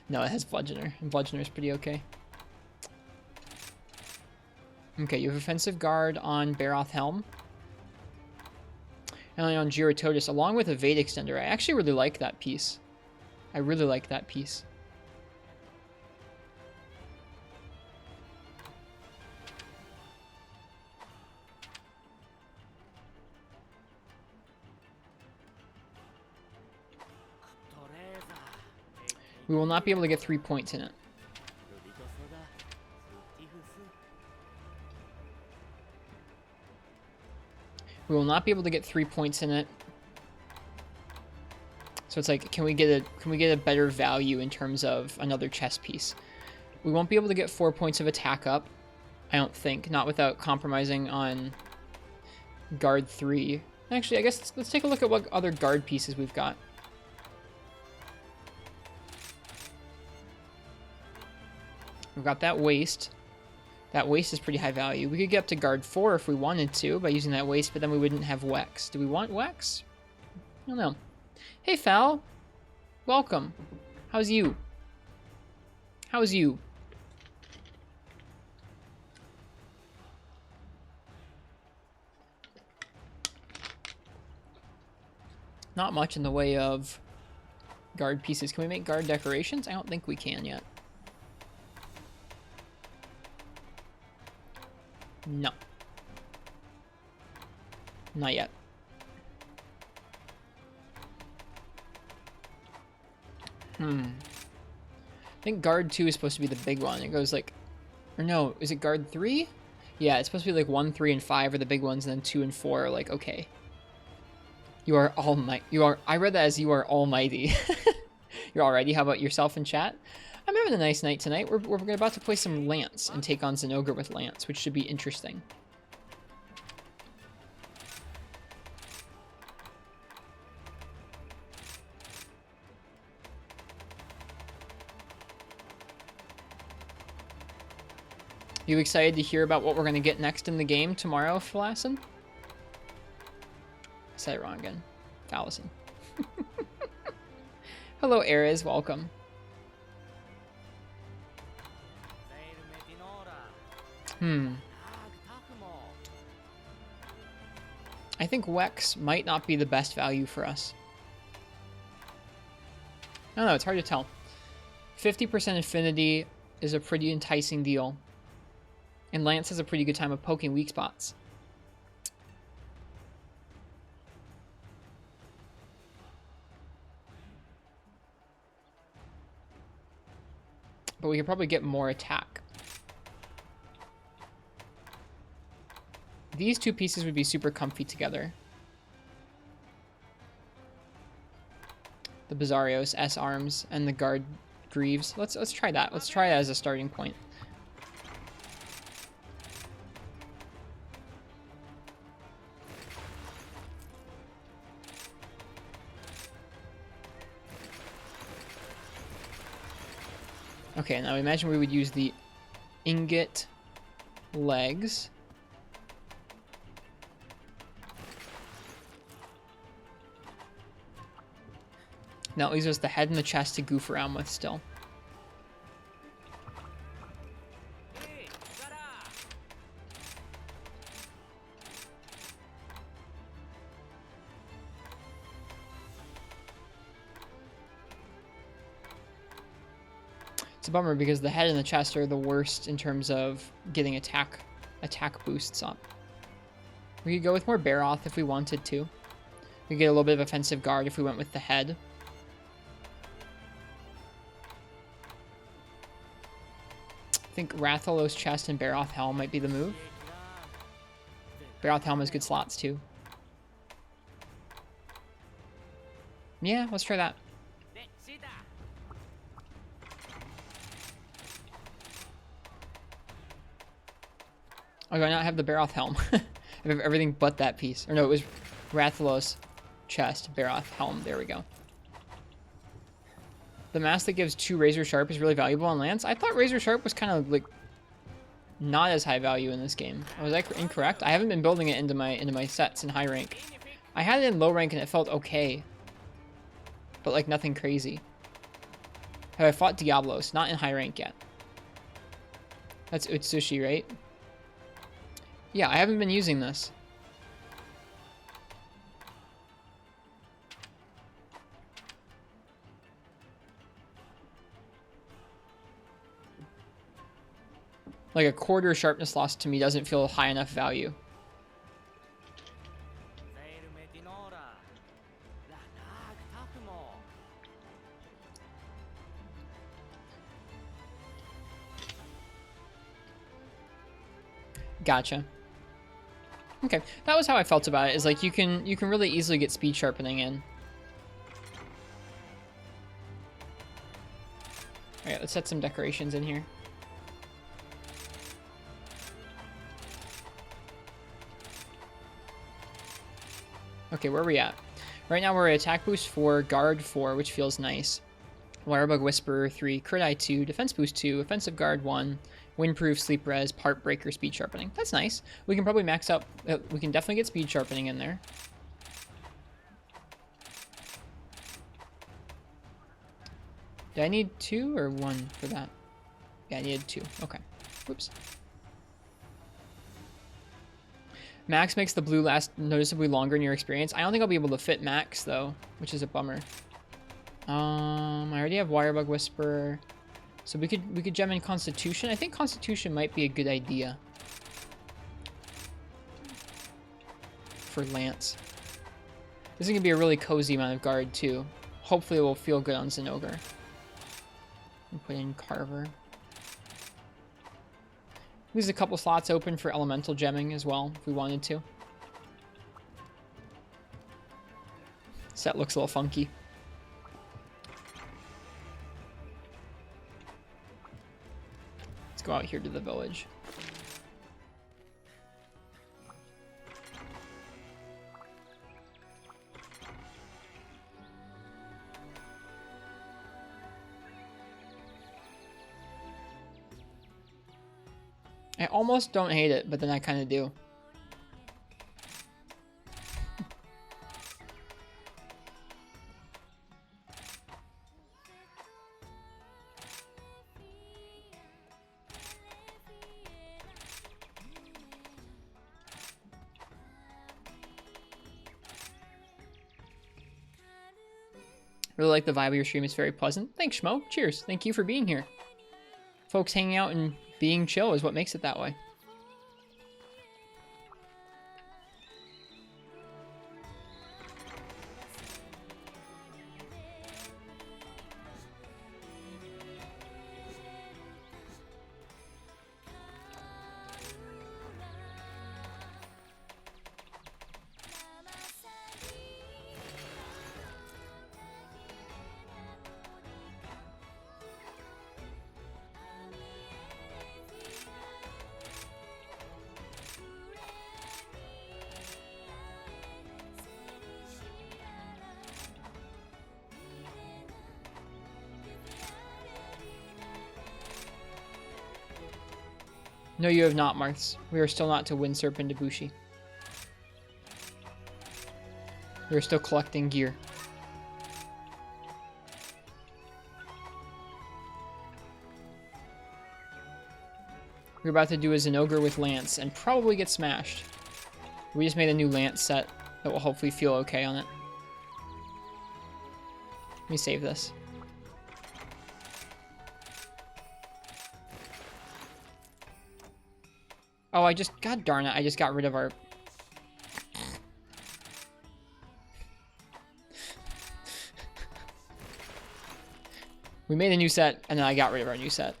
No, it has Bludgeoner, and Bludgeoner is pretty okay. Okay, you have Offensive Guard on Baroth Helm. And on Gyrototus, along with a Vade Extender. I actually really like that piece. I really like that piece. We will not be able to get 3 points in it. We will not be able to get 3 points in it. So it's like, can we get a better value in terms of another chess piece? We won't be able to get 4 points of attack up, I don't think, not without compromising on Guard 3. Actually, I guess let's take a look at what other guard pieces we've got. We've got that waist. That waist is pretty high value. We could get up to Guard 4 if we wanted to by using that waist, but then we wouldn't have Wex. Do we want Wex? I don't know. Hey, Fal. Welcome. How's you? How's you? Not much in the way of guard pieces. Can we make guard decorations? I don't think we can yet. No. Not yet. I think guard 2 is supposed to be the big one. It goes like... Or no, is it guard 3? Yeah, it's supposed to be like 1, 3, and 5 are the big ones, and then 2 and 4 are like, okay. You are almighty. I read that as you are almighty. You're alrighty. How about yourself in chat? I'm having a nice night tonight. We're about to play some Lance and take on Zinogre with Lance, which should be interesting. You excited to hear about what we're going to get next in the game tomorrow, Flassen? I said it wrong again. Fallison. Hello, Erez. Welcome. I think Wex might not be the best value for us. I don't know. It's hard to tell. 50% Affinity is a pretty enticing deal. And Lance has a pretty good time of poking weak spots. but we could probably get more attack. These two pieces would be super comfy together. The Bizarrios, S-Arms, and the Guard Greaves. Let's try that. Let's try that as a starting point. Okay, now imagine we would use the ingot legs. Now it leaves us the head and the chest to goof around with still. It's a bummer because the head and the chest are the worst in terms of getting attack boosts up. We could go with more Baroth if we wanted to. We could get a little bit of offensive guard if we went with the head. I think Rathalos chest and Baroth helm might be the move. Baroth helm has good slots too. Yeah, let's try that. Oh, do I not have the Baroth helm? I have everything but that piece. Or no, it was Rathalos chest, Baroth helm. There we go. The mask that gives 2 Razor Sharp is really valuable on Lance. I thought Razor Sharp was kind of like not as high value in this game. Was I incorrect? I haven't been building it into my sets in high rank. I had it in low rank and it felt okay, but like nothing crazy. Have I fought Diablos? Not in high rank yet. That's Utsushi, right? Yeah, I haven't been using this. Like a quarter sharpness loss to me doesn't feel high enough value. Gotcha. Okay, that was how I felt about it. Is like you can really easily get speed sharpening in. All right, let's set some decorations in here. Okay, where are we at? Right now we're at attack boost 4, guard 4, which feels nice. Wirebug Whisperer 3, Crit Eye 2, defense boost 2, offensive guard 1, windproof, sleep res, part breaker, speed sharpening. That's nice. We can probably max out, we can definitely get speed sharpening in there. Do I need 2 or 1 for that? Yeah, I needed 2. Okay. Whoops. Max makes the blue last noticeably longer in your experience. I don't think I'll be able to fit Max though, which is a bummer. I already have Wirebug Whisperer, so we could gem in Constitution. I think Constitution might be a good idea for Lance. This is gonna be a really cozy amount of guard too. Hopefully, it will feel good on Zinogre. And put in Carver. Leaves a couple slots open for elemental gemming as well, if we wanted to. Set looks a little funky. Let's go out here to the village. I almost don't hate it, but then I kind of do. Really like the vibe of your stream. It's very pleasant. Thanks, Schmo. Cheers. Thank you for being here. Folks hanging out and being chill is what makes it that way. No, you have not, Marths. We are still not to win Serpent Ibushi. We are still collecting gear. We're about to do a Zenogre with Lance and probably get smashed. We just made a new Lance set that will hopefully feel okay on it. Let me save this. Oh, god darn it, I just got rid of our... We made a new set, and then I got rid of our new set.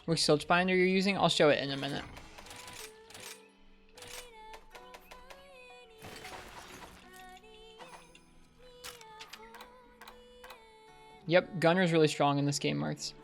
Which silch binder you're using? I'll show it in a minute. Yep, Gunner's really strong in this game, Marths.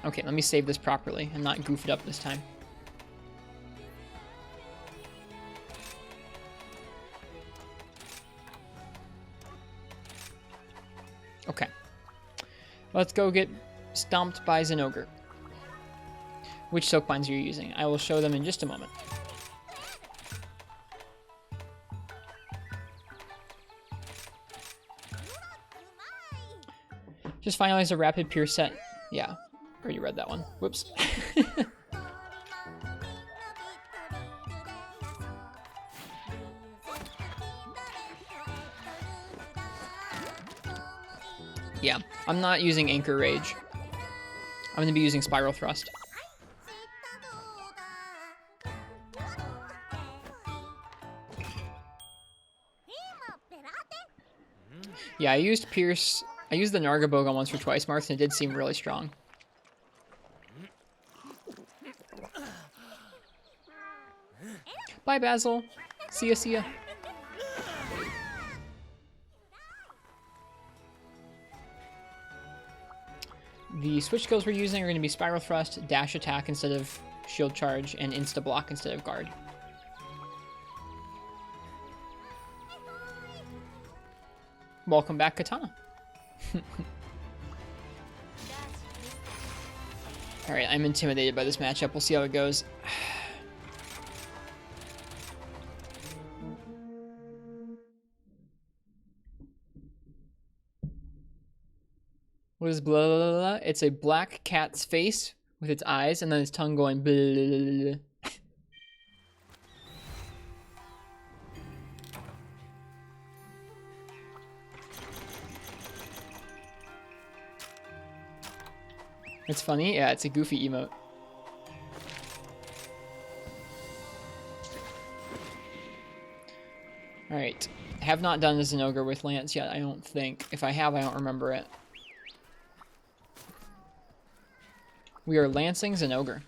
Okay, let me save this properly and not goof it up this time. Okay. Let's go get stomped by Zenogre. Which Soakbinds are you using? I will show them in just a moment. Just finalize a rapid Pierce set. Yeah. Already read that one. Whoops. Yeah, I'm not using Anchor Rage. I'm going to be using Spiral Thrust. Yeah, I used Pierce. I used the Nargaboga once or twice, Marth, and it did seem really strong. Bye, Basil. See ya, see ya. The switch skills we're using are going to be Spiral Thrust, Dash Attack instead of Shield Charge, and Insta Block instead of Guard. Welcome back, Katana. Alright, I'm intimidated by this matchup. We'll see how it goes. What is blah, blah, blah, blah? It's a black cat's face with its eyes and then its tongue going blah, blah, blah. It's funny? Yeah, it's a goofy emote. Alright. Have not done a Zenogre with Lance yet, I don't think. If I have, I don't remember it. We are lancing Zenogre.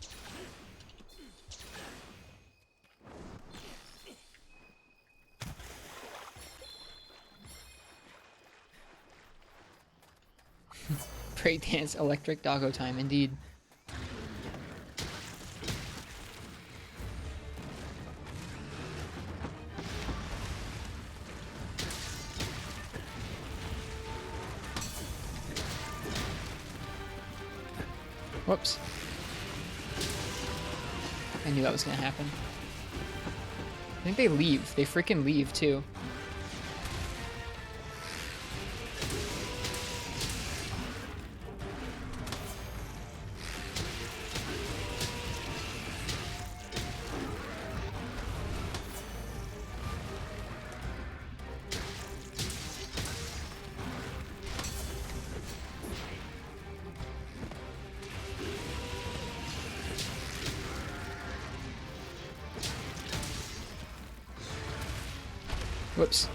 Breakdance electric doggo time, indeed. Whoops. I knew that was gonna happen. I think they leave. They freaking leave, too. Whoops.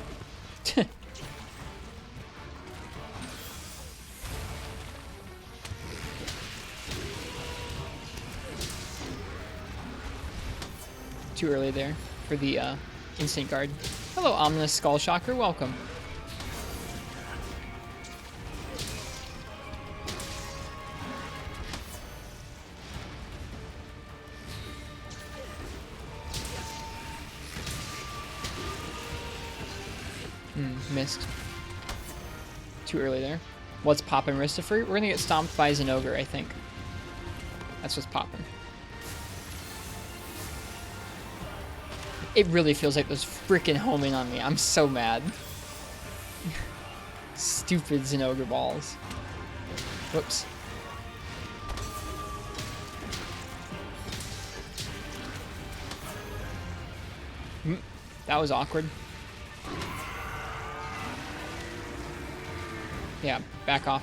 Too early there for the instant guard. Hello, Ominous Skull Shocker. Welcome. Missed. Too early there. What's poppin', Ristretto? We're gonna get stomped by Zinogre, I think. That's what's poppin'. It really feels like those freaking homing on me. I'm so mad. Stupid Zinogre balls. Whoops. That was awkward. Yeah, back off.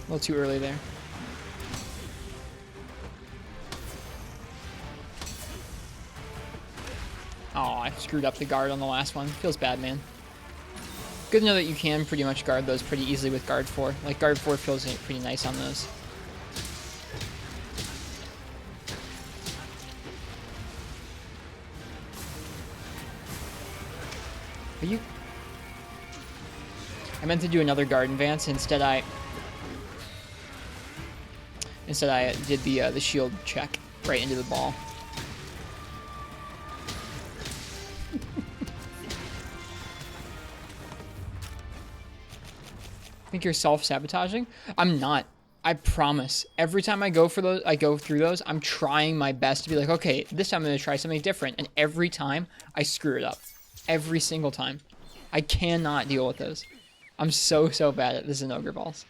A little too early there. Oh, I screwed up the guard on the last one. Feels bad, man. Good to know that you can pretty much guard those pretty easily with guard 4. Like, guard 4 feels pretty nice on those. Are you... I meant to do another guard advance. Instead I did the shield check right into the ball. Think you're self-sabotaging? I'm not. I promise. Every time I go through those, I'm trying my best to be like, okay, this time I'm gonna try something different. And every time I screw it up. Every single time. I cannot deal with those. I'm so bad at the Zinogre balls.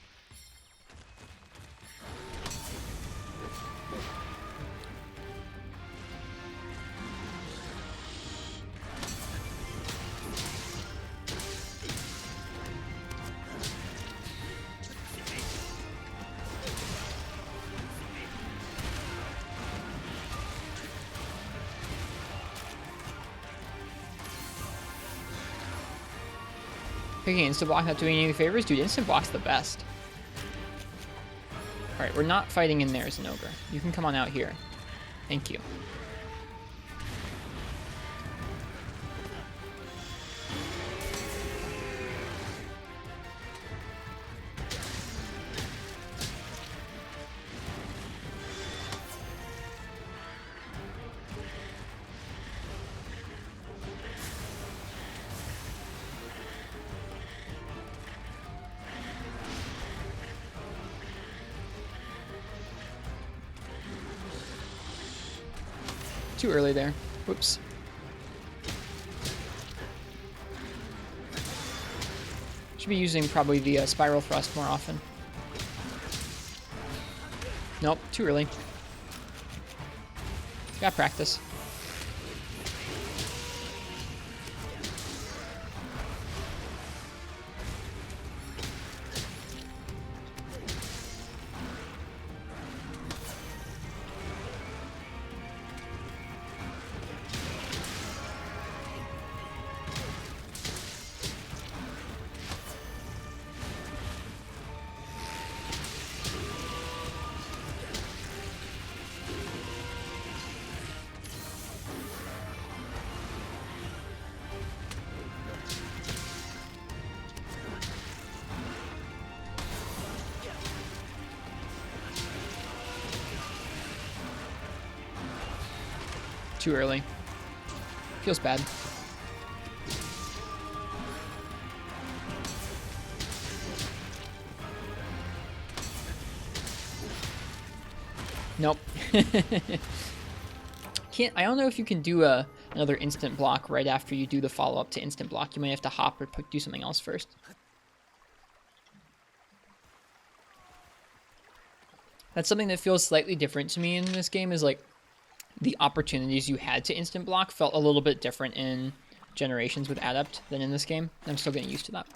Picking instant block, not doing any favors? Dude, instant block's the best. Alright, we're not fighting in there as an ogre. You can come on out here. Thank you. Too early there. Whoops. Should be using probably the spiral thrust more often. Nope, too early. Got practice. Too early. Feels bad. Nope. I don't know if you can do a another instant block right after you do the follow-up to instant block. You might have to hop or do something else first. That's something that feels slightly different to me in this game, is like the opportunities you had to instant block felt a little bit different in Generations with Adept than in this game. I'm still getting used to that.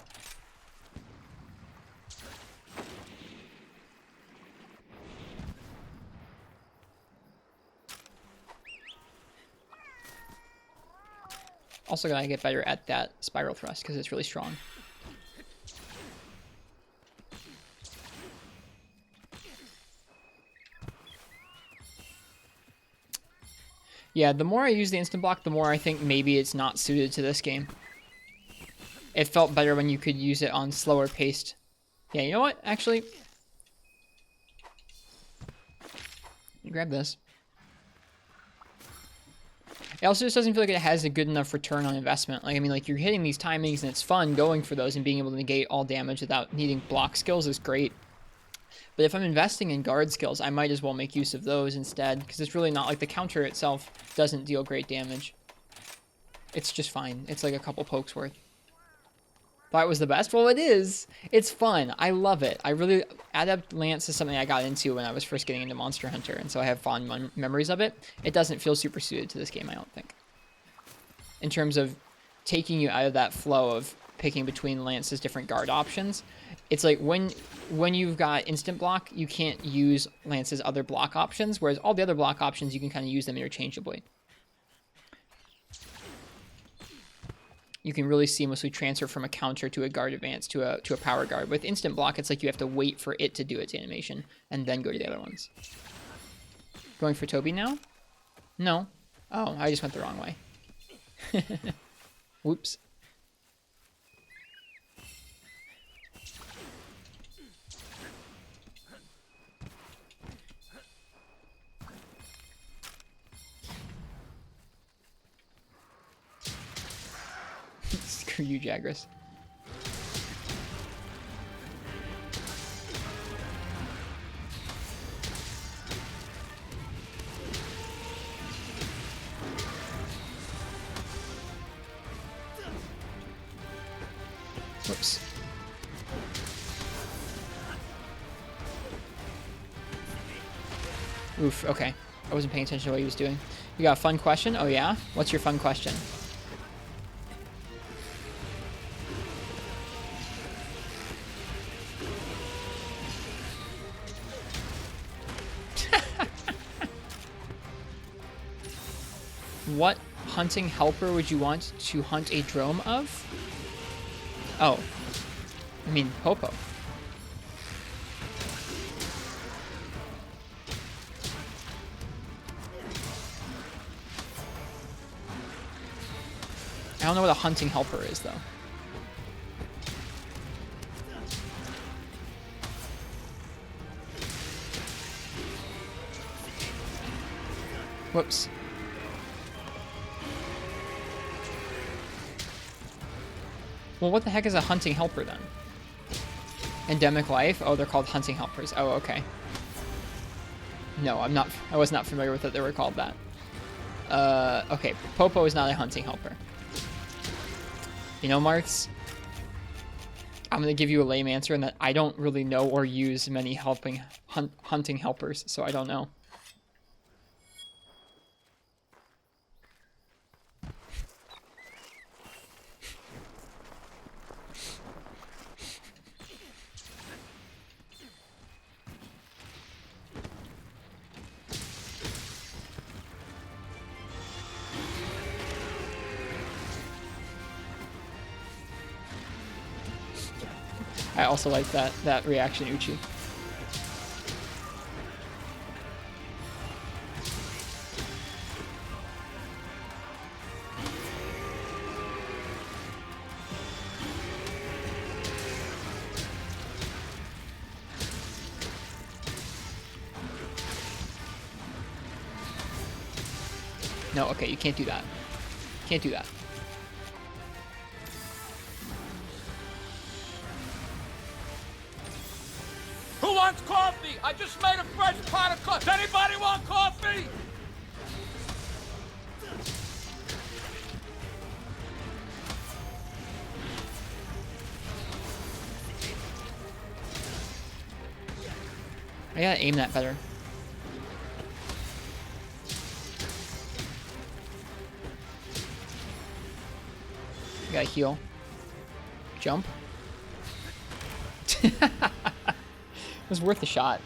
Also gotta get better at that spiral thrust because it's really strong. Yeah, the more I use the instant block, the more I think maybe it's not suited to this game. It felt better when you could use it on slower paced. Yeah, you know what? Actually, grab this. It also just doesn't feel like it has a good enough return on investment. Like, I mean, like, you're hitting these timings and it's fun going for those and being able to negate all damage without needing block skills is great. But if I'm investing in guard skills, I might as well make use of those instead, because it's really not like the counter itself doesn't deal great damage. It's just fine. It's like a couple pokes worth. Thought it was the best? Well, it is. It's fun. I love it. Adept Lance is something I got into when I was first getting into Monster Hunter, and so I have fond memories of it. It doesn't feel super suited to this game, I don't think. In terms of taking you out of that flow of picking between Lance's different guard options, it's like when you've got instant block, you can't use Lance's other block options, whereas all the other block options, you can kind of use them interchangeably. You can really seamlessly transfer from a counter to a guard advance to a power guard. With instant block, it's like you have to wait for it to do its animation and then go to the other ones. Going for Toby now? No. Oh, I just went the wrong way. Whoops. Screw you, Jagras. Whoops. Oof, okay. I wasn't paying attention to what he was doing. You got a fun question? Oh yeah? What's your fun question? What hunting helper would you want to hunt a drome of? Oh. I mean, Popo. I don't know what a hunting helper is, though. Whoops. Well, what the heck is a hunting helper, then? Endemic life? Oh, they're called hunting helpers. Oh, okay. No, I was not familiar with that they were called that. Okay, Popo is not a hunting helper. You know, Marks, I'm going to give you a lame answer in that I don't really know or use many hunting helpers, so I don't know. I also like that reaction, Uchi. No, okay, you can't do that. Can't do that. Who wants coffee? I just made a fresh pot of coffee. Does anybody want coffee? I gotta aim that better. Gotta heal. Jump. It was worth a shot.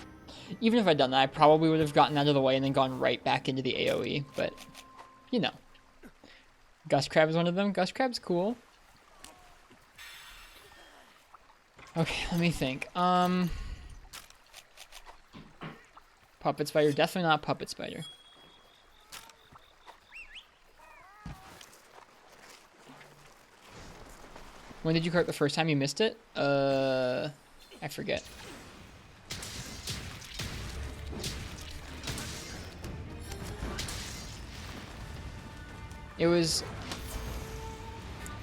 Even if I'd done that, I probably would have gotten out of the way and then gone right back into the AoE, but, you know. Gust Crab is one of them. Gust Crab's cool. Okay, let me think. Puppet Spider. Definitely not Puppet Spider. When did you cart the first time you missed it? I forget. It was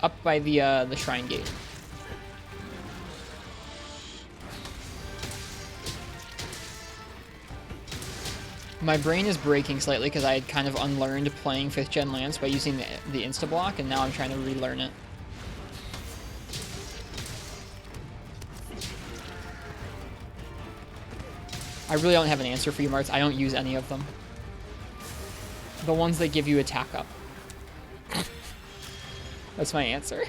up by the shrine gate. My brain is breaking slightly because I had kind of unlearned playing 5th Gen Lance by using the insta-block, and now I'm trying to relearn it. I really don't have an answer for you, Marts. I don't use any of them. The ones that give you attack up. That's my answer.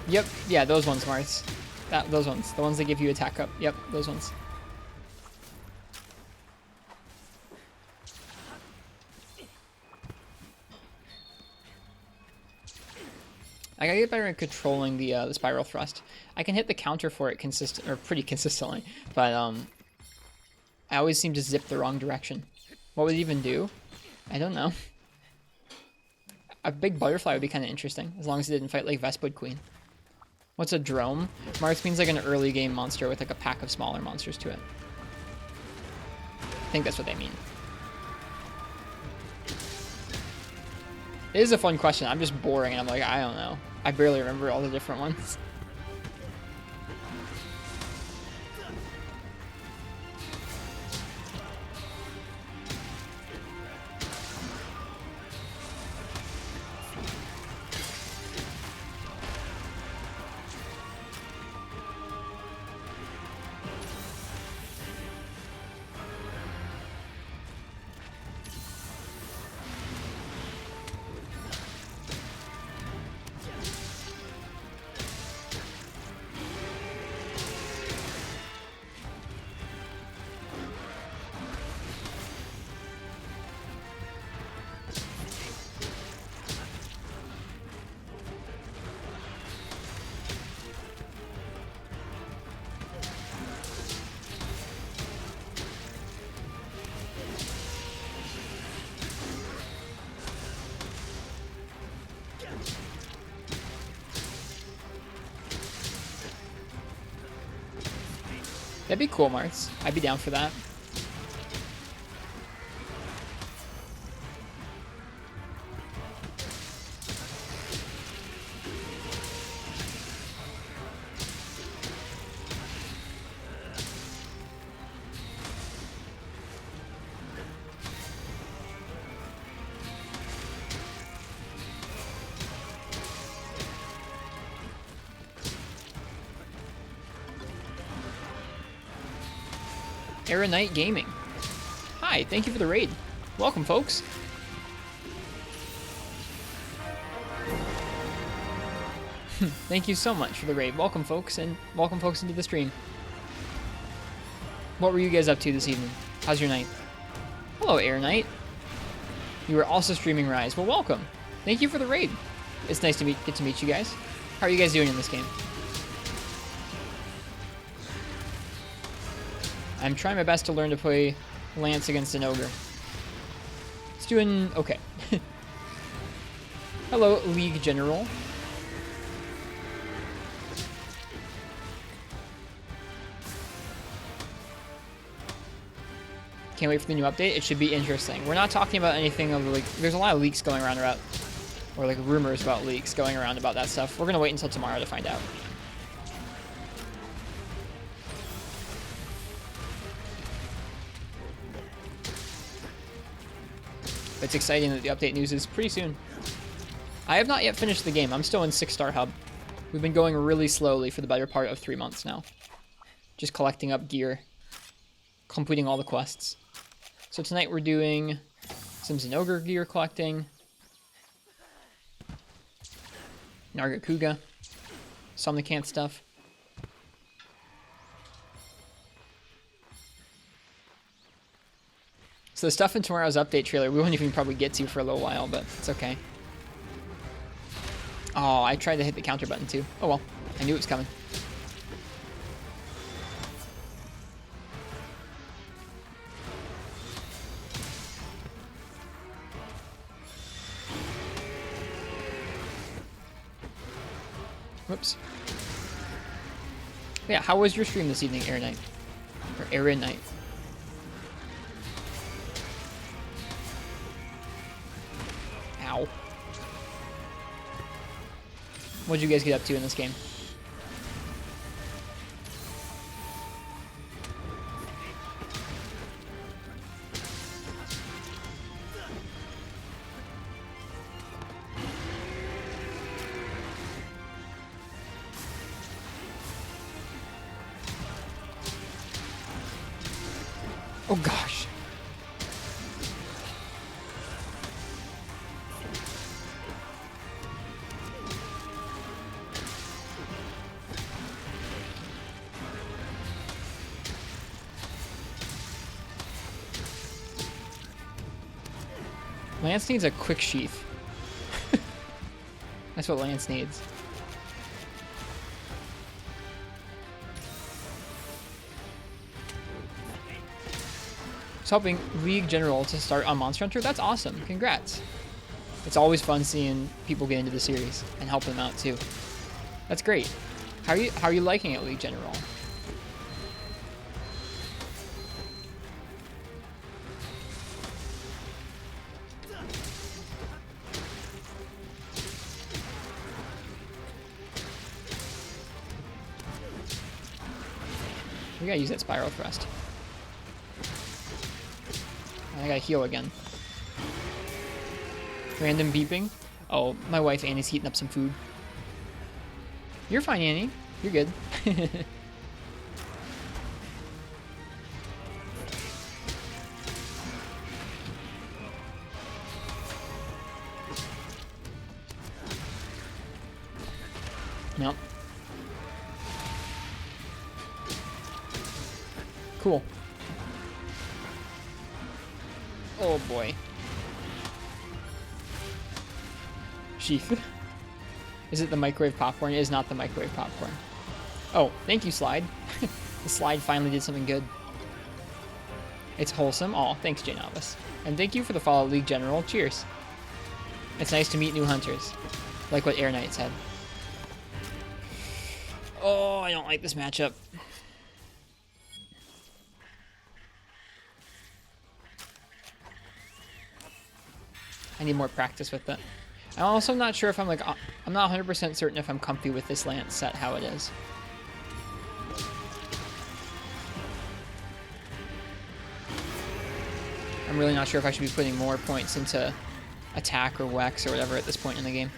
Yep, yeah, those ones, Marts. Those ones. The ones that give you attack up. Yep, those ones. I gotta get better at controlling the spiral thrust. I can hit the counter for it pretty consistently, but I always seem to zip the wrong direction. What would it even do? I don't know. A big butterfly would be kind of interesting, as long as it didn't fight like Vespid Queen. What's a drome? Marth means like an early game monster with like a pack of smaller monsters to it. I think that's what they mean. It is a fun question. I'm just boring and I'm like, I don't know. I barely remember all the different ones. That'd be cool, Marts. I'd be down for that. Era Knight Gaming. Hi, thank you for the raid. Welcome, folks. Thank you so much for the raid. Welcome, folks, and welcome, folks, into the stream. What were you guys up to this evening? How's your night? Hello, Air Knight. You were also streaming Rise. Well, welcome. Thank you for the raid. It's nice to get to meet you guys. How are you guys doing in this game? I'm trying my best to learn to play Lance against an ogre. It's doing okay. Hello, League General. Can't wait for the new update. It should be interesting. We're not talking about anything of like, there's a lot of leaks going around about, or like rumors about leaks going around about that stuff. We're gonna wait until tomorrow to find out. It's exciting that the update news is pretty soon. I have not yet finished the game. I'm still in 6-star hub. We've been going really slowly for the better part of 3 months now. Just collecting up gear. Completing all the quests. So tonight we're doing some Zinogre gear collecting. Nargacuga. Somnicant stuff. So the stuff in tomorrow's update trailer we won't even probably get to for a little while, but it's okay. Oh, I tried to hit the counter button too. Oh well, I knew it was coming. Whoops. Yeah, how was your stream this evening, Air Knight? Or Aaron Knight? Ow. What'd you guys get up to in this game? Oh gosh. Lance needs a quick sheath. That's what Lance needs. It's helping League General to start on Monster Hunter. That's awesome. Congrats. It's always fun seeing people get into the series and help them out too. That's great. How are you liking it, League General? We gotta use that spiral thrust. I gotta heal again. Random beeping. Oh, my wife Annie's heating up some food. You're fine, Annie. You're good. Nope. Cool. Oh boy. Sheath. Is it the microwave popcorn? It is not the microwave popcorn. Oh, thank you, Slide. The Slide finally did something good. It's wholesome. Aw, thanks, J Novice. And thank you for the follow, League General. Cheers. It's nice to meet new hunters. Like what Air Knight said. Oh, I don't like this matchup. I need more practice with it. I'm also not sure if I'm not 100% certain if I'm comfy with this Lance set how it is. I'm really not sure if I should be putting more points into attack or wax or whatever at this point in the game.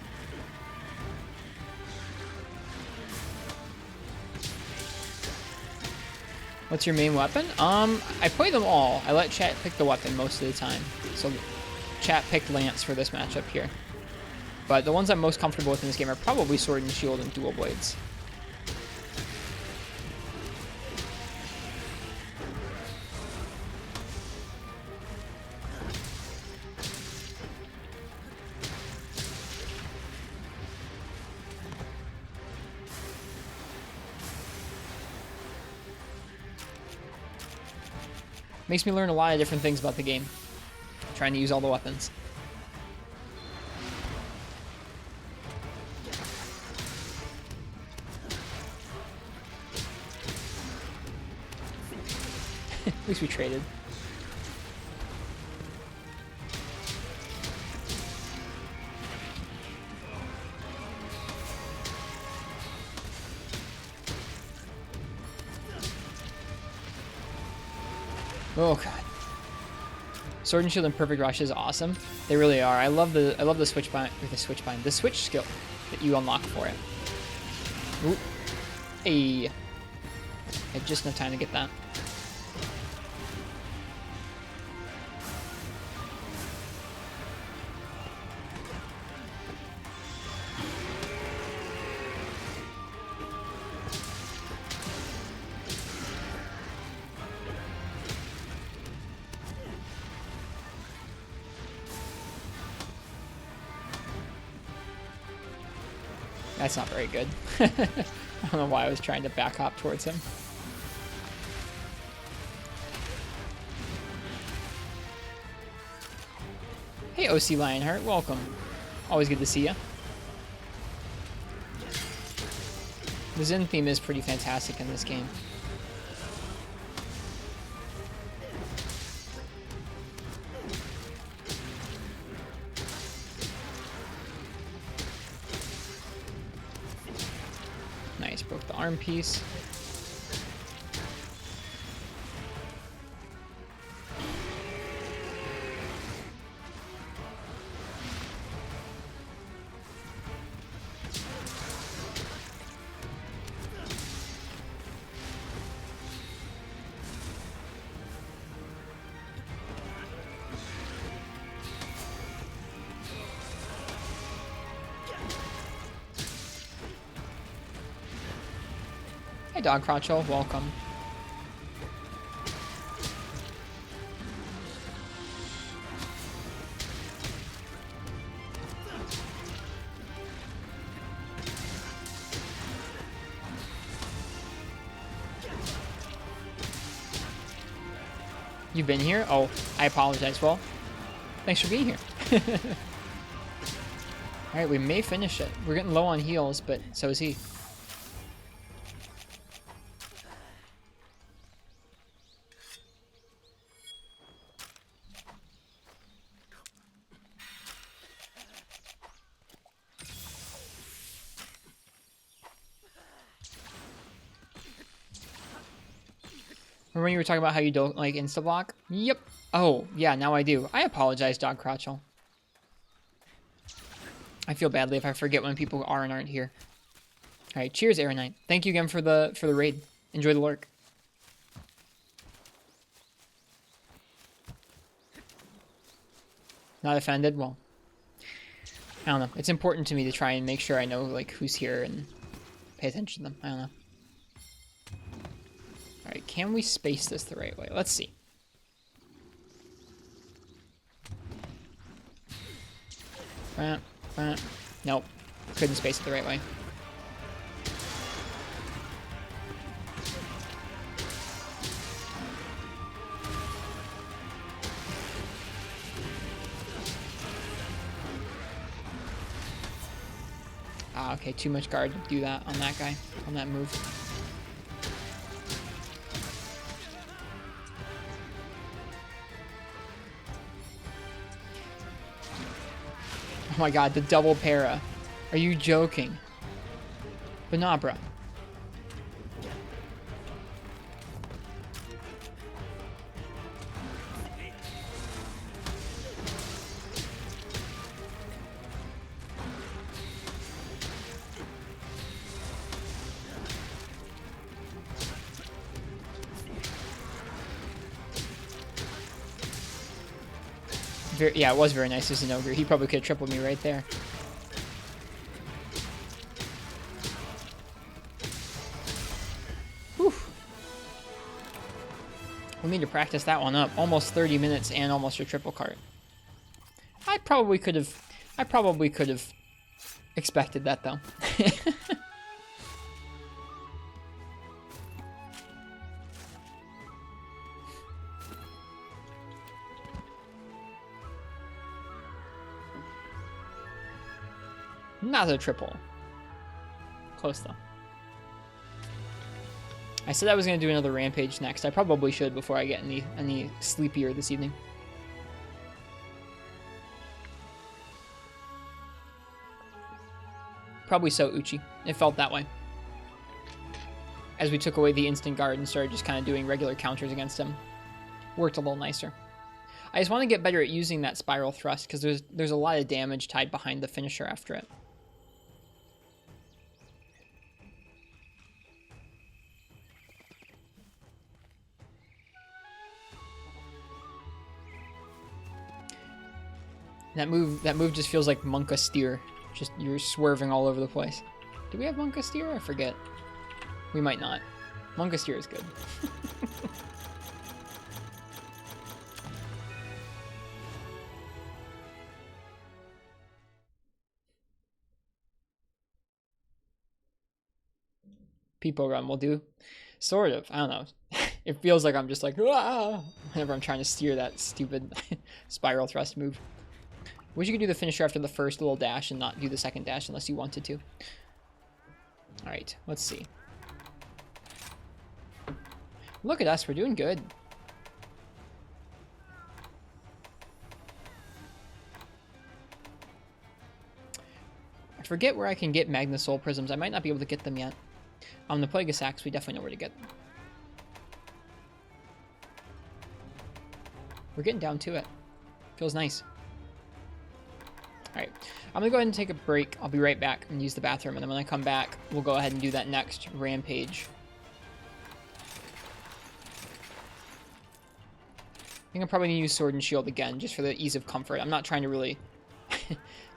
What's your main weapon? I play them all. I let chat pick the weapon most of the time. So chat picked Lance for this matchup here. But the ones I'm most comfortable with in this game are probably Sword and Shield and Dual Blades. Makes me learn a lot of different things about the game. Trying to use all the weapons. At least we traded. Oh god. Sword and Shield and Perfect Rush is awesome. They really are. I love the switch bind, or the switch skill that you unlock for it. Ooh. Hey. I had just enough time to get that. That's not very good. I don't know why I was trying to back hop towards him. Hey, OC Lionheart, welcome. Always good to see you. The Zen theme is pretty fantastic in this game. Nice, broke the arm piece. Hey, Dog Crotchel, welcome. You've been here? Oh, I apologize. Well, thanks for being here. Alright, we may finish it. We're getting low on heals, but so is he. Remember when you were talking about how you don't like insta-block? Yep. Oh, yeah, now I do. I apologize, Dog Crotchel. I feel badly if I forget when people are and aren't here. Alright, cheers, Aeronite. Thank you again for the raid. Enjoy the lurk. Not offended? Well, I don't know. It's important to me to try and make sure I know like who's here and pay attention to them. I don't know. Alright, can we space this the right way? Let's see. Nope. Couldn't space it the right way. Ah, okay, too much guard to do that on that guy, on that move. Oh my god, the double para. Are you joking? But nah, bro. Yeah, it was very nice as an ogre. He probably could have tripled me right there. Whew. We'll need to practice that one up. Almost 30 minutes and almost a triple cart. I probably could have expected that though. Not a triple. Close though. I said I was going to do another rampage next. I probably should before I get any sleepier this evening. Probably so, Uchi. It felt that way. As we took away the instant guard and started just kind of doing regular counters against him. worked a little nicer. I just want to get better at using that spiral thrust because there's a lot of damage tied behind the finisher after it. That move just feels like Monka Steer. Just you're swerving all over the place. Do we have Monka Steer? I forget. We might not. Monka Steer is good. People run will do. Sort of. I don't know. It feels like I'm just like, ah, whenever I'm trying to steer that stupid spiral thrust move. Wish you could do the finisher after the first little dash and not do the second dash unless you wanted to. Alright, let's see. Look at us, we're doing good. I forget where I can get Magna Soul Prisms. I might not be able to get them yet. On the Plague of Sacs, we definitely know where to get them. We're getting down to it. Feels nice. Alright, I'm going to go ahead and take a break. I'll be right back and use the bathroom, and then when I come back, we'll go ahead and do that next rampage. I think I'm probably going to use Sword and Shield again, just for the ease of comfort. I'm not trying to really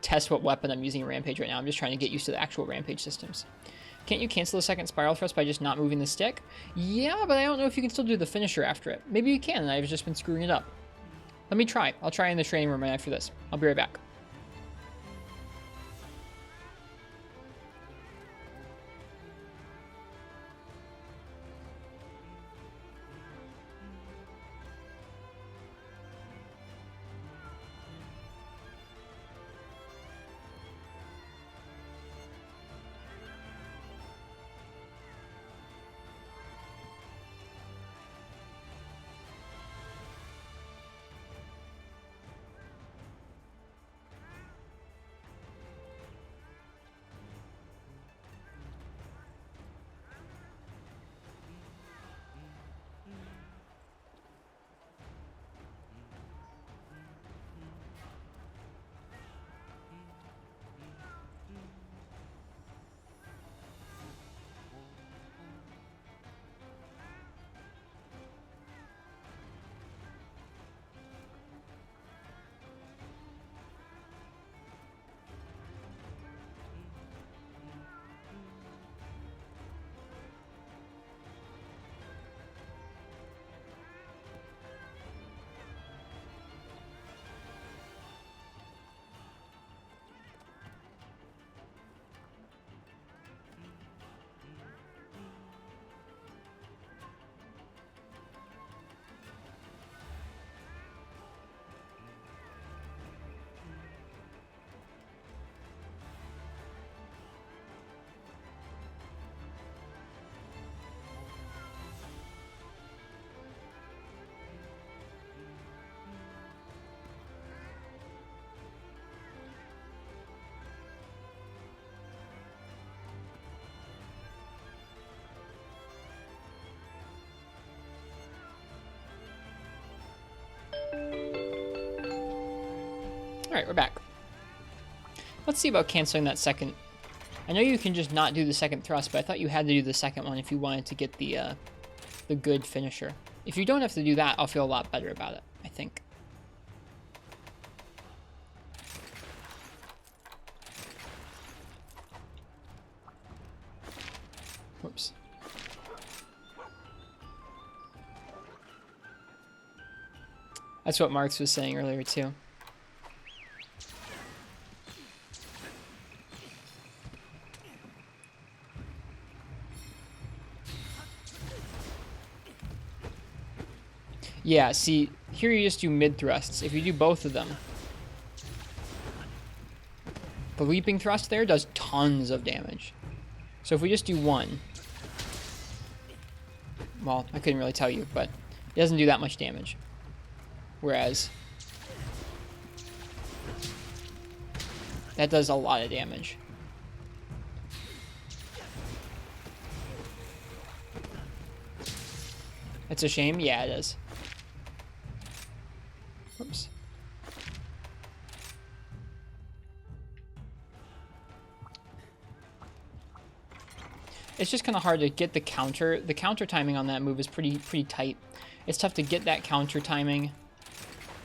test what weapon I'm using in Rampage right now. I'm just trying to get used to the actual Rampage systems. Can't you cancel the second Spiral Thrust by just not moving the stick? Yeah, but I don't know if you can still do the finisher after it. Maybe you can, and I've just been screwing it up. Let me try. I'll try in the training room right after this. I'll be right back. Alright, we're back. Let's see about canceling that second. I know you can just not do the second thrust, but I thought you had to do the second one if you wanted to get the good finisher. If you don't have to do that, I'll feel a lot better about it, I think. Whoops. That's what Marks was saying earlier, too. Yeah, see, here you just do mid-thrusts. If you do both of them, the leaping thrust there does tons of damage. So if we just do one, well, I couldn't really tell you, but it doesn't do that much damage. Whereas that does a lot of damage. It's a shame? Yeah, it is. Whoops. It's just kind of hard to get the counter. The counter timing on that move is pretty tight. It's tough to get that counter timing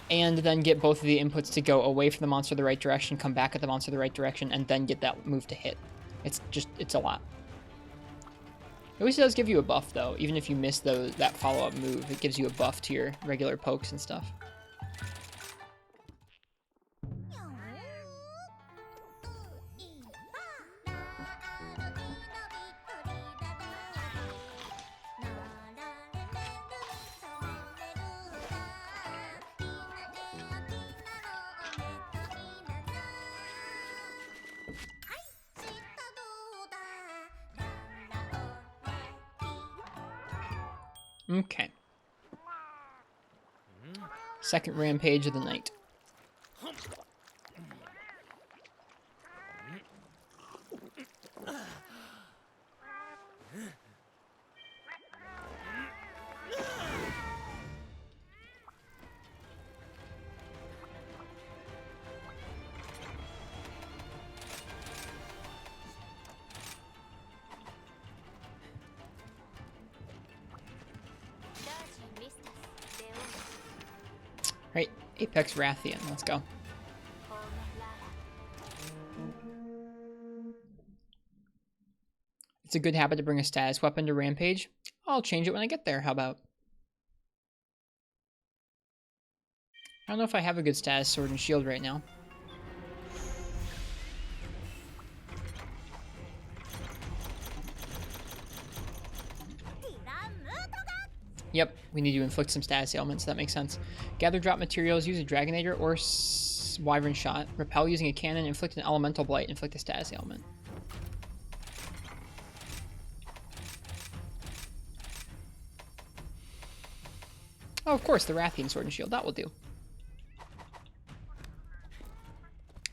and then get both of the inputs to go away from the monster the right direction, come back at the monster the right direction, and then get that move to hit. It's a lot. At least it does give you a buff, though. Even if you miss that follow-up move, it gives you a buff to your regular pokes and stuff. Okay. Second rampage of the night. Right, Apex Rathian, let's go. It's a good habit to bring a status weapon to Rampage. I'll change it when I get there, how about? I don't know if I have a good status sword and shield right now. Yep, we need to inflict some status ailments, that makes sense. Gather drop materials, use a Dragonator or Wyvern Shot. Repel using a cannon, inflict an Elemental Blight, inflict a status ailment. Oh, of course, the Rathian Sword and Shield, that will do.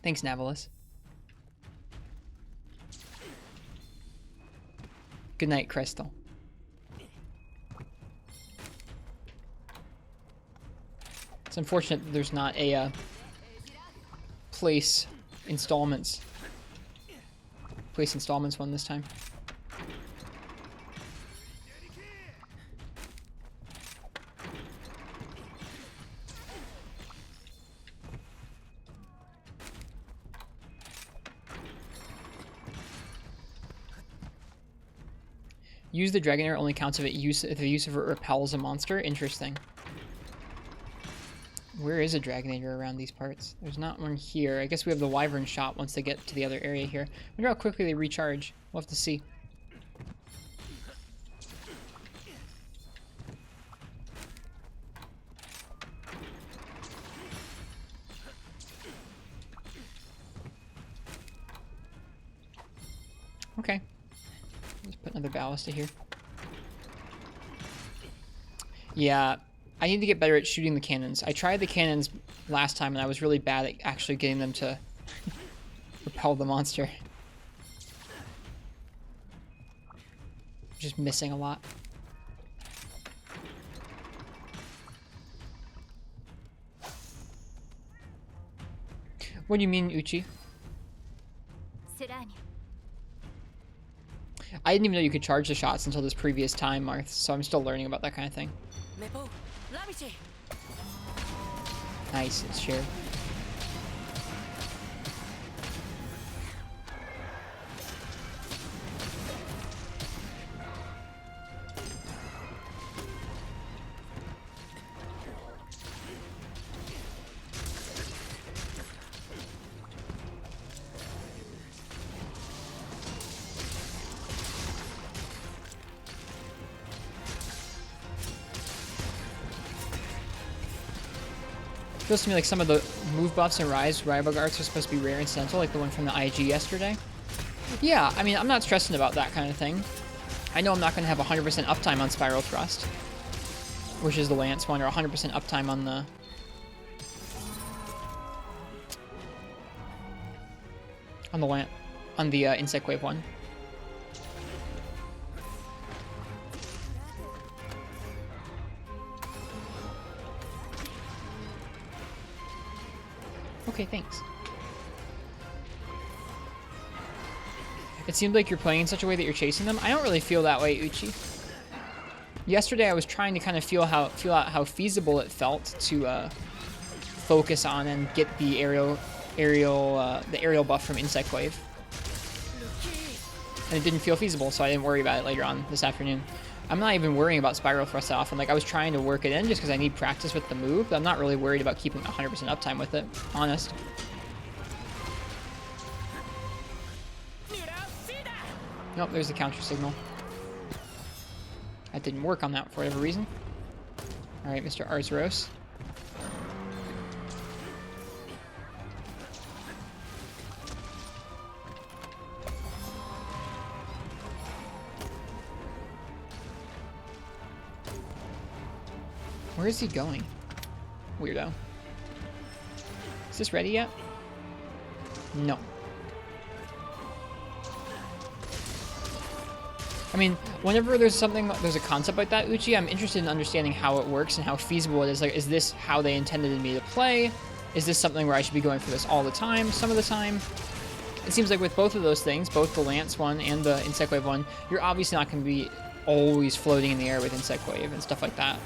Thanks, Navalis. Good night, Crystal. It's unfortunate that there's not a place installments one this time. Use the Dragonair only counts if the use of it repels a monster. Interesting. Where is a Dragonator around these parts? There's not one here. I guess we have the Wyvern Shot once they get to the other area here. I wonder how quickly they recharge. We'll have to see. Okay. Let's put another ballista here. Yeah. I need to get better at shooting the cannons. I tried the cannons last time and I was really bad at actually getting them to repel the monster. Just missing a lot. What do you mean, Uchi? I didn't even know you could charge the shots until this previous time, Marth, so I'm still learning about that kind of thing. Nice, it's shared. Feels to me like some of the move buffs in Rise rival guards are supposed to be rare incidental, like the one from the IG yesterday. Yeah, I mean, I'm not stressing about that kind of thing. I know I'm not going to have 100% uptime on Spiral Thrust, which is the Lance one, or 100% uptime on the Insect Wave one. Okay, thanks. It seemed like you're playing in such a way that you're chasing them. I don't really feel that way, Uchi. Yesterday, I was trying to kind of feel out how feasible it felt to focus on and get the aerial buff from Insect Wave, and it didn't feel feasible, so I didn't worry about it later on this afternoon. I'm not even worrying about Spiral Thrust that often. Like, I was trying to work it in just because I need practice with the move, but I'm not really worried about keeping 100% uptime with it, honest. Nope, there's the counter signal. That didn't work on that for whatever reason. Alright, Mr. Arzuros. Where is he going? Weirdo. Is this ready yet? No. I mean, whenever there's a concept like that, Uchi, I'm interested in understanding how it works and how feasible it is. Like, is this how they intended me to play? Is this something where I should be going for this all the time, some of the time? It seems like with both of those things, both the Lance one and the Insect Wave one, you're obviously not going to be always floating in the air with Insect Wave and stuff like that.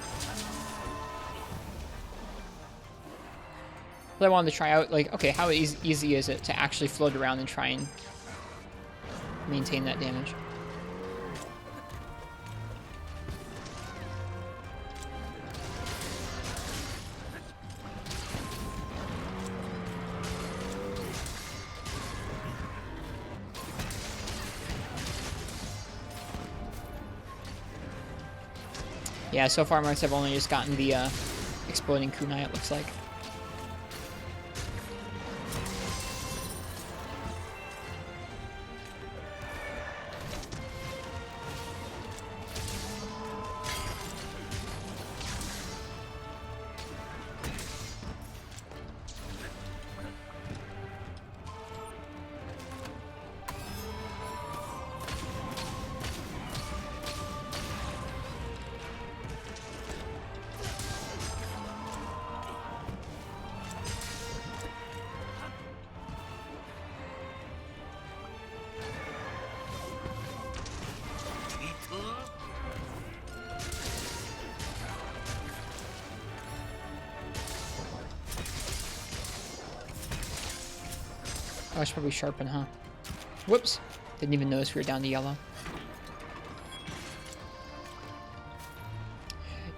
But I wanted to try out, like, okay, how easy is it to actually float around and try and maintain that damage? Yeah, so far, Marks, I've only just gotten the exploding kunai, it looks like. Oh, I should probably sharpen, huh? Whoops. Didn't even notice we were down to yellow.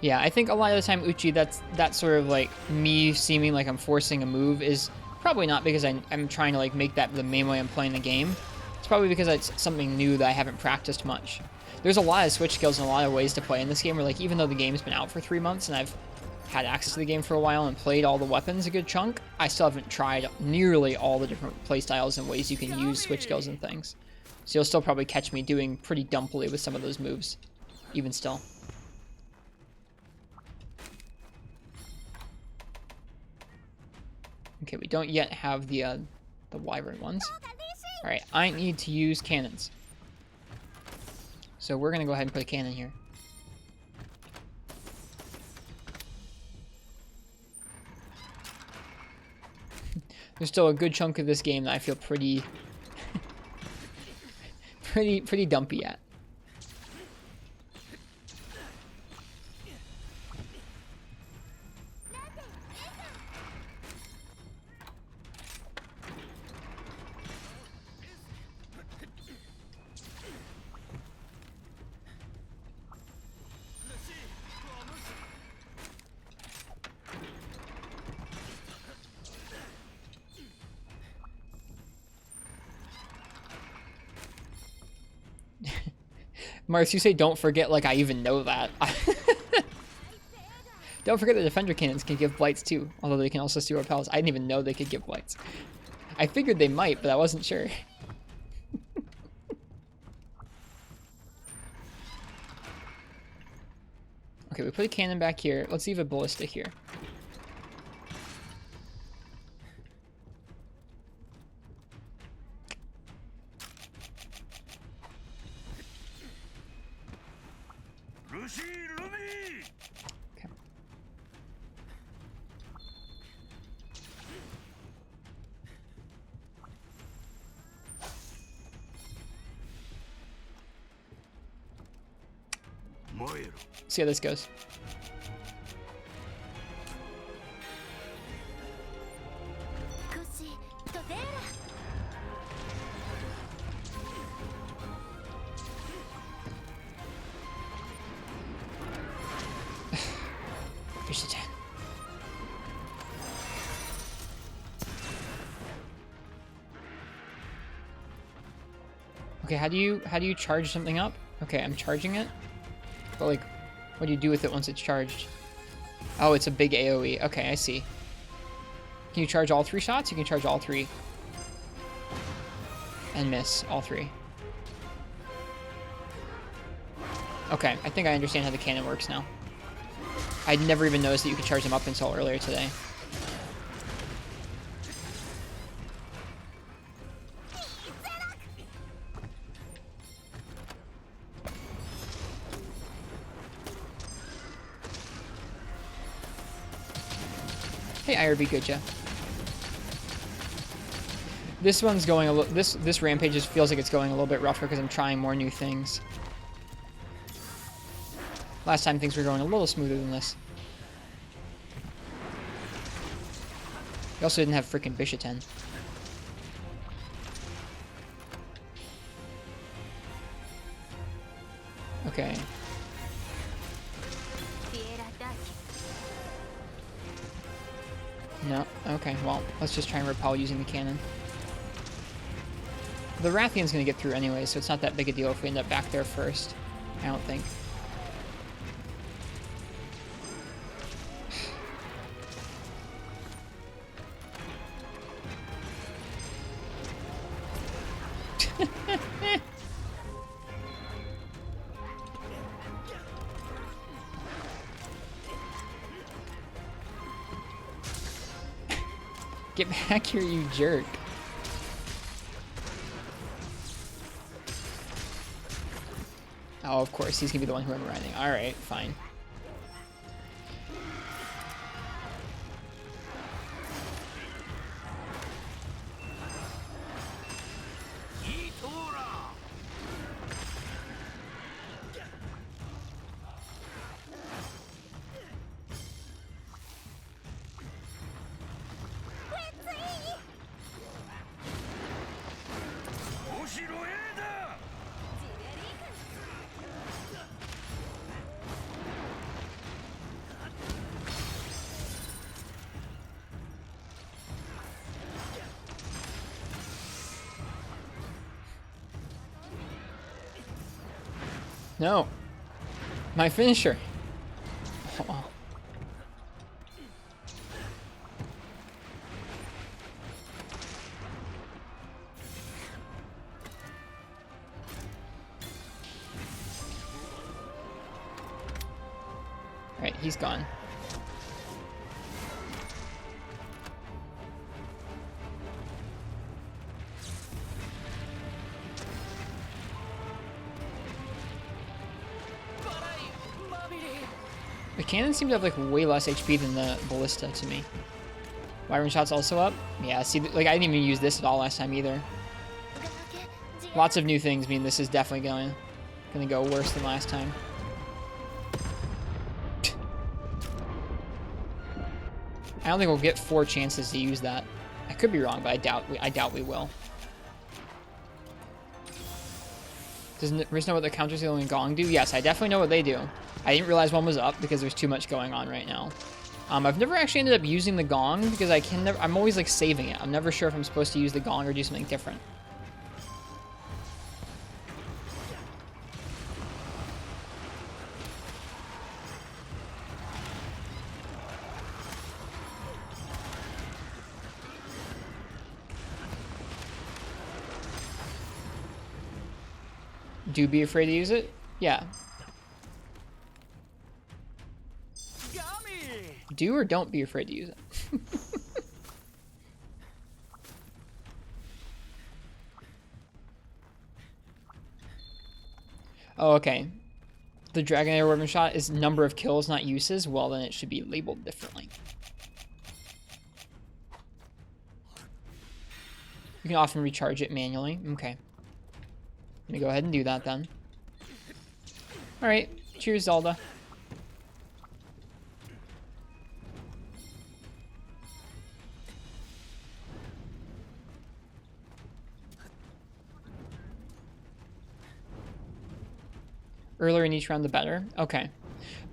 Yeah, I think a lot of the time, Uchi, that's sort of like me seeming like I'm forcing a move is probably not because I'm trying to like make that the main way I'm playing the game. It's probably because it's something new that I haven't practiced much. There's a lot of switch skills and a lot of ways to play in this game where, like, even though the game's been out for 3 months and I've had access to the game for a while and played all the weapons a good chunk, I still haven't tried nearly all the different playstyles and ways you can use switch skills and things. So you'll still probably catch me doing pretty dumpily with some of those moves, even still. Okay, we don't yet have the wyvern ones. Alright, I need to use cannons. So we're gonna go ahead and put a cannon here. There's still a good chunk of this game that I feel pretty pretty dumpy at. Mars, you say don't forget like I even know that. Don't forget the defender cannons can give blights too, although they can also steal repels. I didn't even know they could give blights. I figured they might, but I wasn't sure. Okay, we put a cannon back here. Let's leave a ballista here. See how this goes. Ristretto. Okay, how do you charge something up? Okay, I'm charging it. But like, what do you do with it once it's charged? Oh, it's a big AoE. Okay, I see. Can you charge all 3 shots? You can charge all 3. And miss all 3. Okay, I think I understand how the cannon works now. I'd never even noticed that you could charge them up until earlier today. Hey, IRB, good ya. This one's going a little. This rampage just feels like it's going a little bit rougher because I'm trying more new things. Last time things were going a little smoother than this. We also didn't have freaking Bishaten. Okay. No. Okay, well, let's just try and repel using the cannon. The Rathian's gonna get through anyway, so it's not that big a deal if we end up back there first. I don't think. Get back here, you jerk. Oh, of course, he's gonna be the one who I'm running. Alright, fine. No. My finisher. Oh. Alright, he's gone. The cannon seemed to have like way less HP than the ballista to me. Wyvern shot's also up. Yeah, see, like I didn't even use this at all last time either. Lots of new things mean this is definitely gonna go worse than last time. I don't think we'll get 4 chances to use that. I could be wrong, but I doubt we will. Does Riz know what the counter seal and gong do? Yes, I definitely know what they do. I didn't realize one was up because there's too much going on right now. I've never actually ended up using the gong because I'm always like saving it. I'm never sure if I'm supposed to use the gong or do something different. Do be afraid to use it? Yeah. Do or don't be afraid to use it. Oh, okay. The Dragon Air Weapon Shot is number of kills, not uses. Well, then it should be labeled differently. You can often recharge it manually. Okay. Let me go ahead and do that then. Alright. Cheers, Zelda. Earlier in each round, the better. Okay.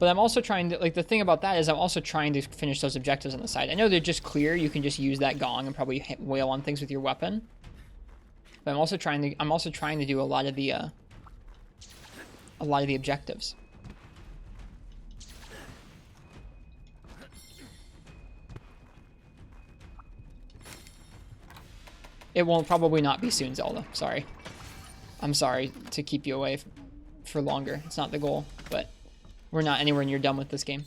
But I'm also trying to, like, the thing about that is I'm also trying to finish those objectives on the side. I know they're just clear. You can just use that gong and probably wail on things with your weapon. But I'm also trying to do a lot of the objectives. It won't probably not be soon, Zelda. Sorry. I'm sorry to keep you away for longer. It's not the goal, but we're not anywhere near done with this game.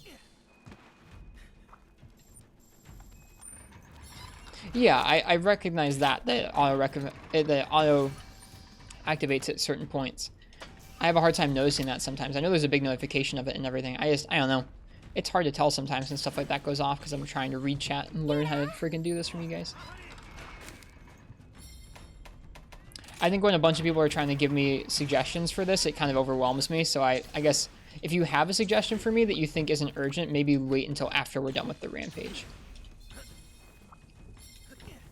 Yeah, I recognize that auto activates at certain points. I have a hard time noticing that sometimes. I know there's a big notification of it and everything. I don't know. It's hard to tell sometimes when stuff like that goes off because I'm trying to read chat and learn how to freaking do this from you guys. I think when a bunch of people are trying to give me suggestions for this, it kind of overwhelms me. So I guess if you have a suggestion for me that you think isn't urgent, maybe wait until after we're done with the rampage.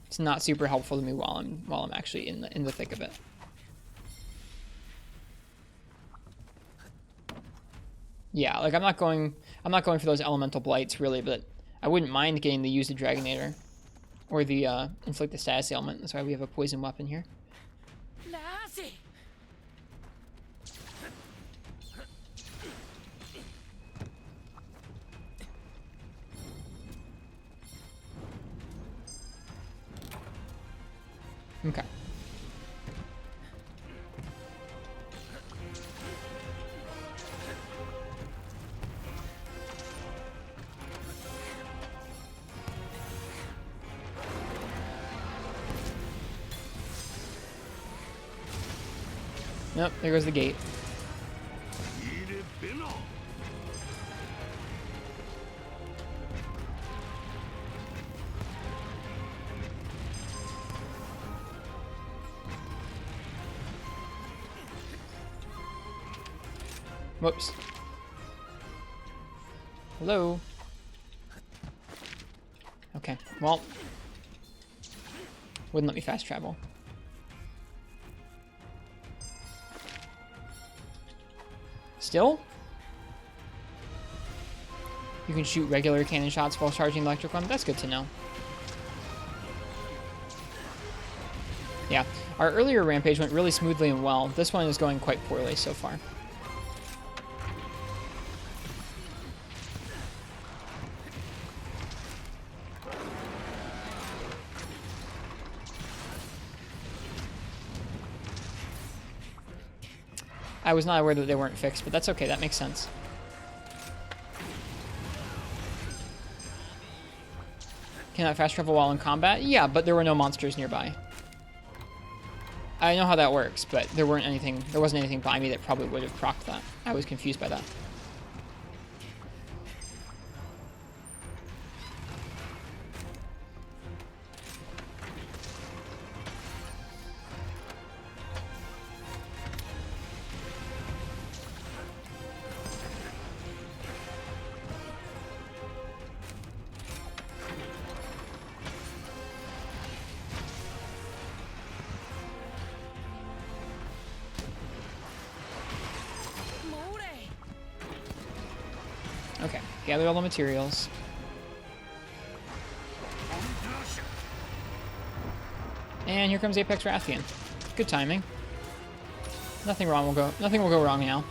It's not super helpful to me while I'm actually in the thick of it. Yeah, like I'm not going for those elemental blights really, but I wouldn't mind getting the use the Dragonator or the inflict the status ailment. That's why we have a poison weapon here. Okay. Nope, there goes the gate. Whoops. Hello? Okay, well. Wouldn't let me fast travel. Still? You can shoot regular cannon shots while charging electric one? That's good to know. Yeah, our earlier rampage went really smoothly and well. This one is going quite poorly so far. I was not aware that they weren't fixed, but that's okay. That makes sense. Can I fast travel while in combat? Yeah, but there were no monsters nearby. I know how that works, but there wasn't anything by me that probably would have procced that. I was confused by that. Okay, gather all the materials. And here comes Apex Rathian. Good timing. Nothing will go wrong now.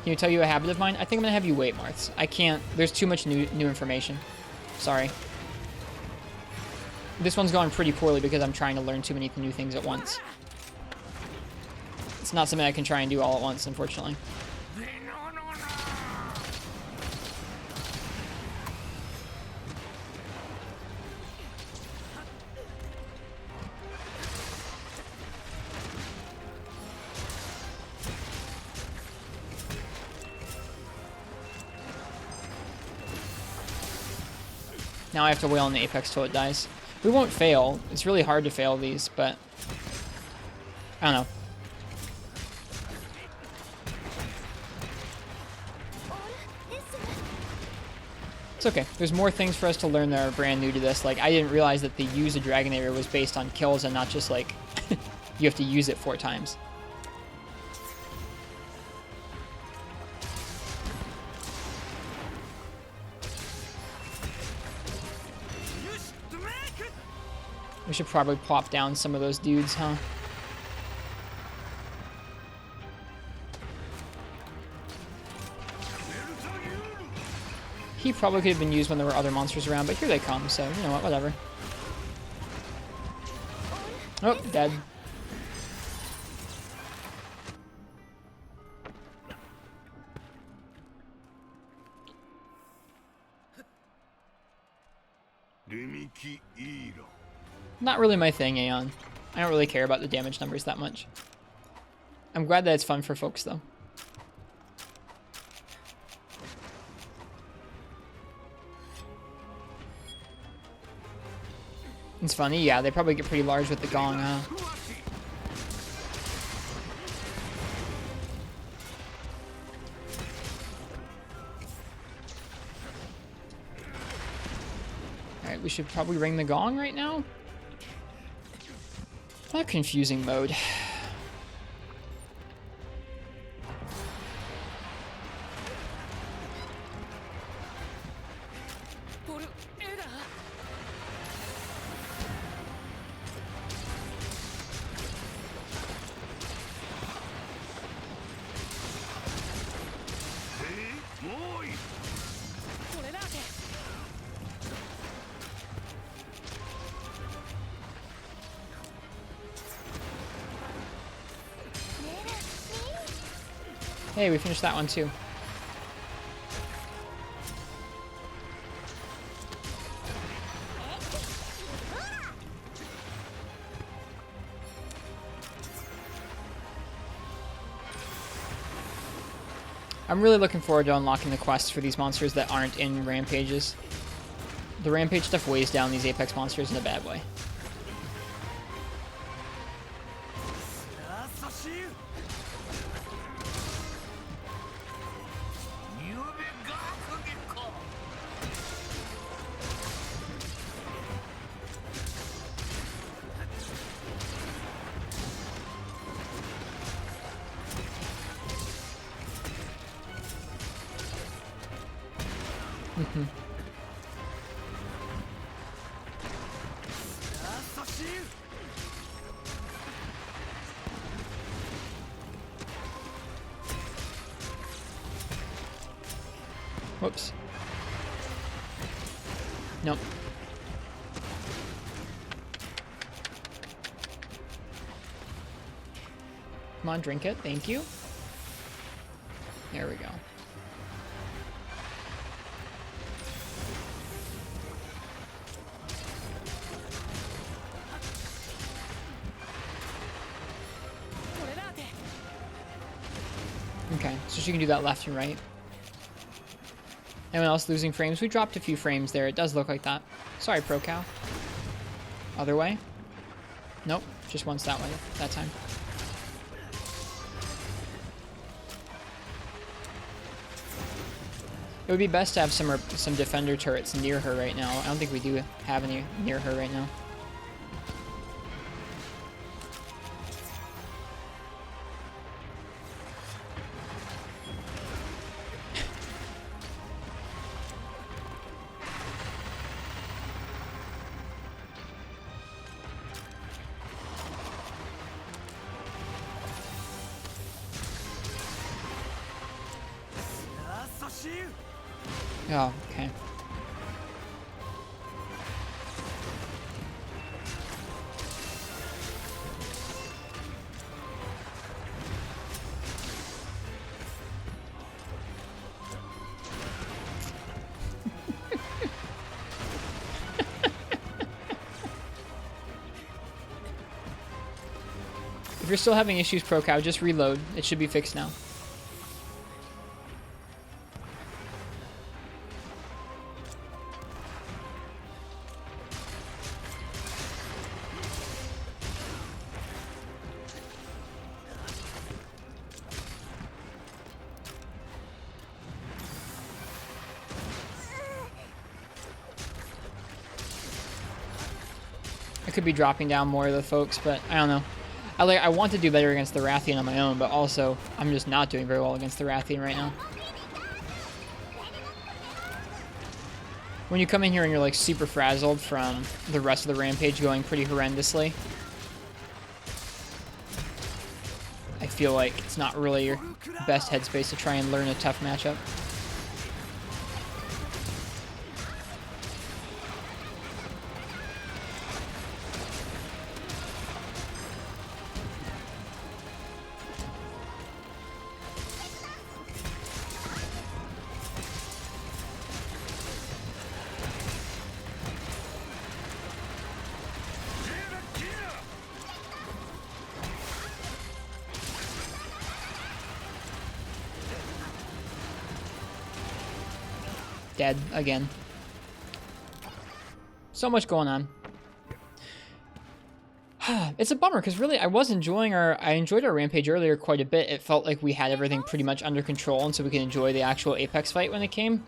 Can you tell you a habit of mine? I think I'm gonna have you wait, Marths. I can't. There's too much new information. Sorry. This one's going pretty poorly because I'm trying to learn too many new things at once. It's not something I can try and do all at once, unfortunately. Now I have to wail on the Apex till it dies. We won't fail. It's really hard to fail these, but I don't know. It's okay. There's more things for us to learn that are brand new to this. Like, I didn't realize that the use a dragon area was based on kills and not just, like, you have to use it 4 times. We should probably plop down some of those dudes, huh? He probably could have been used when there were other monsters around, but here they come, so you know what, whatever. Oh, dead. Not really my thing, Aeon. I don't really care about the damage numbers that much. I'm glad that it's fun for folks, though. It's funny, yeah, they probably get pretty large with the gong, huh? Alright, we should probably ring the gong right now. What a confusing mode. Hey, we finished that one too. I'm really looking forward to unlocking the quests for these monsters that aren't in rampages. The rampage stuff weighs down these Apex monsters in a bad way. Whoops. Nope. Come on, drink it. Thank you. There we go. Okay, so she can do that left and right. Anyone else losing frames? We dropped a few frames there. It does look like that. Sorry, Pro Cow. Other way? Nope, just once that way, that time. It would be best to have some defender turrets near her right now. I don't think we do have any near her right now. Oh, okay. If you're still having issues, Pro Cow, just reload. It should be fixed now. I could be dropping down more of the folks, but I don't know. I want to do better against the Rathian on my own, but also I'm just not doing very well against the Rathian right now. When you come in here and you're like super frazzled from the rest of the rampage going pretty horrendously, I feel like it's not really your best headspace to try and learn a tough matchup. Dead again. So much going on. It's a bummer because really I enjoyed our rampage earlier quite a bit. It felt like we had everything pretty much under control, and so we could enjoy the actual Apex fight when it came.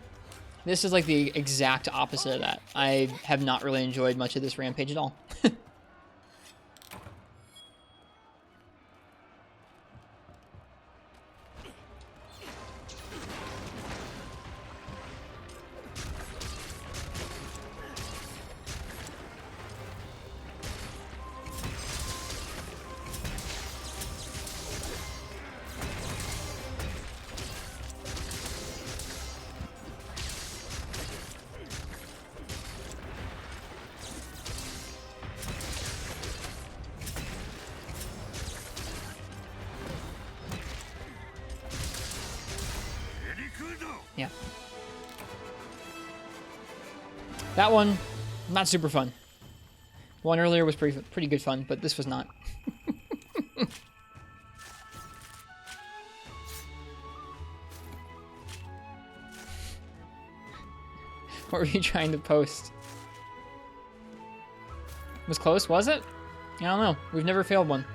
This is like the exact opposite of that. I have not really enjoyed much of this rampage at all. Yeah. That one, not super fun. One earlier was pretty good fun, but this was not. What were you trying to post? Was close, was it? I don't know. We've never failed one.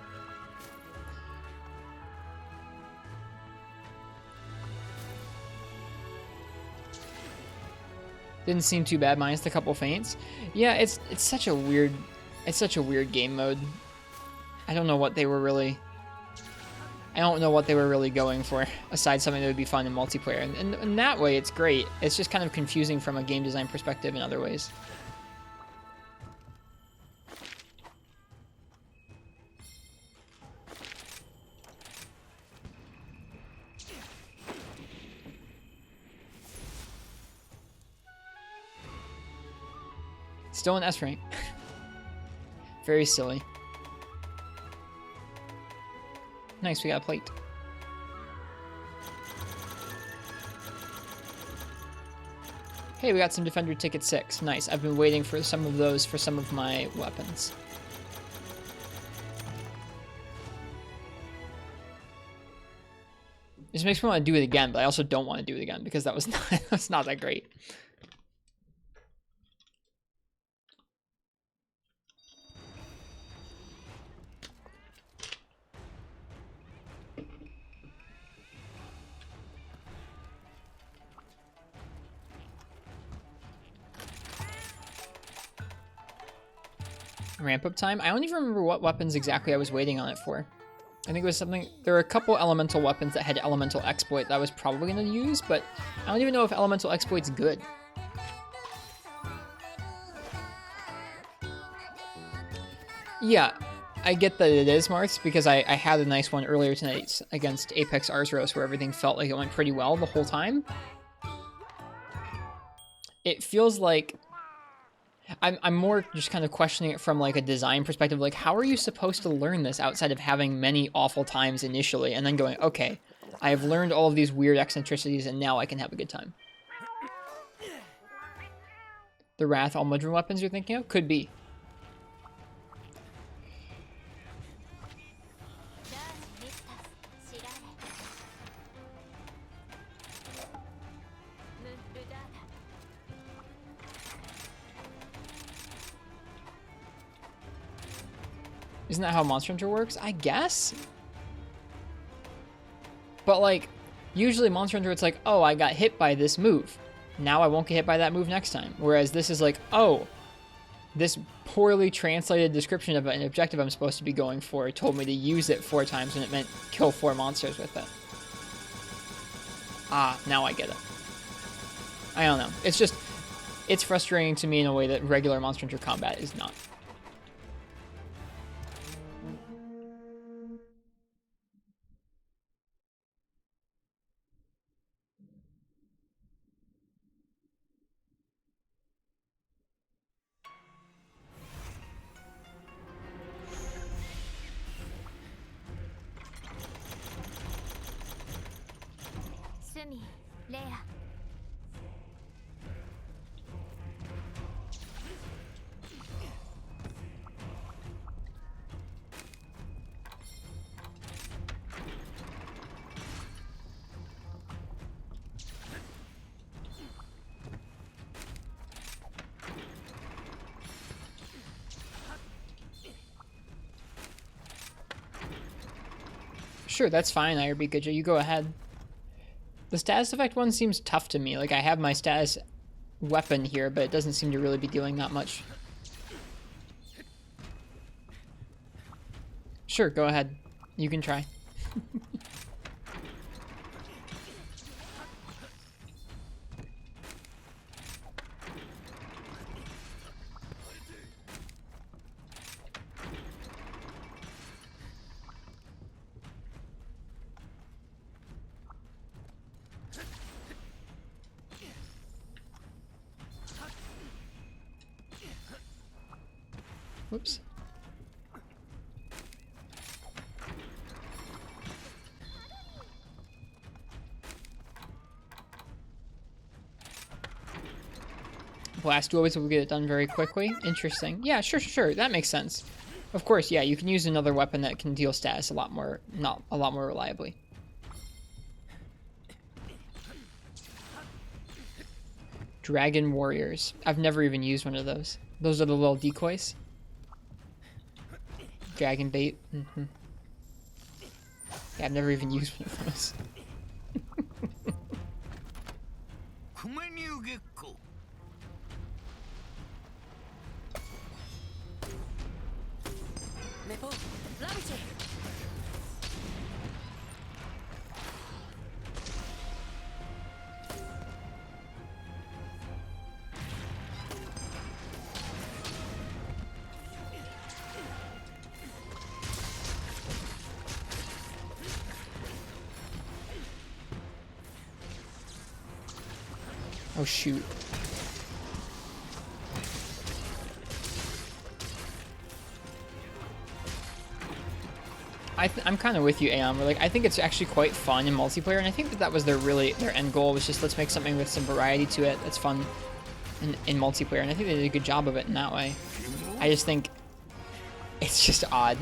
Didn't seem too bad, minus a couple feints. Yeah, it's such a weird game mode. I don't know what they were really going for, aside something that would be fun in multiplayer. And in that way, it's great. It's just kind of confusing from a game design perspective in other ways. Still an S rank. Very silly. Nice, we got a plate. Hey, we got some Defender Ticket 6. Nice. I've been waiting for some of those for some of my weapons. This makes me want to do it again, but I also don't want to do it again because that was that's not that great. Ramp up time? I don't even remember what weapons exactly I was waiting on it for. I think it was something... There were a couple elemental weapons that had elemental exploit that I was probably going to use, but I don't even know if elemental exploit's good. Yeah, I get that it is, Marth, because I had a nice one earlier tonight against Apex Arzros where everything felt like it went pretty well the whole time. It feels like... I'm more just kind of questioning it from like a design perspective. Like, how are you supposed to learn this outside of having many awful times initially and then going, okay, I have learned all of these weird eccentricities and now I can have a good time. The Wrath, all Mudroom weapons you're thinking of? Could be. Isn't that how Monster Hunter works? I guess? But like, usually Monster Hunter it's like, oh, I got hit by this move. Now I won't get hit by that move next time. Whereas this is like, oh, this poorly translated description of an objective I'm supposed to be going for told me to use it 4 times when it meant kill 4 monsters with it. Ah, now I get it. I don't know. It's just, it's frustrating to me in a way that regular Monster Hunter combat is not. Sure, that's fine, IRB Gidja. You go ahead. The status effect one seems tough to me. Like, I have my status weapon here, but it doesn't seem to really be dealing that much. Sure, go ahead. You can try. Whoops. Blast always will get it done very quickly. Interesting. Yeah, sure. That makes sense. Of course, yeah, you can use another weapon that can deal status a lot more reliably. Dragon Warriors. I've never even used one of those. Those are the little decoys. Dragon bait. Mm-hmm. Yeah, I've never even used one of those. Oh, shoot. I'm kind of with you, Aeon. Like, I think it's actually quite fun in multiplayer, and I think that was their end goal, was just let's make something with some variety to it that's fun in multiplayer, and I think they did a good job of it in that way. I just think it's just odd.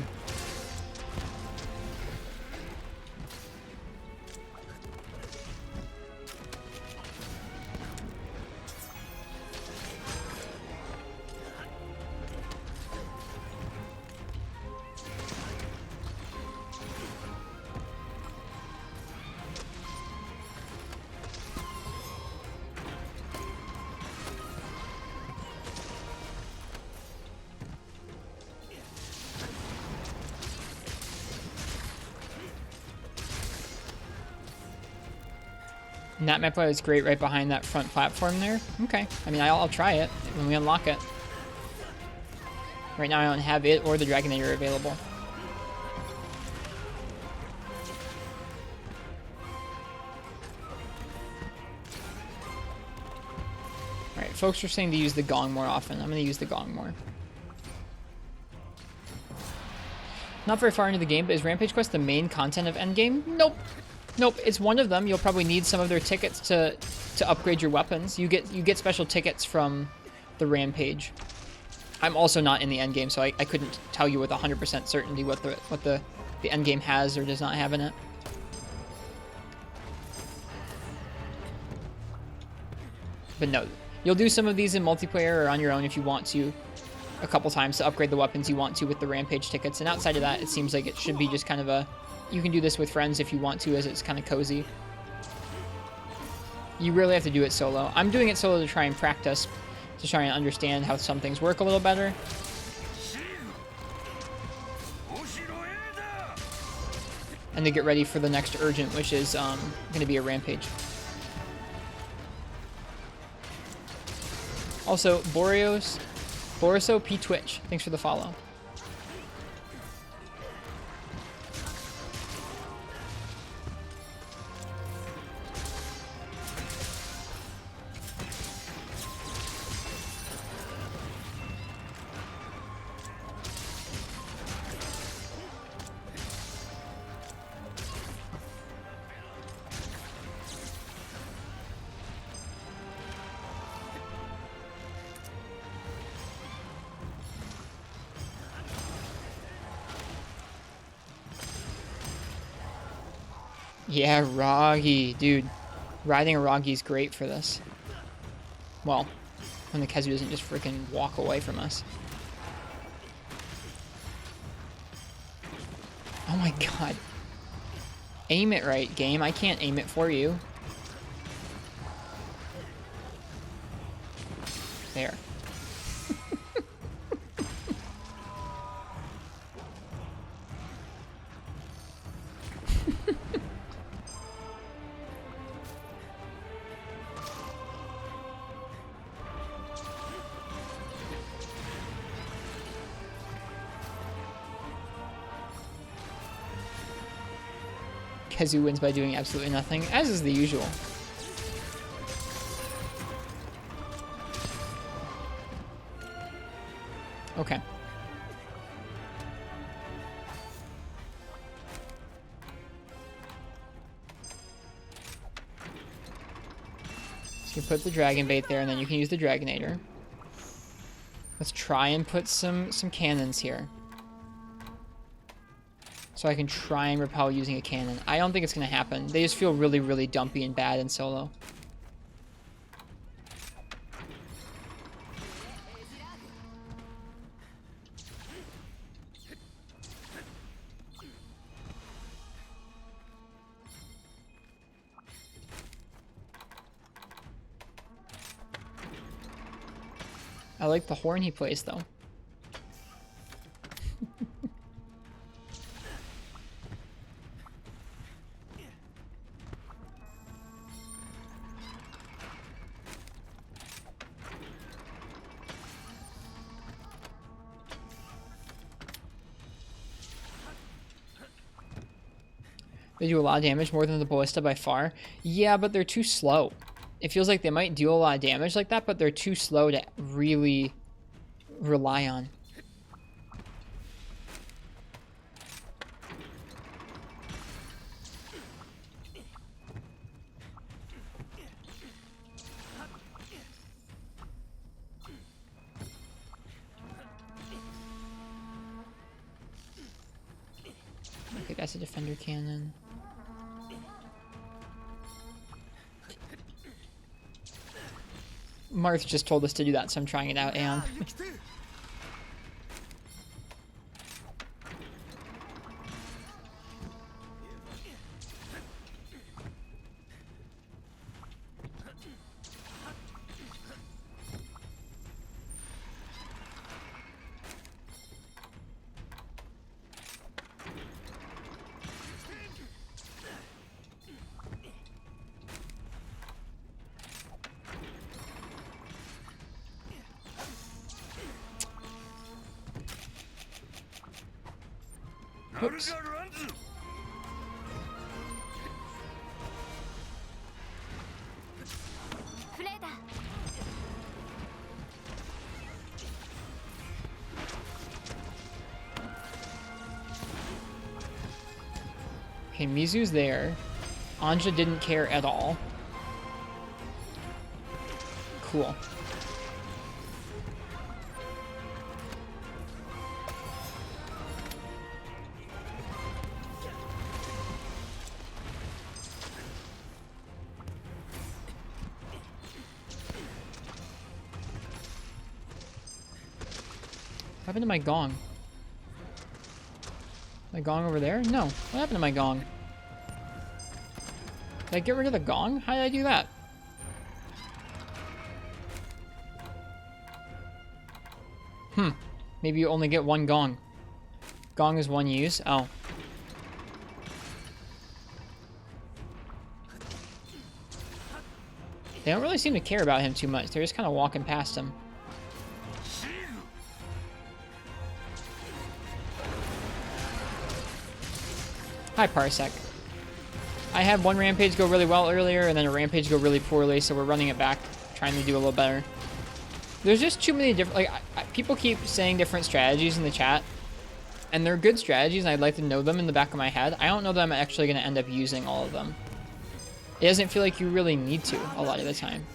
And that map is great right behind that front platform there. Okay. I mean, I'll try it when we unlock it. Right now I don't have it or the Dragonator available. Alright, folks are saying to use the gong more often. I'm going to use the gong more. Not very far into the game, but is Rampage Quest the main content of Endgame? Nope. Nope, it's one of them. You'll probably need some of their tickets to upgrade your weapons. You get special tickets from the Rampage. I'm also not in the endgame, so I couldn't tell you with 100% certainty what the endgame has or does not have in it. But no, you'll do some of these in multiplayer or on your own if you want to, a couple times to upgrade the weapons you want to with the Rampage tickets. And outside of that, it seems like it should be just kind of a... You can do this with friends if you want to, as it's kind of cozy. You really have to do it solo. I'm doing it solo to try and practice to try and understand how some things work a little better. And to get ready for the next urgent, which is going to be a rampage. Also, Boriso P Twitch, thanks for the follow. Yeah, Roggy, dude. Riding a Roggy is great for this. Well, when the Kezu doesn't just freaking walk away from us. Oh my god. Aim it right, game. I can't aim it for you. There. Kezu wins by doing absolutely nothing, as is the usual. Okay. So you put the dragon bait there, and then you can use the Dragonator. Let's try and put some cannons here. So I can try and repel using a cannon. I don't think it's going to happen. They just feel really, really dumpy and bad in solo. I like the horn he plays, though. They do a lot of damage, more than the ballista by far. Yeah, but they're too slow. It feels like they might do a lot of damage like that, but they're too slow to really rely on. Okay, that's a defender cannon. Marth just told us to do that, so I'm trying it out, Aeon. Oops. Okay, Mizu's there. Anja didn't care at all. Cool. What happened to my gong? My gong over there? No. What happened to my gong? Did I get rid of the gong? How did I do that? Maybe you only get one gong. Gong is one use. Oh. They don't really seem to care about him too much. They're just kind of walking past him. Hi, Parsec. I had one rampage go really well earlier, and then a rampage go really poorly, so we're running it back, trying to do a little better. There's just too many different... Like, people keep saying different strategies in the chat, and they're good strategies, and I'd like to know them in the back of my head. I don't know that I'm actually going to end up using all of them. It doesn't feel like you really need to a lot of the time.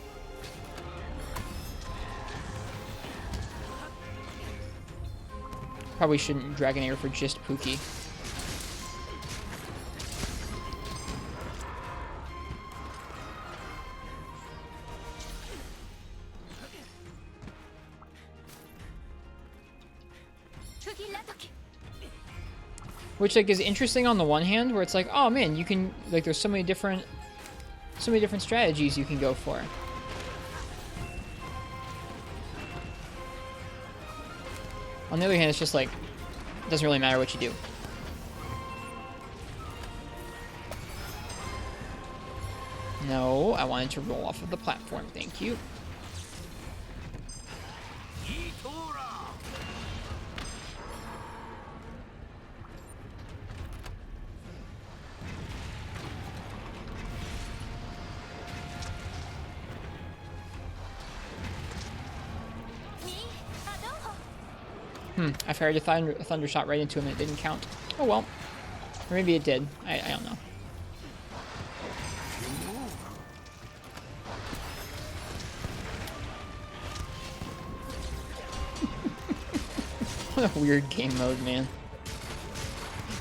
Probably shouldn't Dragonair for just Pookie. Which, like, is interesting on the one hand, where it's like, oh man, you can, like, there's so many different strategies you can go for. On the other hand, it's just like, it doesn't really matter what you do. No, I wanted to roll off of the platform, thank you. I fired a thunder shot right into him and it didn't count. Oh well. Or maybe it did. I don't know. What a weird game mode, man.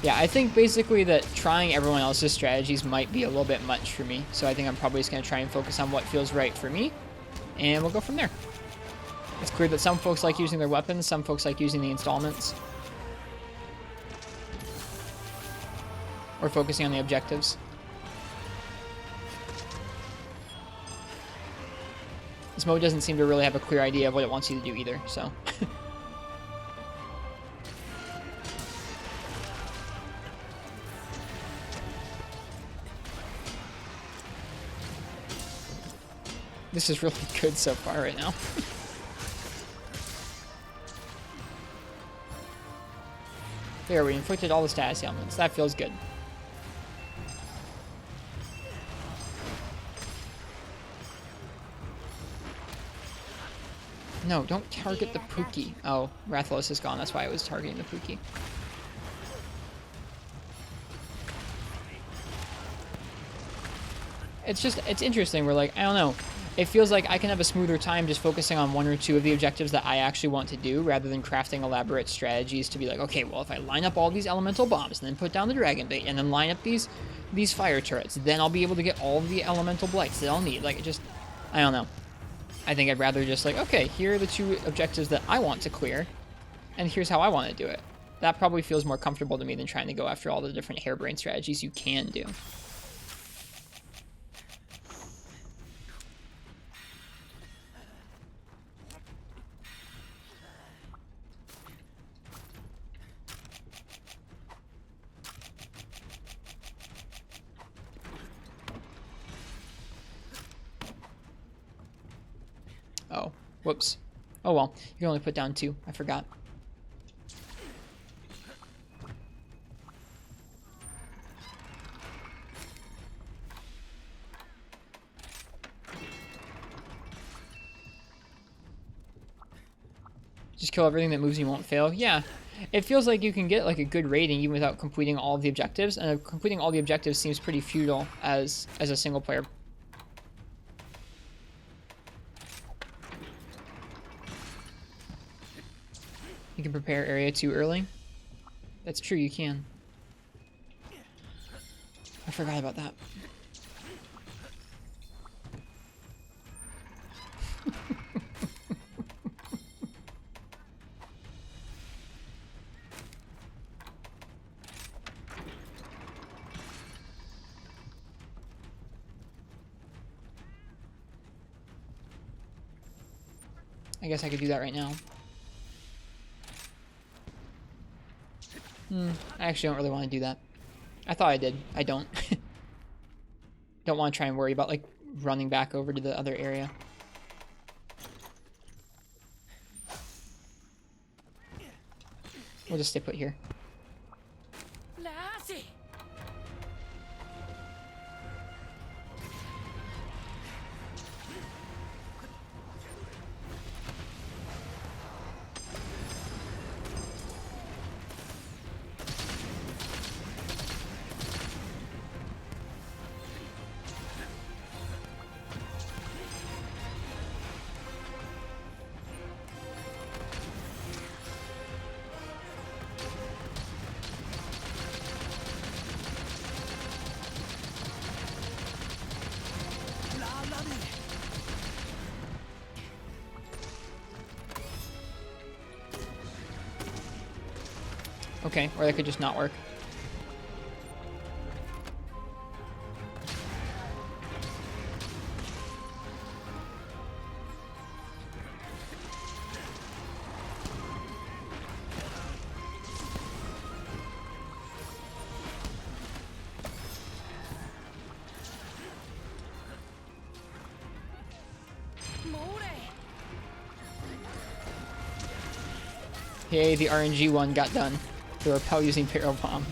Yeah, I think basically that trying everyone else's strategies might be a little bit much for me. So I think I'm probably just going to try and focus on what feels right for me. And we'll go from there. It's clear that some folks like using their weapons, some folks like using the installments. Or focusing on the objectives. This mode doesn't seem to really have a clear idea of what it wants you to do either, so... This is really good so far right now. There, we inflicted all the status ailments. That feels good. No, don't target the Pookie. Oh, Rathalos is gone. That's why I was targeting the Pookie. It's just, it's interesting. We're like, I don't know. It feels like I can have a smoother time just focusing on one or two of the objectives that I actually want to do, rather than crafting elaborate strategies to be like, okay, well, if I line up all these elemental bombs, and then put down the dragon bait, and then line up these fire turrets, then I'll be able to get all of the elemental blights that I'll need. Like, it just, I don't know. I think I'd rather just like, okay, here are the two objectives that I want to clear, and here's how I want to do it. That probably feels more comfortable to me than trying to go after all the different harebrained strategies you can do. Oh, whoops. Oh well, you can only put down 2. I forgot. Just kill everything that moves and you won't fail. Yeah, it feels like you can get like a good rating even without completing all of the objectives, and completing all the objectives seems pretty futile as a single player. You can prepare area 2 early. That's true, you can. I forgot about that. I guess I could do that right now. I actually don't really want to do that. I thought I did. I don't. Don't want to try and worry about, like, running back over to the other area. We'll just stay put here. Okay, or that could just not work. Yay, the RNG one got done. The repel using Pyro Bomb.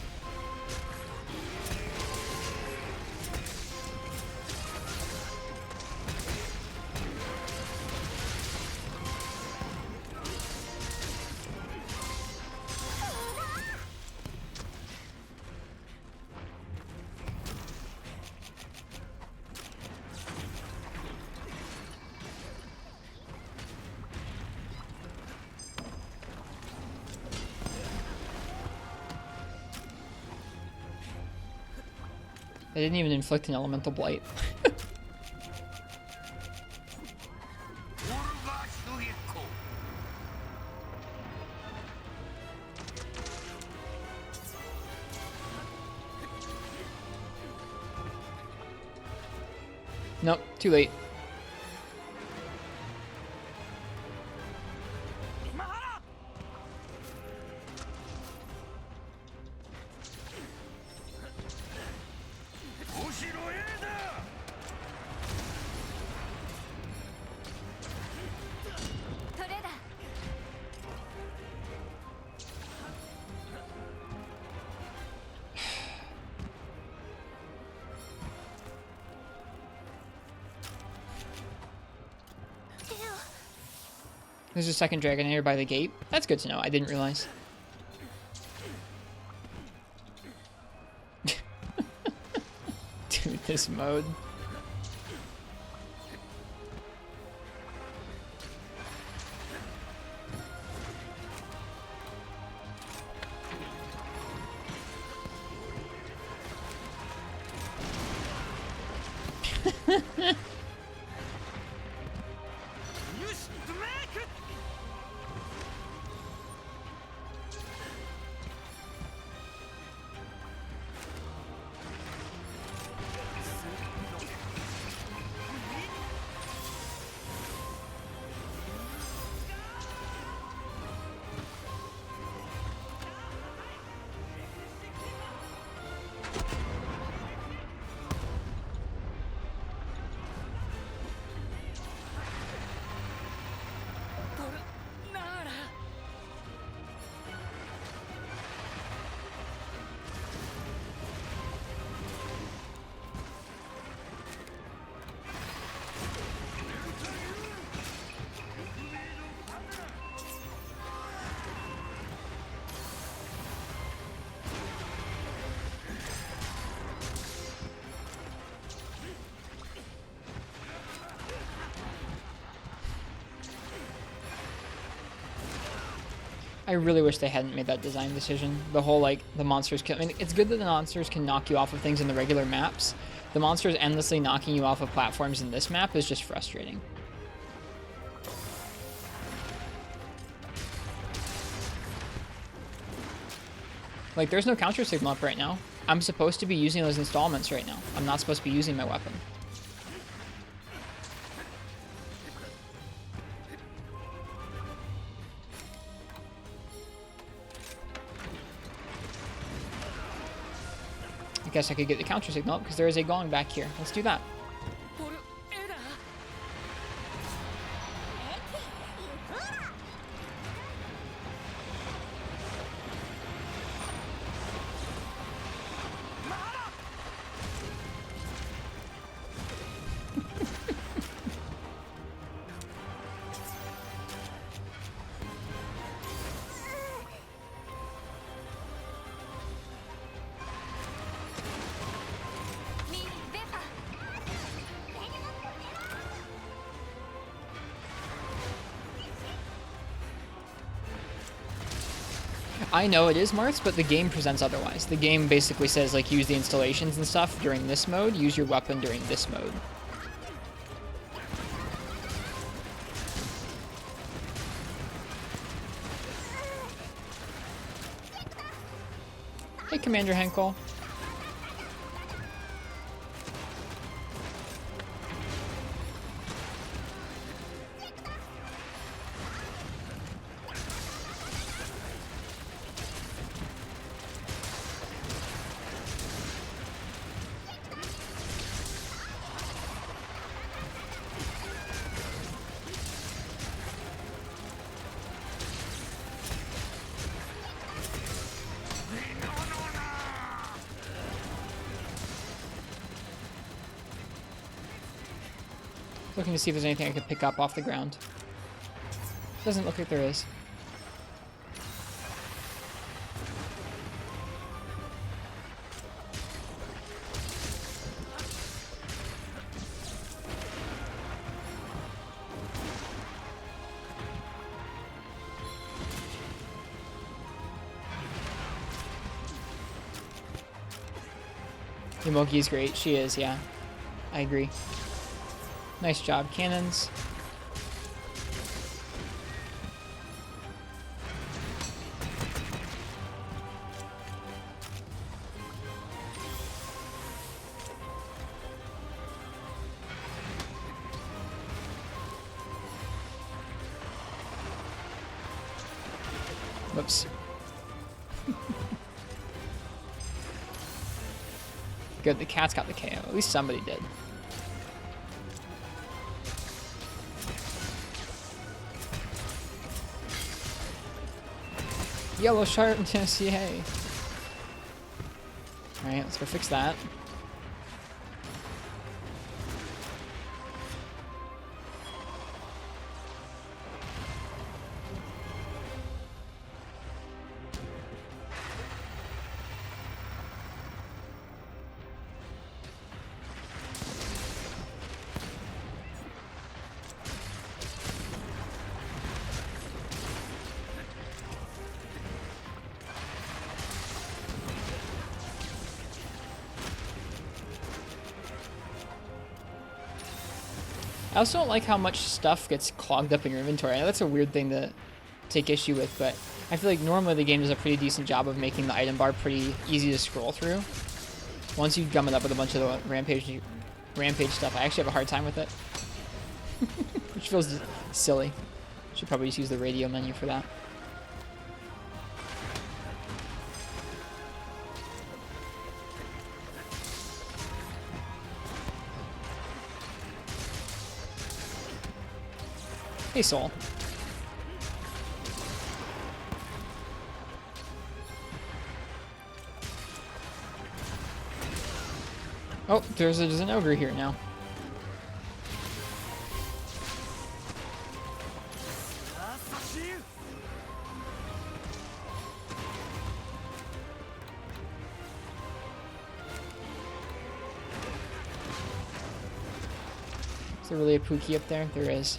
I didn't even inflict an elemental blight. Nope, too late. There's a second dragon here by the gate. That's good to know. I didn't realize. Dude, this mode. I really wish they hadn't made that design decision. The whole, like, the monsters can... I mean, it's good that the monsters can knock you off of things in the regular maps. The monsters endlessly knocking you off of platforms in this map is just frustrating. Like, there's no counter signal up right now. I'm supposed to be using those installments right now. I'm not supposed to be using my weapon. I guess I could get the counter signal up because there is a gong back here. Let's do that. I know it is Marths, but the game presents otherwise. The game basically says, like, use the installations and stuff during this mode, use your weapon during this mode. Hey, Commander Henkel. Looking to see if there's anything I could pick up off the ground. Doesn't look like there is. Yumoki's great. She is, yeah. I agree. Nice job, cannons. Whoops. Good, the cat's got the KO. At least somebody did. Yellow sharpness, yay. Alright, let's go fix that. I also don't like how much stuff gets clogged up in your inventory. I know that's a weird thing to take issue with, but I feel like normally the game does a pretty decent job of making the item bar pretty easy to scroll through. Once you gum it up with a bunch of the rampage stuff, I actually have a hard time with it. Which feels silly. Should probably just use the radio menu for that. Hey, Soul. Oh, there's an ogre here now. Is there really a Pookie up there? There is.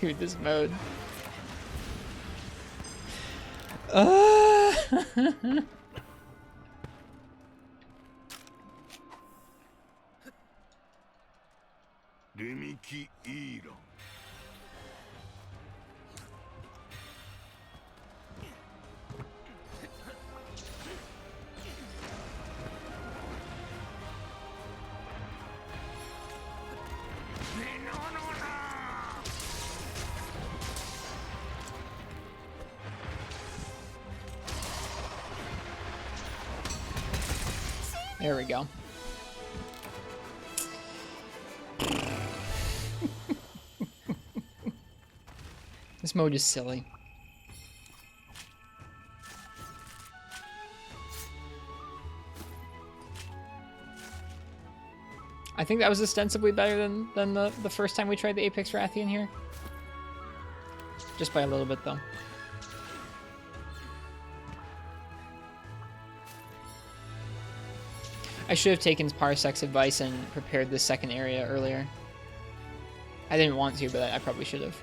Dude, this mode. Uh... There we go. This mode is silly. I think that was ostensibly better than the first time we tried the Apex Rathian here. Just by a little bit, though. I should have taken Parsek's advice and prepared this second area earlier. I didn't want to, but I probably should have.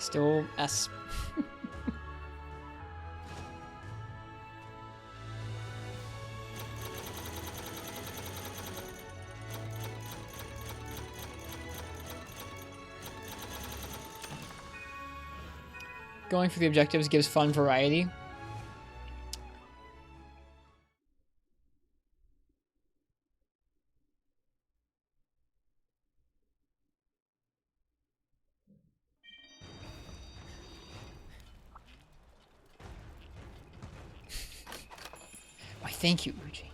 Still S. Going for the objectives gives fun variety. Why, thank you, Uji.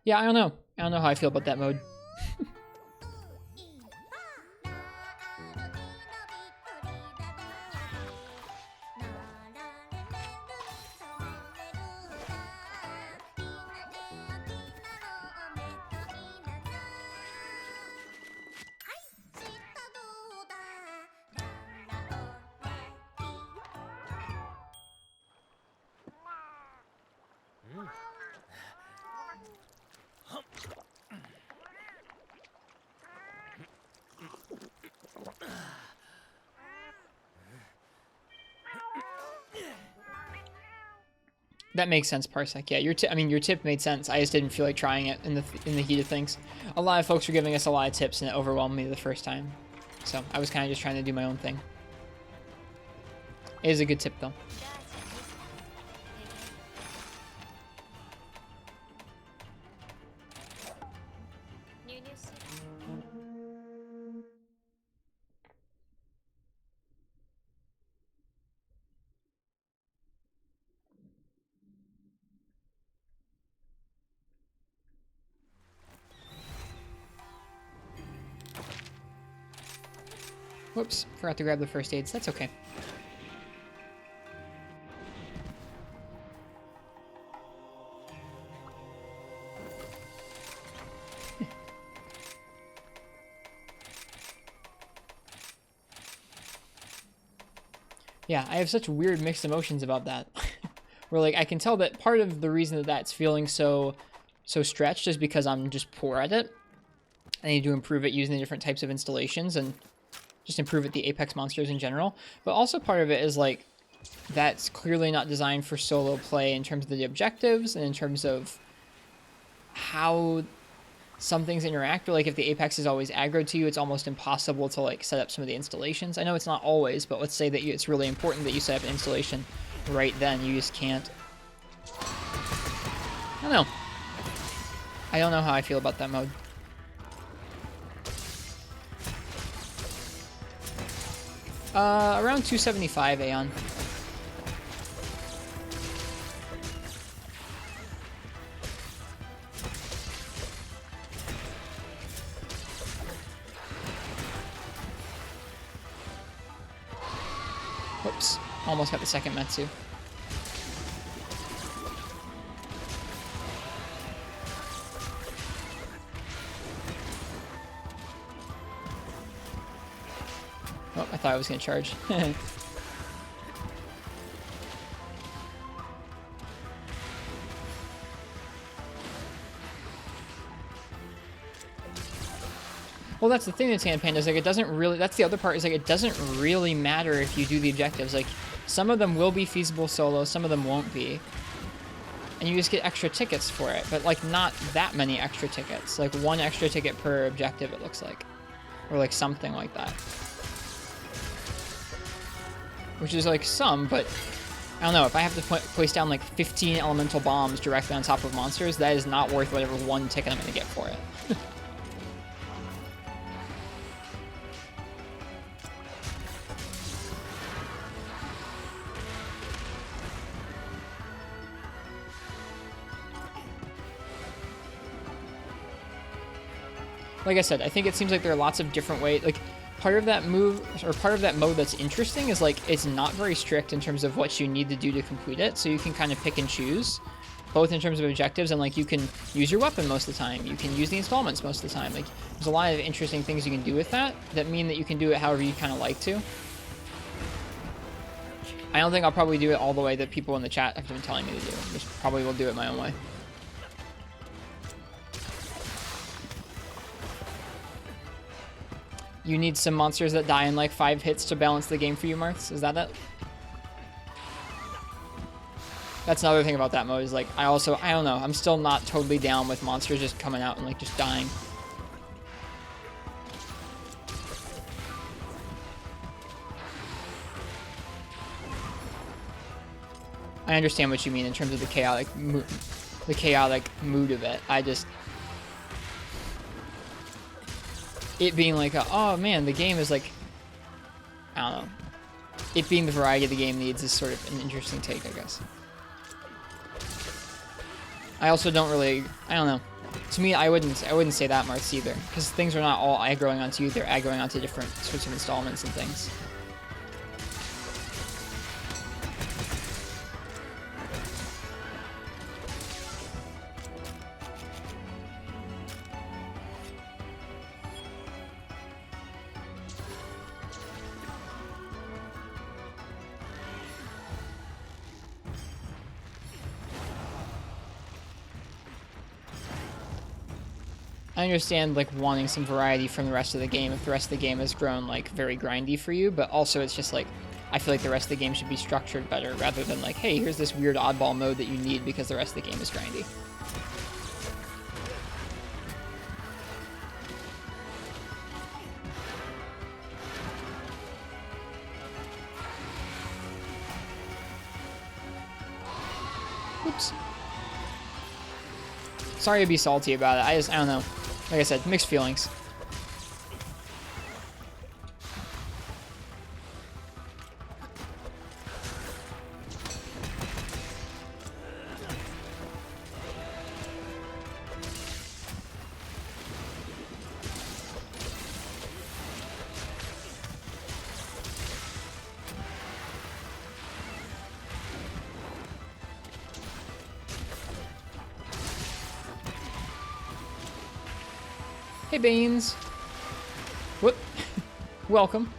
Yeah, I don't know. I don't know how I feel about that mode. That makes sense, Parsec. Yeah, your tip made sense. I just didn't feel like trying it in the heat of things. A lot of folks were giving us a lot of tips, and it overwhelmed me the first time. So I was kind of just trying to do my own thing. It is a good tip, though. Whoops, forgot to grab the first aids. That's okay. Yeah, I have such weird mixed emotions about that. Where, like, I can tell that part of the reason that that's feeling so stretched is because I'm just poor at it. I need to improve it using the different types of installations and just improve at the Apex monsters in general. But also part of it is, like, that's clearly not designed for solo play in terms of the objectives and in terms of how some things interact, or like if the apex is always aggro to you, it's almost impossible to like set up some of the installations. I know it's not always, but let's say that it's really important that you set up an installation right then. You just can't. I don't know. I don't know how I feel about that mode. Around 275 Aeon. Whoops. Almost got the second Metsu. Oh, I thought I was going to charge. Well, that's the thing that's Hand Panda is like it doesn't really. That's the other part is like it doesn't really matter if you do the objectives. Like some of them will be feasible solo, some of them won't be, and you just get extra tickets for it. But like not that many extra tickets. Like one extra ticket per objective, it looks like, or like something like that. Which is like some, but I don't know. If I have to place down like 15 elemental bombs directly on top of monsters, that is not worth whatever one ticket I'm going to get for it. Like I said, I think it seems like there are lots of different ways. Like part of that move or part of that mode that's interesting is like it's not very strict in terms of what you need to do to complete it. So you can kind of pick and choose, both in terms of objectives and like you can use your weapon most of the time. You can use the installments most of the time. Like there's a lot of interesting things you can do with that mean that you can do it however you kind of like to. I don't think I'll probably do it all the way that people in the chat have been telling me to do. Just probably will do it my own way. You need some monsters that die in like 5 hits to balance the game for you, Marths? Is that it? That's another thing about that mode is like, I don't know, I'm still not totally down with monsters just coming out and like just dying. I understand what you mean in terms of the chaotic mood of it. It being like, oh man, the game is like, I don't know. It being the variety the game needs is sort of an interesting take, I guess. I also don't really, I don't know. To me, I wouldn't say that, Marths, either. Because things are not all aggroing onto you, they're aggroing onto different sorts of installments and things. I understand like wanting some variety from the rest of the game if the rest of the game has grown like very grindy for you, but also it's just like I feel like the rest of the game should be structured better rather than like, hey, here's this weird oddball mode that you need because the rest of the game is grindy. Oops. Sorry to be salty about it. I don't know. Like I said, mixed feelings. Hey, Beans. Whoop. Welcome.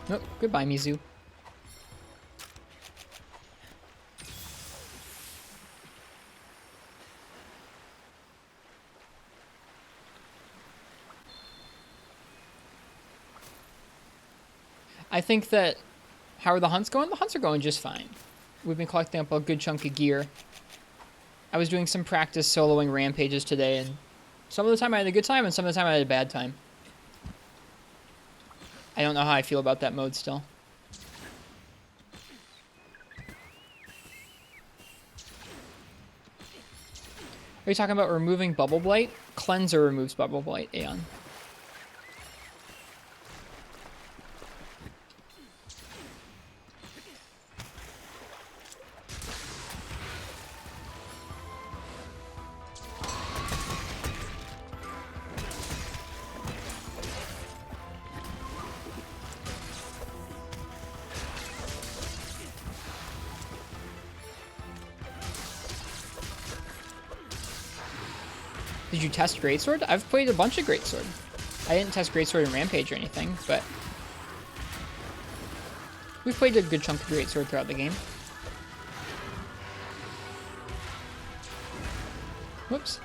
Oh, goodbye, Mizu. I think that, how are the hunts going? The hunts are going just fine. We've been collecting up a good chunk of gear. I was doing some practice soloing rampages today, and some of the time I had a good time, and some of the time I had a bad time. I don't know how I feel about that mode still. Are you talking about removing Bubble Blight? Cleanser removes Bubble Blight, Aeon. Did you test Greatsword? I've played a bunch of Greatsword. I didn't test Greatsword in Rampage or anything, but we've played a good chunk of Greatsword throughout the game. Whoops.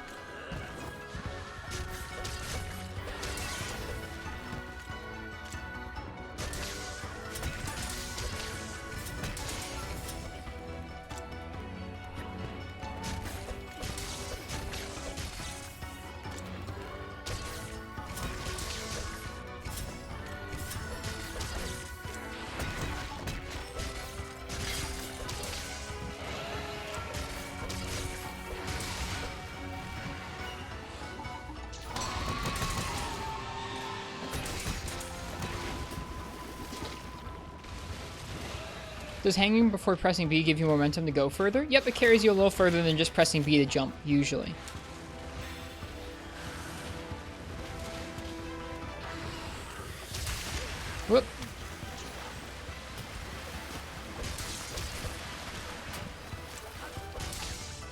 Does hanging before pressing B give you momentum to go further? Yep, it carries you a little further than just pressing B to jump, usually. Whoop.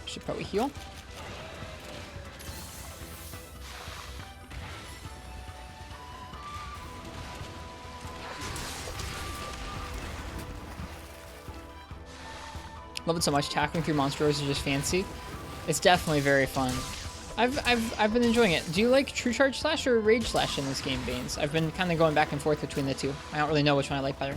Should probably heal. Love it so much. Tackling through monsters is just fancy. It's definitely very fun. I've been enjoying it. Do you like True Charge Slash or Rage Slash in this game, Baines? I've been kind of going back and forth between the two. I don't really know which one I like better.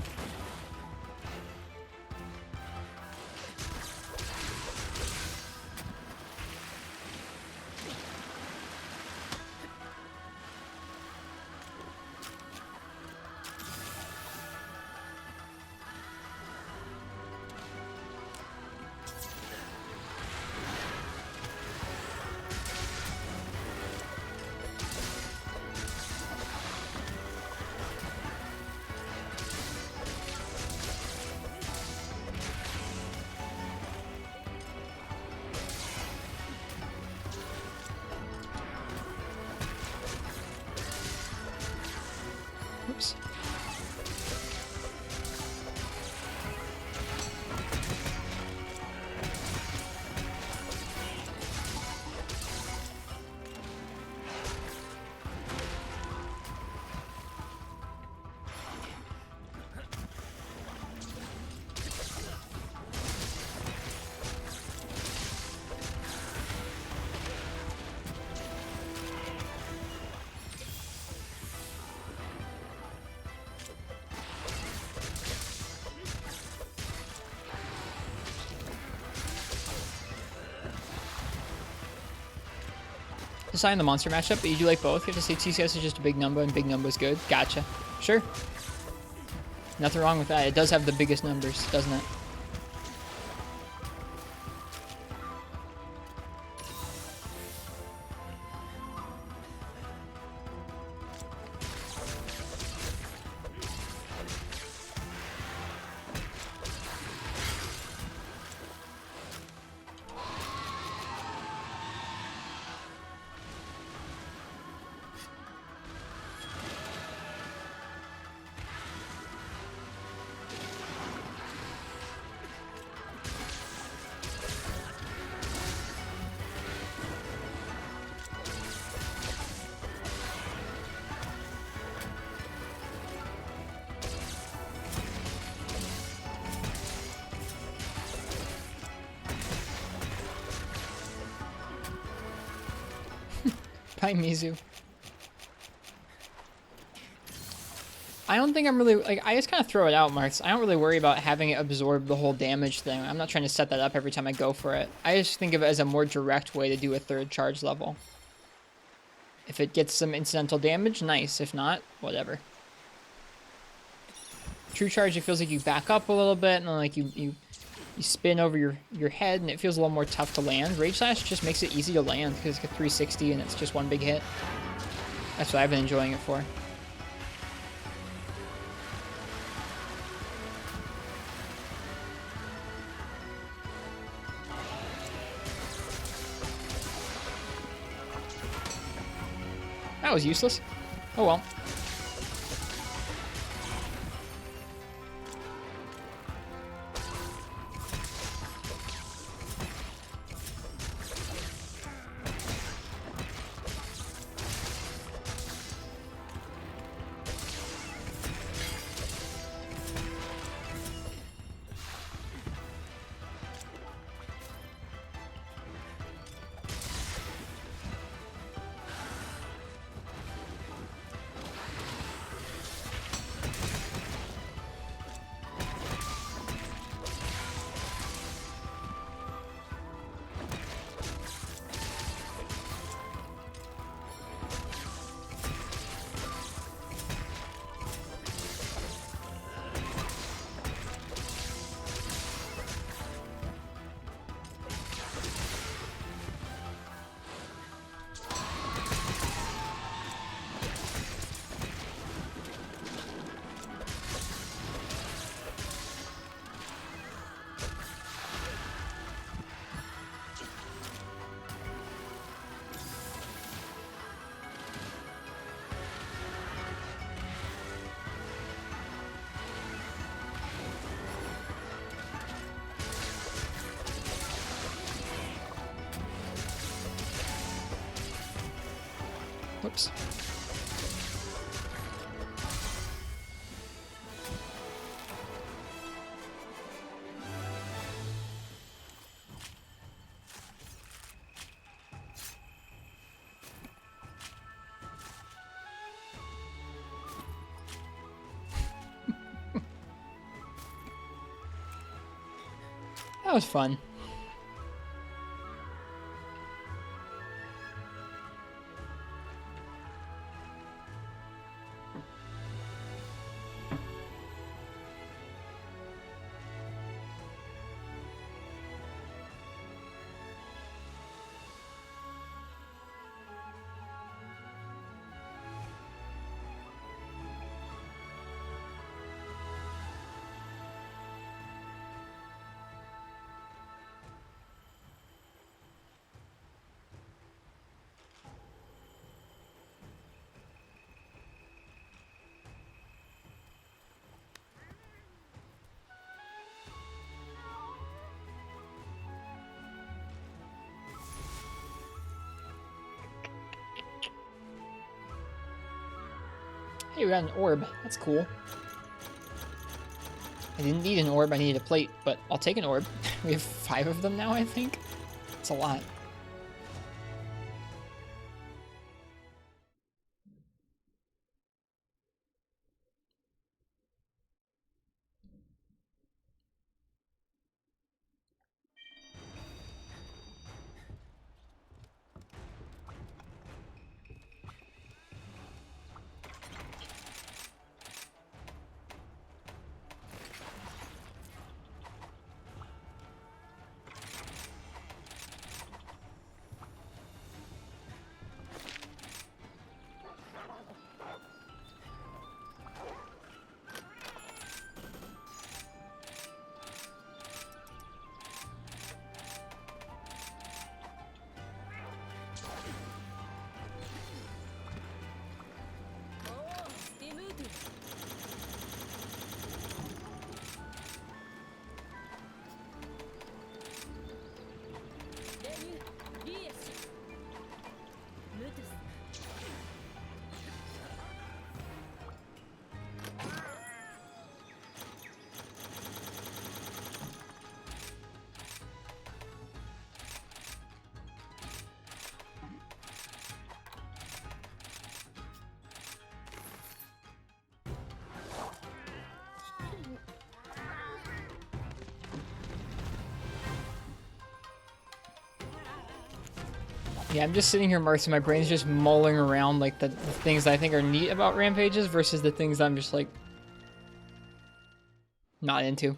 Oops. Deciding the monster matchup, but you do like both. You have to say TCS is just a big number and big number is good. Gotcha. Sure. Nothing wrong with that. It does have the biggest numbers, doesn't it? Bye, Mizu. I don't think I'm really, like, I just kind of throw it out, Marks. I don't really worry about having it absorb the whole damage thing. I'm not trying to set that up every time I go for it. I just think of it as a more direct way to do a third charge level. If it gets some incidental damage, nice. If not, whatever. True charge, it feels like you back up a little bit, and then like you spin over your head, and it feels a little more tough to land. Rage Slash just makes it easy to land because it's a 360 and it's just one big hit. That's what I've been enjoying it for. That was useless. Oh well. Whoops. That was fun. Hey, we got an orb. That's cool. I didn't need an orb, I needed a plate, but I'll take an orb. We have 5 of them now, I think. It's a lot. Yeah, I'm just sitting here, Marcy. My brain's just mulling around like the things I think are neat about rampages versus the things I'm just like not into.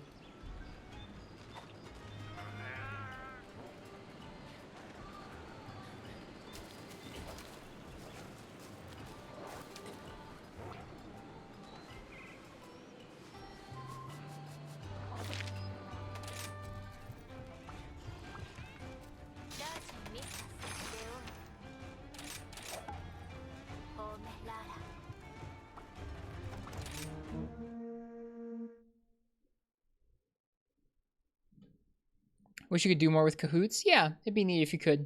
Wish you could do more with cahoots. Yeah, it'd be neat if you could.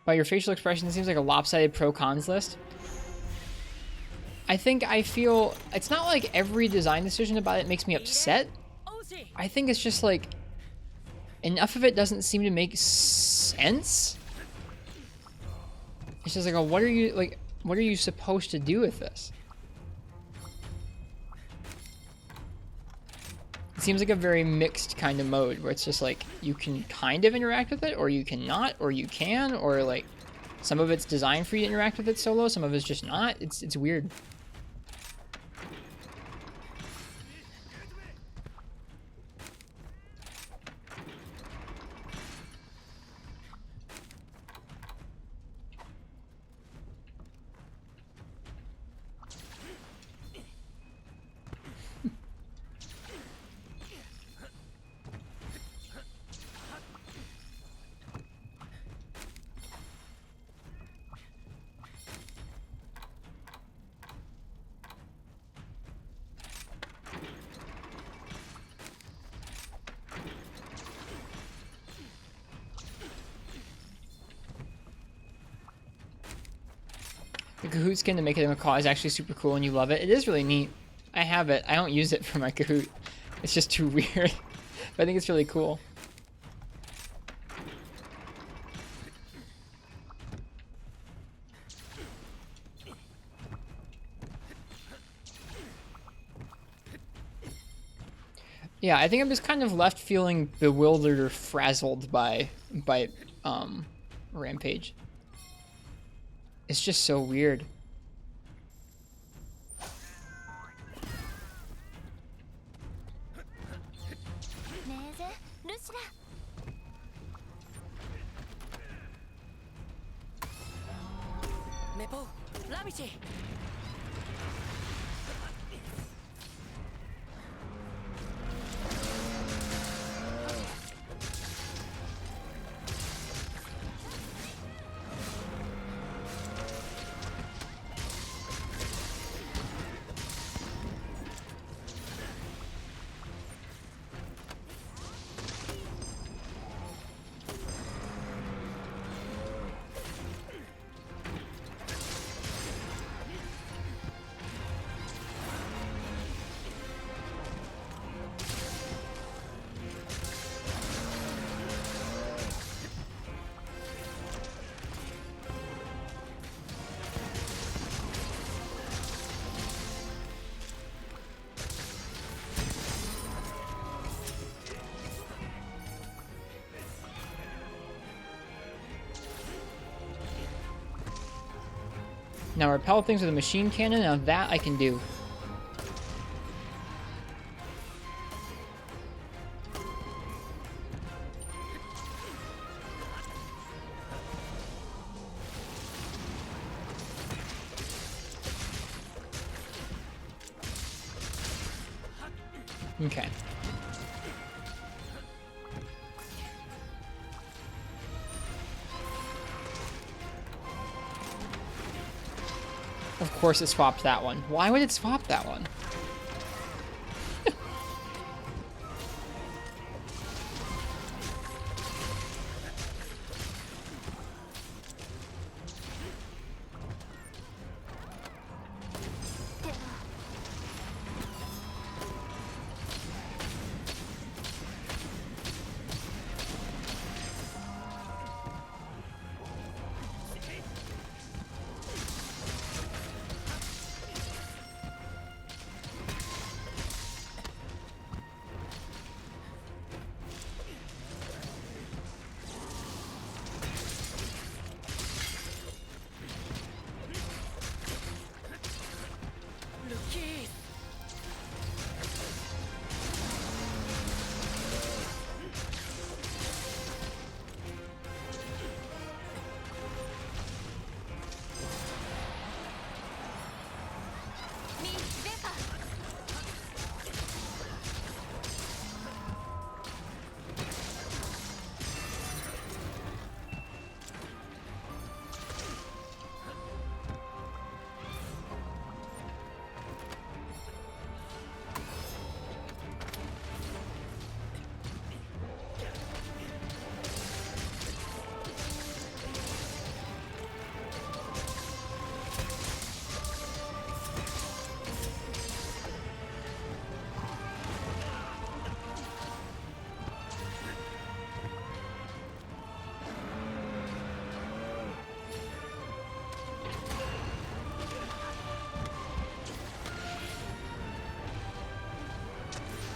By your facial expression, it seems like a lopsided pro-cons list. I feel it's not like every design decision about it makes me upset. I think it's just like enough of it doesn't seem to make sense. It's just like, oh, what are you supposed to do with this? It seems like a very mixed kind of mode where it's just like you can kind of interact with it, or you cannot, or you can, or like some of it's designed for you to interact with it solo, some of it's just not. It's weird. The Kahoot skin to make it a macaw is actually super cool and you love it. It is really neat. I have it. I don't use it for my Kahoot. It's just too weird. But I think it's really cool. Yeah, I think I'm just kind of left feeling bewildered or frazzled by Rampage. It's just so weird. Now repel things with a machine cannon, now that I can do. Okay. Of course it swapped that one. Why would it swap that one?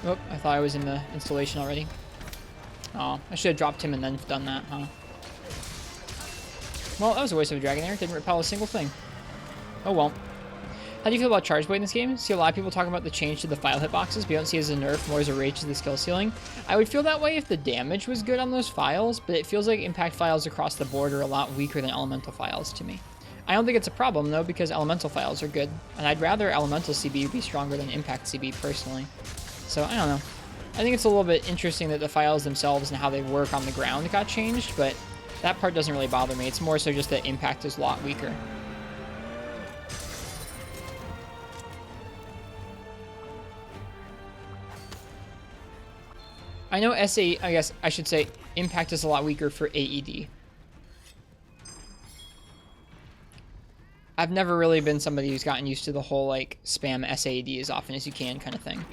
Oh, I thought I was in the installation already. Oh, I should have dropped him and then done that, huh? Well, that was a waste of a dragon there. Didn't repel a single thing. Oh well. How do you feel about Charge Blade in this game? See a lot of people talking about the change to the file hitboxes, but you don't see it as a nerf, more as a rage to the skill ceiling. I would feel that way if the damage was good on those files, but it feels like impact files across the board are a lot weaker than elemental files to me. I don't think it's a problem though, because elemental files are good, and I'd rather elemental CB be stronger than impact CB personally. So I don't know. I think it's a little bit interesting that the files themselves and how they work on the ground got changed, but that part doesn't really bother me. It's more so just that impact is a lot weaker. I know SAE, I guess I should say impact is a lot weaker for AED. I've never really been somebody who's gotten used to the whole like spam SAED as often as you can kind of thing.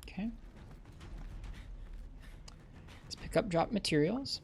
Okay. Let's pick up drop materials.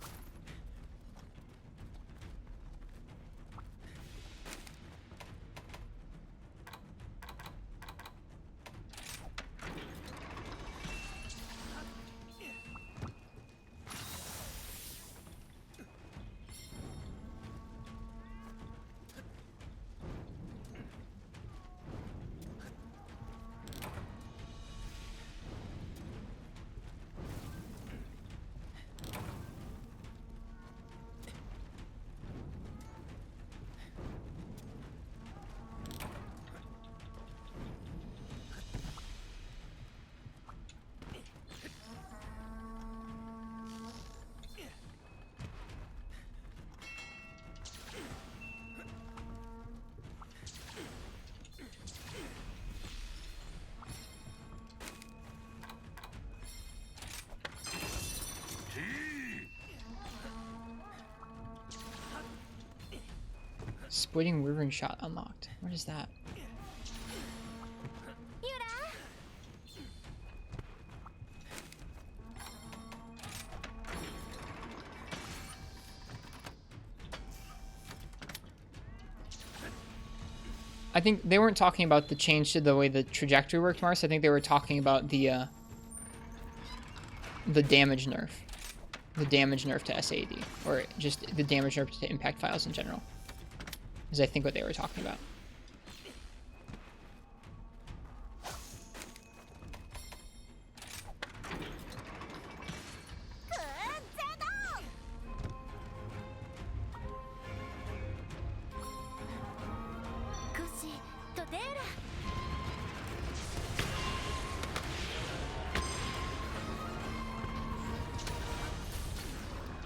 Splitting Wyvern Shot unlocked. What is that? I think they weren't talking about the change to the way the trajectory worked, Mars. I think they were talking about the damage nerf. The damage nerf to SAD. Or just the damage nerf to impact files in general. Is I think what they were talking about.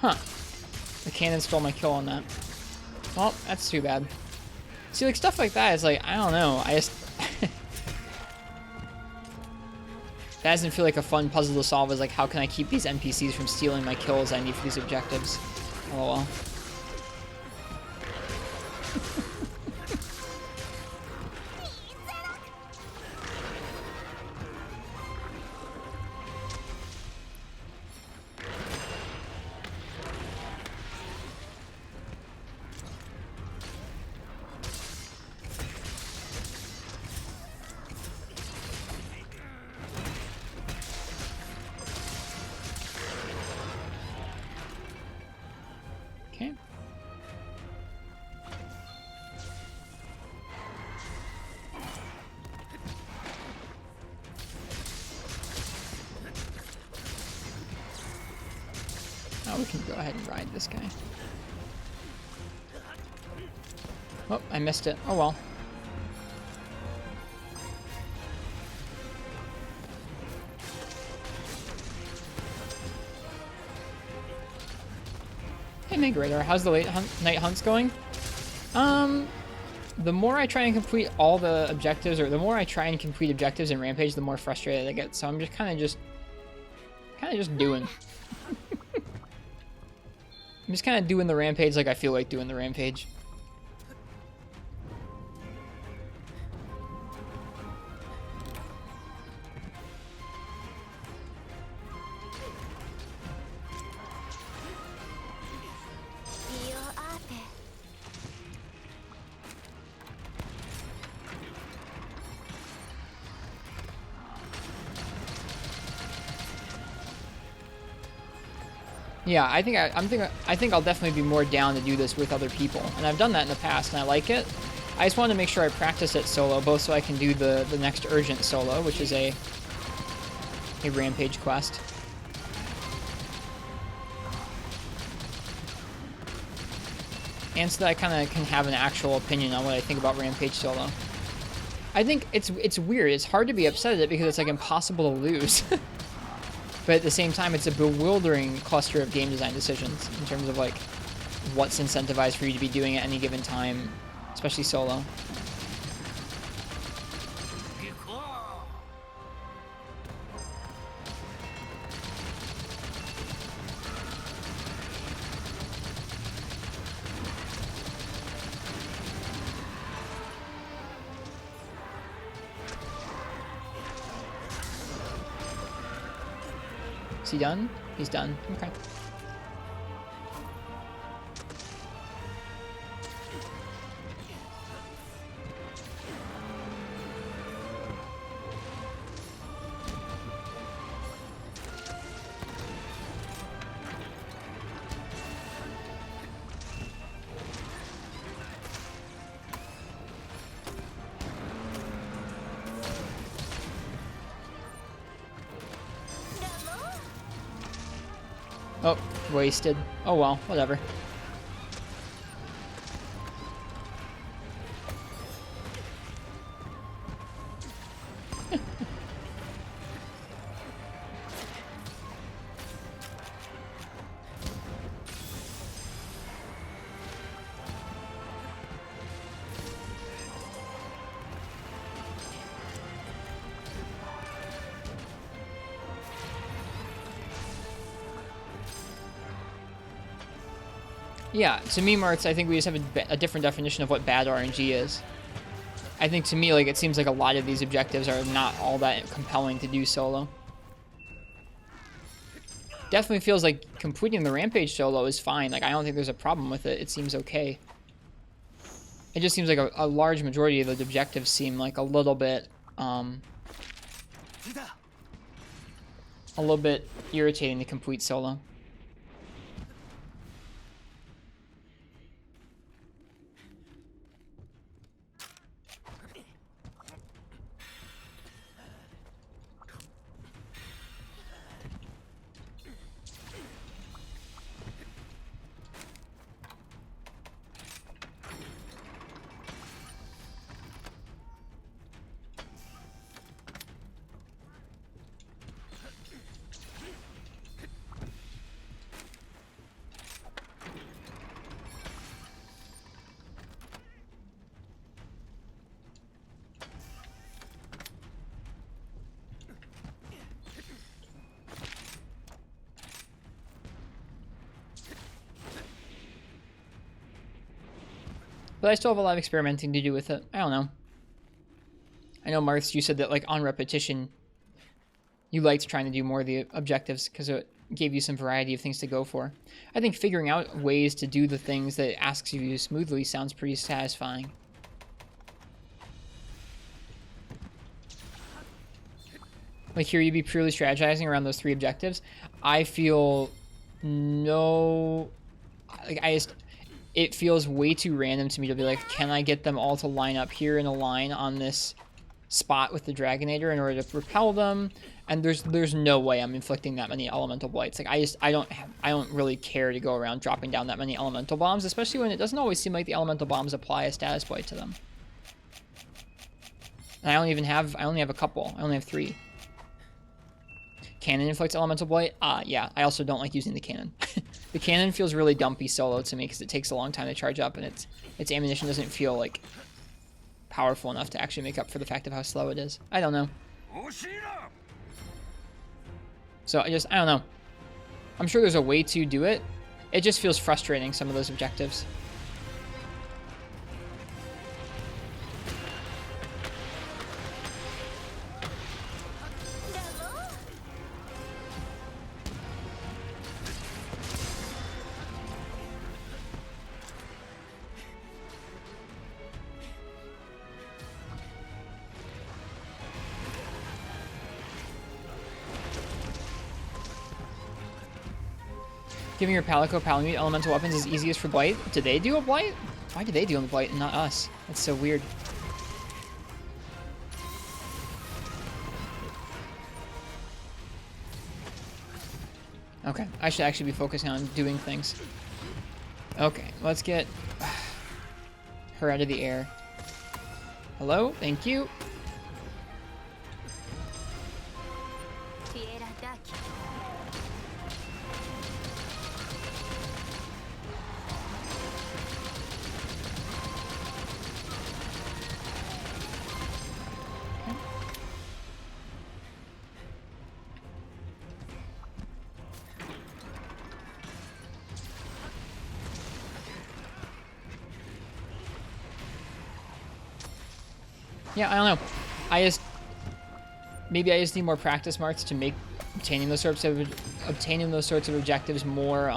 Huh. The cannon stole my kill on that. Well, that's too bad. See, like, stuff like that is like, I don't know. I just... That doesn't feel like a fun puzzle to solve. Is like, how can I keep these NPCs from stealing my kills I need for these objectives? Oh well. Okay. Now we can go ahead and ride this guy. Oh, I missed it. Oh well. Hey, Megradar, how's the night hunts going? The more I try and complete all the objectives, or the more I try and complete objectives in Rampage, the more frustrated I get. So I'm just kind of just doing. I'm just kind of doing the Rampage like I feel like doing the Rampage. Yeah, I think I'll definitely be more down to do this with other people, and I've done that in the past, and I like it. I just want to make sure I practice it solo, both so I can do the next urgent solo, which is a rampage quest. And so that I kind of can have an actual opinion on what I think about rampage solo. I think it's weird. It's hard to be upset at it because it's like impossible to lose. But at the same time, it's a bewildering cluster of game design decisions in terms of like what's incentivized for you to be doing at any given time, especially solo. Is he done? He's done. Okay. Oh, wasted. Oh well, whatever. Yeah, to me, Martz, I think we just have a different definition of what bad RNG is. I think to me, like, it seems like a lot of these objectives are not all that compelling to do solo. Definitely feels like completing the Rampage solo is fine. Like, I don't think there's a problem with it. It seems okay. It just seems like a large majority of the objectives seem like a little bit irritating to complete solo. But I still have a lot of experimenting to do with it. I don't know. I know, Marth, you said that, like, on repetition, you liked trying to do more of the objectives because it gave you some variety of things to go for. I think figuring out ways to do the things that it asks you to do smoothly sounds pretty satisfying. Like, here you'd be purely strategizing around those 3 objectives. I feel no... Like, it feels way too random to me to be like, can I get them all to line up here in a line on this spot with the Dragonator in order to repel them? And there's no way I'm inflicting that many elemental blights. Like, I don't really care to go around dropping down that many elemental bombs, especially when it doesn't always seem like the elemental bombs apply a status blight to them. And I only have a couple. I only have 3. Cannon inflicts elemental blight? Yeah. I also don't like using the cannon. The cannon feels really dumpy solo to me because it takes a long time to charge up, and its ammunition doesn't feel like powerful enough to actually make up for the fact of how slow it is. I don't know. So I don't know. I'm sure there's a way to do it. It just feels frustrating, some of those objectives. Giving your Palico Palamute elemental weapons is easiest for Blight. Do they do a Blight? Why do they do a Blight and not us? That's so weird. Okay, I should actually be focusing on doing things. Okay, let's get her out of the air. Hello, thank you. Yeah, I don't know. Maybe I just need more practice marks to make obtaining those sorts of objectives more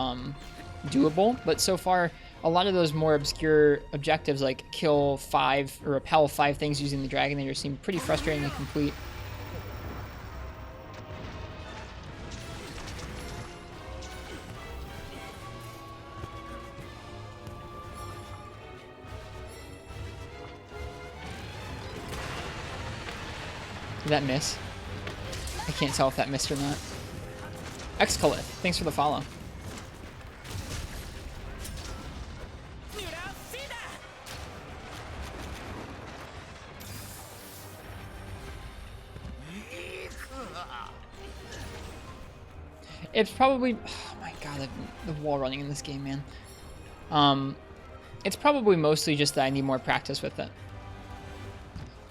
doable. But so far, a lot of those more obscure objectives, like kill 5 or repel 5 things using the Dragonator, seem pretty frustrating to complete. Did that miss? I can't tell if that missed or not. Excalith, thanks for the follow. It's probably... Oh my god, the wall running in this game, man. It's probably mostly just that I need more practice with it.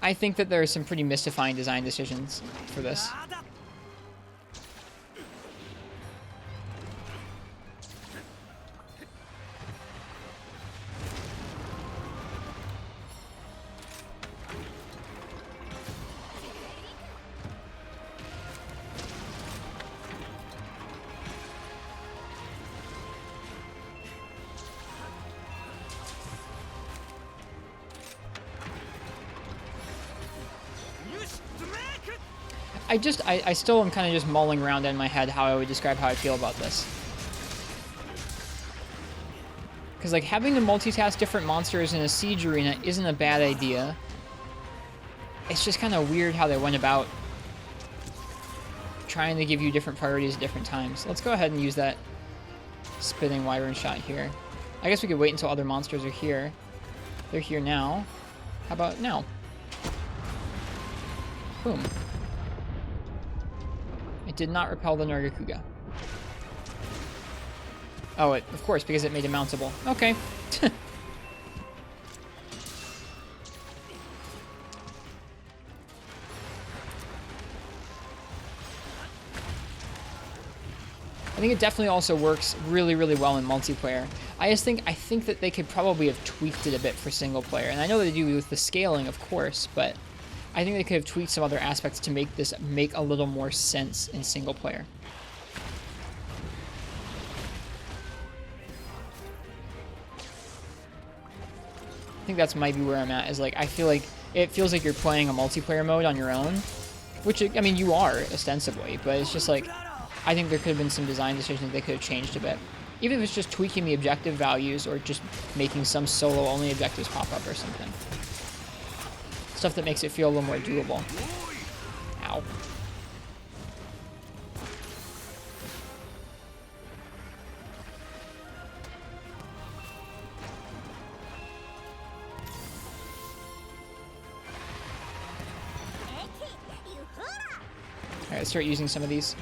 I think that there are some pretty mystifying design decisions for this. I still am kind of just mulling around in my head how I would describe how I feel about this. Because, like, having to multitask different monsters in a siege arena isn't a bad idea. It's just kind of weird how they went about trying to give you different priorities at different times. Let's go ahead and use that spinning wyvern shot here. I guess we could wait until other monsters are here. They're here now. How about now? Boom. It did not repel the Nargacuga. Oh, of course, because it made it mountable. Okay. I think it definitely also works really, really well in multiplayer. I think that they could probably have tweaked it a bit for single player. And I know they do with the scaling, of course, but I think they could have tweaked some other aspects to make this make a little more sense in single player. I think that's might be where I'm at, is like, I feel like it feels like you're playing a multiplayer mode on your own, which, I mean, you are, ostensibly, but it's just like, I think there could have been some design decisions they could have changed a bit. Even if it's just tweaking the objective values or just making some solo-only objectives pop up or something. Stuff that makes it feel a little more doable. Ow. Alright, let's start using some of these.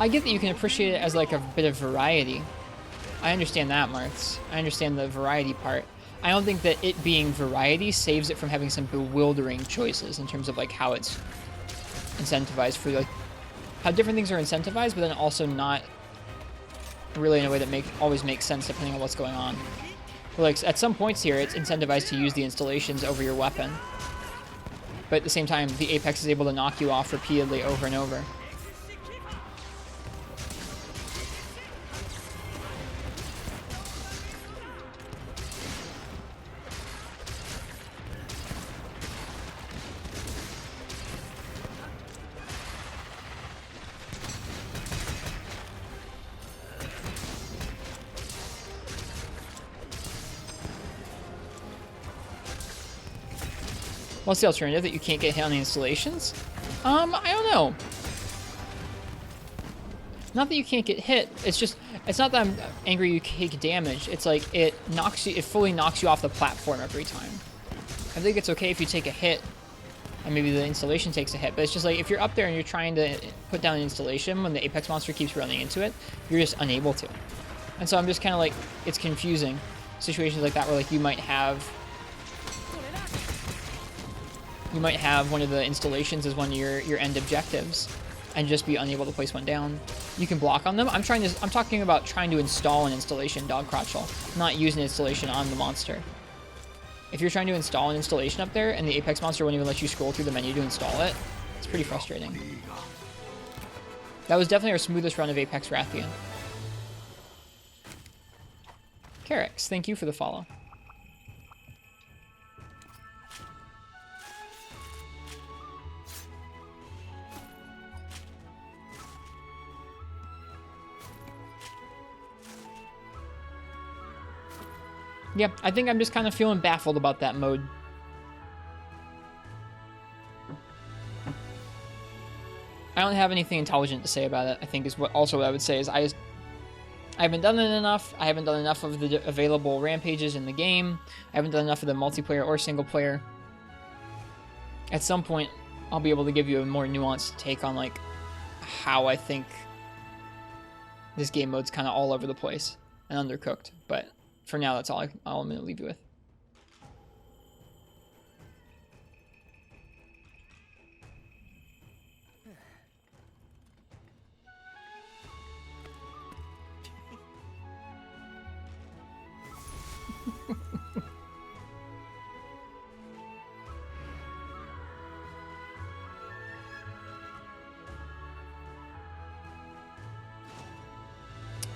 I get that you can appreciate it as like a bit of variety. I understand that, Marths. I understand the variety part. I don't think that it being variety saves it from having some bewildering choices in terms of like how it's incentivized for like how different things are incentivized, but then also not really in a way that always makes sense depending on what's going on. But like at some points here, it's incentivized to use the installations over your weapon. but at the same time, the Apex is able to knock you off repeatedly over and over. What's the alternative, that you can't get hit on the installations? I don't know. Not that you can't get hit, it's just, it's not that I'm angry you take damage, it's like it fully knocks you off the platform every time. I think it's okay if you take a hit, and maybe the installation takes a hit, but it's just like, if you're up there and you're trying to put down an installation, when the Apex monster keeps running into it, you're just unable to. And so I'm just kind of like, it's confusing. Situations like that where like you might have one of the installations as one of your end objectives and just be unable to place one down. You can block on them. I'm talking about trying to install an installation, Dog Crotchel, not use an installation on the monster. If you're trying to install an installation up there and the Apex monster won't even let you scroll through the menu to install it, it's pretty frustrating. That was definitely our smoothest run of Apex Rathian. Carix, thank you for the follow. Yeah, I think I'm just kind of feeling baffled about that mode. I don't have anything intelligent to say about it, I think is what I would say is I haven't done it enough. I haven't done enough of the available rampages in the game. I haven't done enough of the multiplayer or single player. At some point, I'll be able to give you a more nuanced take on like how I think this game mode's kind of all over the place and undercooked, but for now, that's all I'm going to leave you with.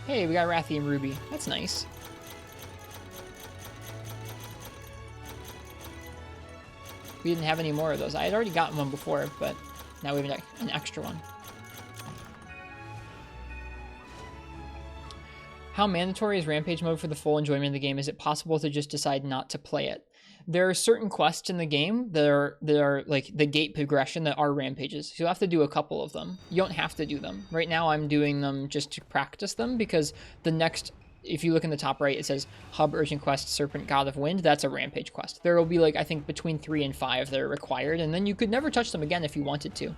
Hey, we got Rathian Ruby. That's nice. We didn't have any more of those. I had already gotten one before, but now we have an extra one. How mandatory is Rampage mode for the full enjoyment of the game? Is it possible to just decide not to play it? There are certain quests in the game that are like the gate progression that are rampages. So you'll have to do a couple of them. You don't have to do them. Right now I'm doing them just to practice them because the next... If you look in the top right, it says Hub Urgent Quest Serpent God of Wind. That's a Rampage quest. There will be like, I think, between 3 and 5 that are required, and then you could never touch them again if you wanted to.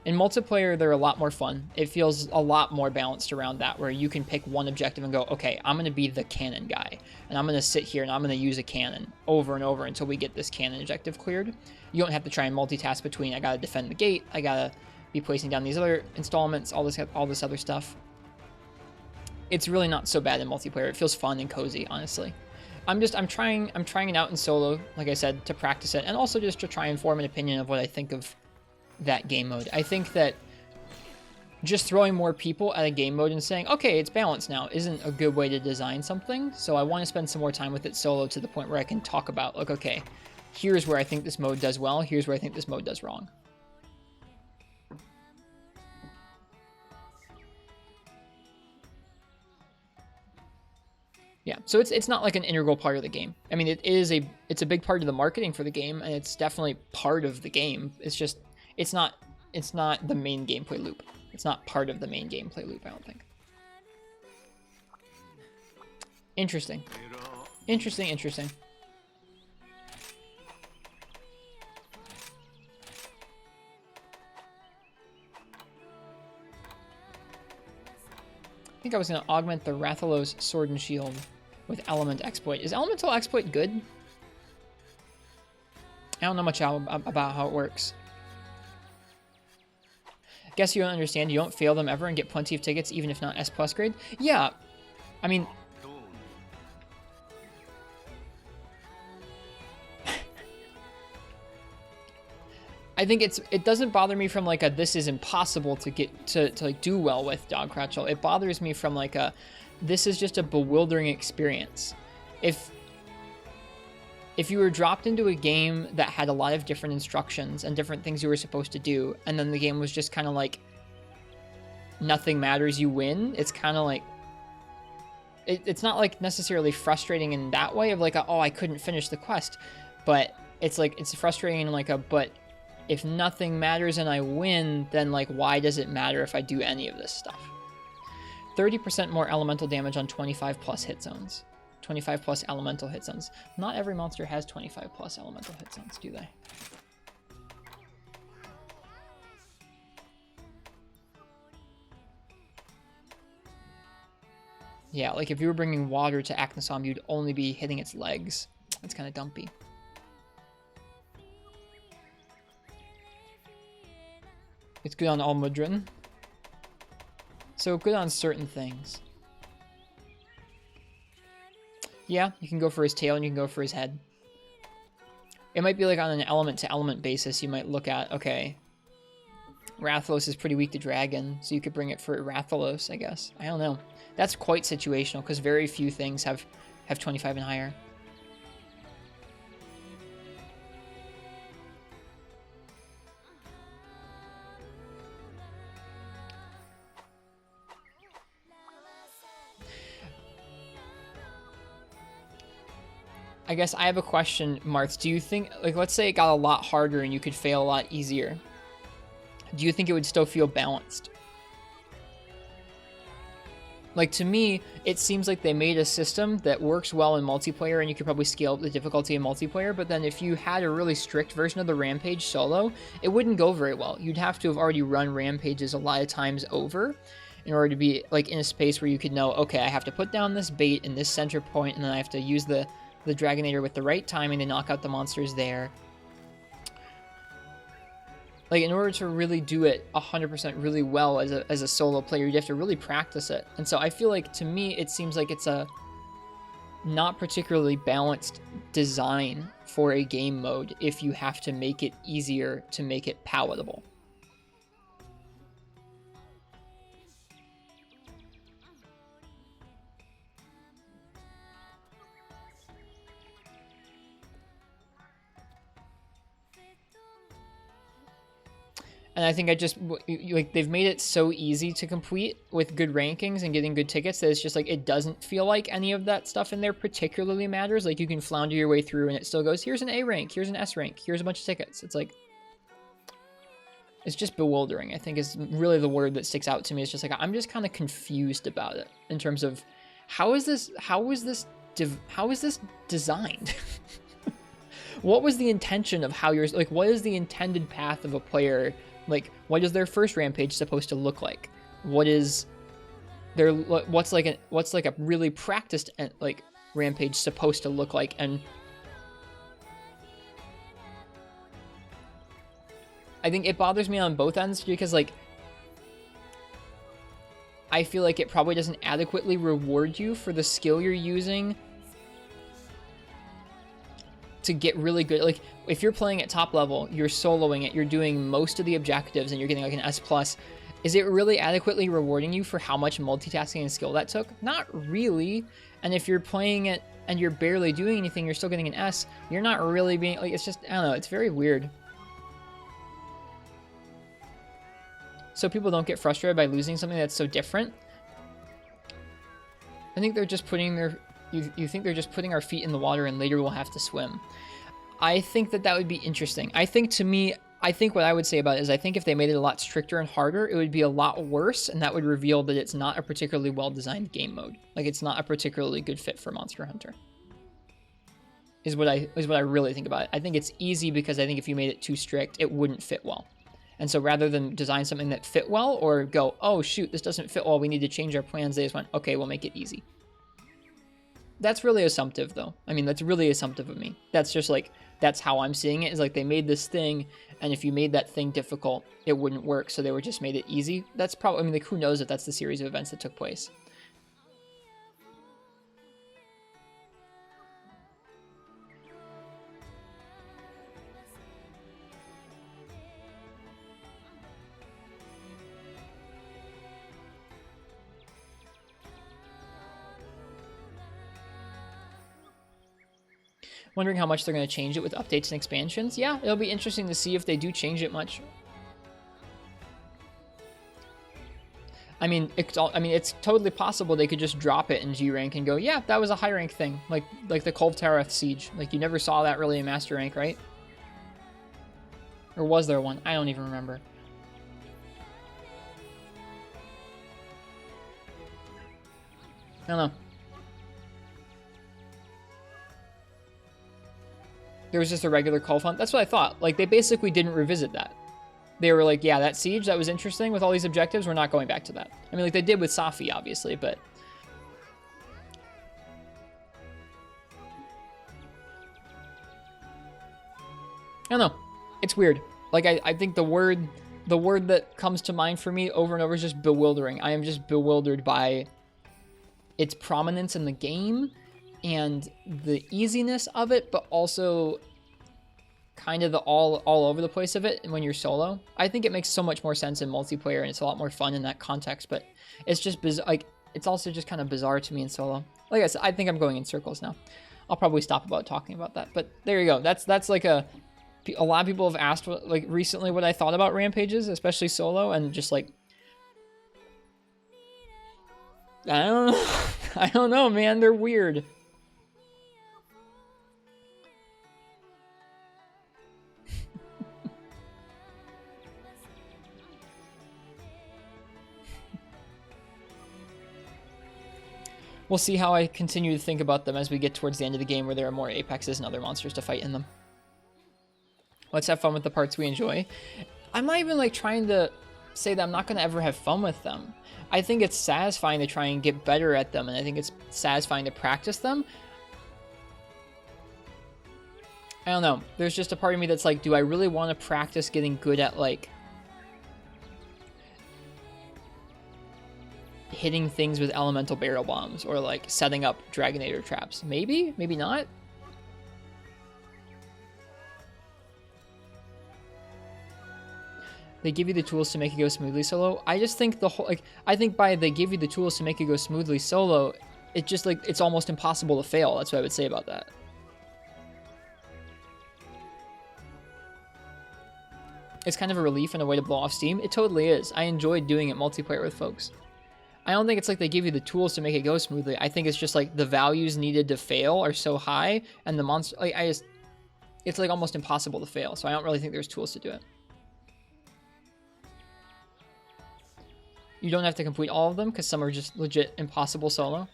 In multiplayer, they're a lot more fun. It feels a lot more balanced around that, where you can pick one objective and go, okay, I'm going to be the cannon guy, and I'm going to sit here and I'm going to use a cannon over and over until we get this cannon objective cleared. You don't have to try and multitask between, I got to defend the gate, I got to be placing down these other installments, all this other stuff. It's really not so bad in multiplayer. It feels fun and cozy, honestly. I'm trying it out in solo, like I said, to practice it, and also just to try and form an opinion of what I think of that game mode. I think that just throwing more people at a game mode and saying, okay, it's balanced now, isn't a good way to design something. So I want to spend some more time with it solo to the point where I can talk about, like, okay, here's where I think this mode does well, here's where I think this mode does wrong. Yeah, so it's not like an integral part of the game. I mean, it's a big part of the marketing for the game, and it's definitely part of the game. It's just it's not the main gameplay loop. It's not part of the main gameplay loop, I don't think. Interesting. Interesting, interesting. I think I was going to augment the Rathalos Sword and Shield with Element Exploit. Is Elemental Exploit good? I don't know much about how it works. Guess you don't understand. You don't fail them ever and get plenty of tickets, even if not S+ grade? Yeah. I mean... I think it doesn't bother me from like a this is impossible to get to like do well with Dog Cratchel. It bothers me from like a this is just a bewildering experience. If you were dropped into a game that had a lot of different instructions and different things you were supposed to do, and then the game was just kind of like nothing matters, you win, it's kind of like it's not like necessarily frustrating in that way of like oh, I couldn't finish the quest, but it's like it's frustrating in like a but if nothing matters and I win, then like why does it matter if I do any of this stuff? 30% more elemental damage on 25 plus hit zones. 25 plus elemental hit zones. Not every monster has 25 plus elemental hit zones, do they? Yeah, like if you were bringing water to Aknosom, you'd only be hitting its legs. That's kind of dumpy. It's good on Almudron. So good on certain things. Yeah, you can go for his tail and you can go for his head. It might be like on an element to element basis. You might look at, okay, Rathalos is pretty weak to dragon, so you could bring it for Rathalos, I guess. I don't know. That's quite situational because very few things have 25 and higher. I guess I have a question, Marth. Do you think, like, let's say it got a lot harder and you could fail a lot easier. Do you think it would still feel balanced? Like, to me, it seems like they made a system that works well in multiplayer and you could probably scale up the difficulty in multiplayer, but then if you had a really strict version of the Rampage solo, it wouldn't go very well. You'd have to have already run Rampages a lot of times over in order to be, like, in a space where you could know, okay, I have to put down this bait in this center point and then I have to use the Dragonator with the right timing to knock out the monsters there. Like, in order to really do it 100% really well as a solo player, you have to really practice it. And so I feel like, to me, it seems like it's a not particularly balanced design for a game mode if you have to make it easier to make it palatable. And I think like, they've made it so easy to complete with good rankings and getting good tickets that it's just like, it doesn't feel like any of that stuff in there particularly matters. Like, you can flounder your way through and it still goes, here's an A rank, here's an S rank, here's a bunch of tickets. It's like, it's just bewildering, I think, is really the word that sticks out to me. It's just like, I'm just kind of confused about it in terms of how is this designed? What was the intention of how you're, like, what is the intended path of a player? Like, what is their first rampage supposed to look like? What is their, what's like a really practiced, like, rampage supposed to look like? And I think it bothers me on both ends because, like, I feel like it probably doesn't adequately reward you for the skill you're using to get really good. Like, if you're playing at top level, you're soloing it, you're doing most of the objectives, and you're getting like an S+, is it really adequately rewarding you for how much multitasking and skill that took? Not really. And if you're playing it and you're barely doing anything, you're still getting an S, you're not really being, like, it's just, I don't know, it's very weird. So people don't get frustrated by losing something that's so different. I think they're just putting their, you think they're just putting our feet in the water and later we'll have to swim. I think that would be interesting. I think, to me, I think what I would say about it is I think if they made it a lot stricter and harder, it would be a lot worse, and that would reveal that it's not a particularly well-designed game mode. Like, it's not a particularly good fit for Monster Hunter. Is what I really think about it. I think it's easy because I think if you made it too strict, it wouldn't fit well. And so rather than design something that fit well or go, oh shoot, this doesn't fit well, we need to change our plans, they just went, okay, we'll make it easy. That's really assumptive, though. I mean, that's really assumptive of me. That's just like, that's how I'm seeing it, is like they made this thing, and if you made that thing difficult, it wouldn't work, so they were just made it easy. That's probably, I mean, like, who knows if that's the series of events that took place. Wondering how much they're going to change it with updates and expansions. Yeah, it'll be interesting to see if they do change it much. I mean, it's totally possible they could just drop it in G rank and go, yeah, that was a high rank thing, like the Kulve Tareth siege. Like you never saw that really in master rank, right? Or was there one? I don't even remember. I don't know. There was just a regular Kulve hunt. That's what I thought. Like, they basically didn't revisit that. They were like, yeah, that siege, that was interesting with all these objectives. We're not going back to that. I mean, like, they did with Safi, obviously, but... I don't know. It's weird. Like, I think the word that comes to mind for me over and over is just bewildering. I am just bewildered by its prominence in the game and the easiness of it, but also kind of the all over the place of it when you're solo. I think it makes so much more sense in multiplayer, and it's a lot more fun in that context, but it's just like it's also just kind of bizarre to me in solo. Like I said, I think I'm going in circles now. I'll probably stop about talking about that, but there you go. That's like a lot of people have asked like recently what I thought about rampages, especially solo, and just like I don't know, man. They're weird. We'll see how I continue to think about them as we get towards the end of the game where there are more Apexes and other monsters to fight in them. Let's have fun with the parts we enjoy. I'm not even like trying to say that I'm not going to ever have fun with them. I think it's satisfying to try and get better at them, and I think it's satisfying to practice them. I don't know. There's just a part of me that's like, do I really want to practice getting good at like hitting things with elemental barrel bombs or like setting up Dragonator traps? Maybe, maybe not. They give you the tools to make it go smoothly solo. I just think the whole, like, I think by they give you the tools to make it go smoothly solo, it just like, it's almost impossible to fail. That's what I would say about that. It's kind of a relief and a way to blow off steam. It totally is. I enjoyed doing it multiplayer with folks. I don't think it's like they give you the tools to make it go smoothly. I think it's just like the values needed to fail are so high, and the monster, like, it's like almost impossible to fail. So I don't really think there's tools to do it. You don't have to complete all of them because some are just legit impossible solo.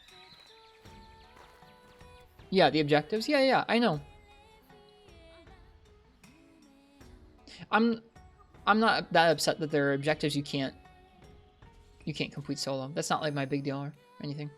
Yeah, the objectives. Yeah, I know. I'm not that upset that there are objectives you can't complete solo. That's not like my big deal or anything.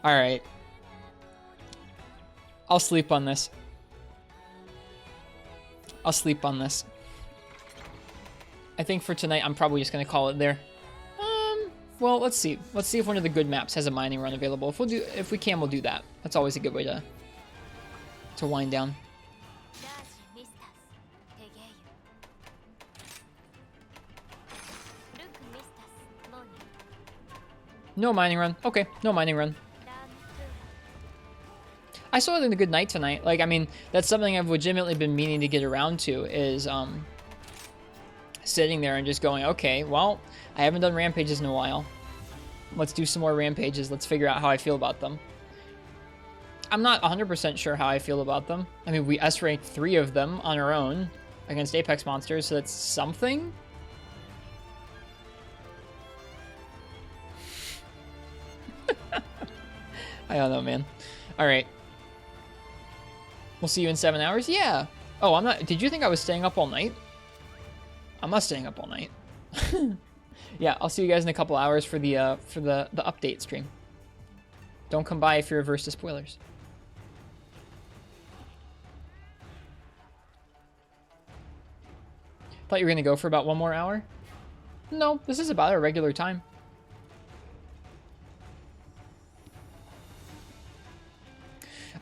All right. I'll sleep on this. I'll sleep on this. I think for tonight, I'm probably just going to call it there. Well, let's see. Let's see if one of the good maps has a mining run available. If we can, we'll do that. That's always a good way to wind down. No mining run. Okay, no mining run. I saw it in a good night tonight. Like, I mean, that's something I've legitimately been meaning to get around to is sitting there and just going, okay, well, I haven't done rampages in a while. Let's do some more rampages. Let's figure out how I feel about them. I'm not 100% sure how I feel about them. I mean, we S-ranked 3 of them on our own against Apex monsters, so that's something. I don't know, man. All right. We'll see you in 7 hours? Yeah. Oh, I'm not... Did you think I was staying up all night? I'm not staying up all night. Yeah, I'll see you guys in a couple hours for the update stream. Don't come by if you're averse to spoilers. Thought you were going to go for about 1 more hour. No, this is about our regular time.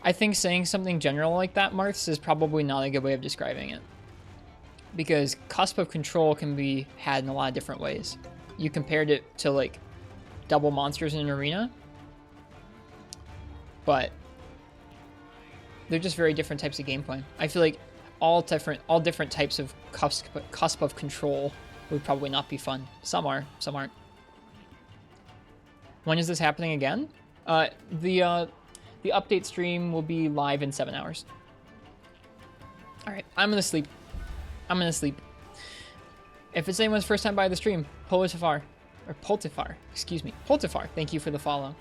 I think saying something general like that, Marths, is probably not a good way of describing it. Because cusp of control can be had in a lot of different ways. You compared it to, like, double monsters in an arena. But they're just very different types of gameplay. I feel like all different types of cusp of control would probably not be fun. Some are, some aren't. When is this happening again? The update stream will be live in 7 hours. All right, I'm gonna sleep. I'm gonna sleep. If it's anyone's first time by the stream, Poltifar, excuse me, Poltifar, thank you for the follow.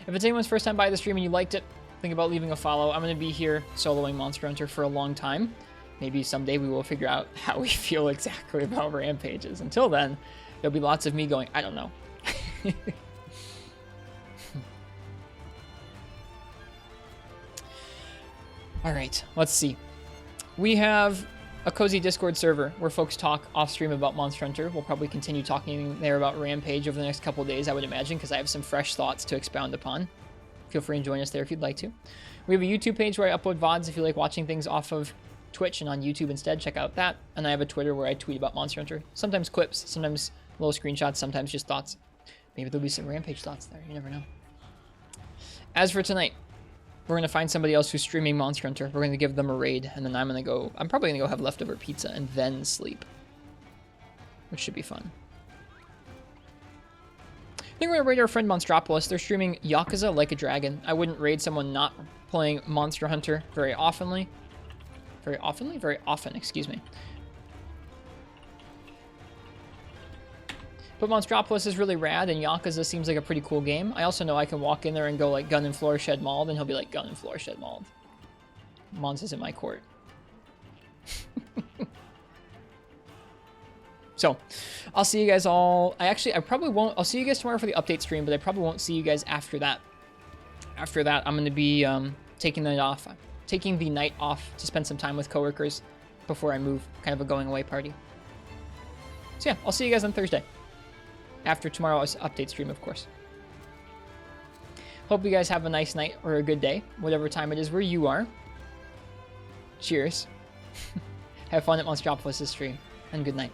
If it's anyone's first time by the stream and you liked it, think about leaving a follow. I'm gonna be here soloing Monster Hunter for a long time. Maybe someday we will figure out how we feel exactly about rampages. Until then, there'll be lots of me going, I don't know. All right, let's see. We have a cozy Discord server where folks talk off stream about Monster Hunter. We'll probably continue talking there about Rampage over the next couple of days, I would imagine, because I have some fresh thoughts to expound upon. Feel free to join us there if you'd like to. We have a YouTube page where I upload VODs if you like watching things off of Twitch and on YouTube instead. Check out that. And I have a Twitter where I tweet about Monster Hunter. Sometimes clips, sometimes little screenshots, sometimes just thoughts. Maybe there'll be some Rampage thoughts there. You never know. As for tonight, we're going to find somebody else who's streaming Monster Hunter. We're going to give them a raid, and then I'm probably going to go have leftover pizza and then sleep. Which should be fun. I think we're going to raid our friend Monstropolis. They're streaming Yakuza Like a Dragon. I wouldn't raid someone not playing Monster Hunter very often, excuse me. But Monstropolis is really rad, and Yakuza seems like a pretty cool game. I also know I can walk in there and go like Gun and Floor Shed Mauled, and he'll be like Gun and Floor Shed Mauled. Mons is in my court. So, I'll see you guys all. I probably won't. I'll see you guys tomorrow for the update stream, but I probably won't see you guys after that. After that, I'm going to be taking the night off to spend some time with coworkers before I move. Kind of a going away party. So yeah, I'll see you guys on Thursday. After tomorrow's update stream, of course. Hope you guys have a nice night or a good day, whatever time it is where you are. Cheers. Have fun at Monstropolis' stream, and good night.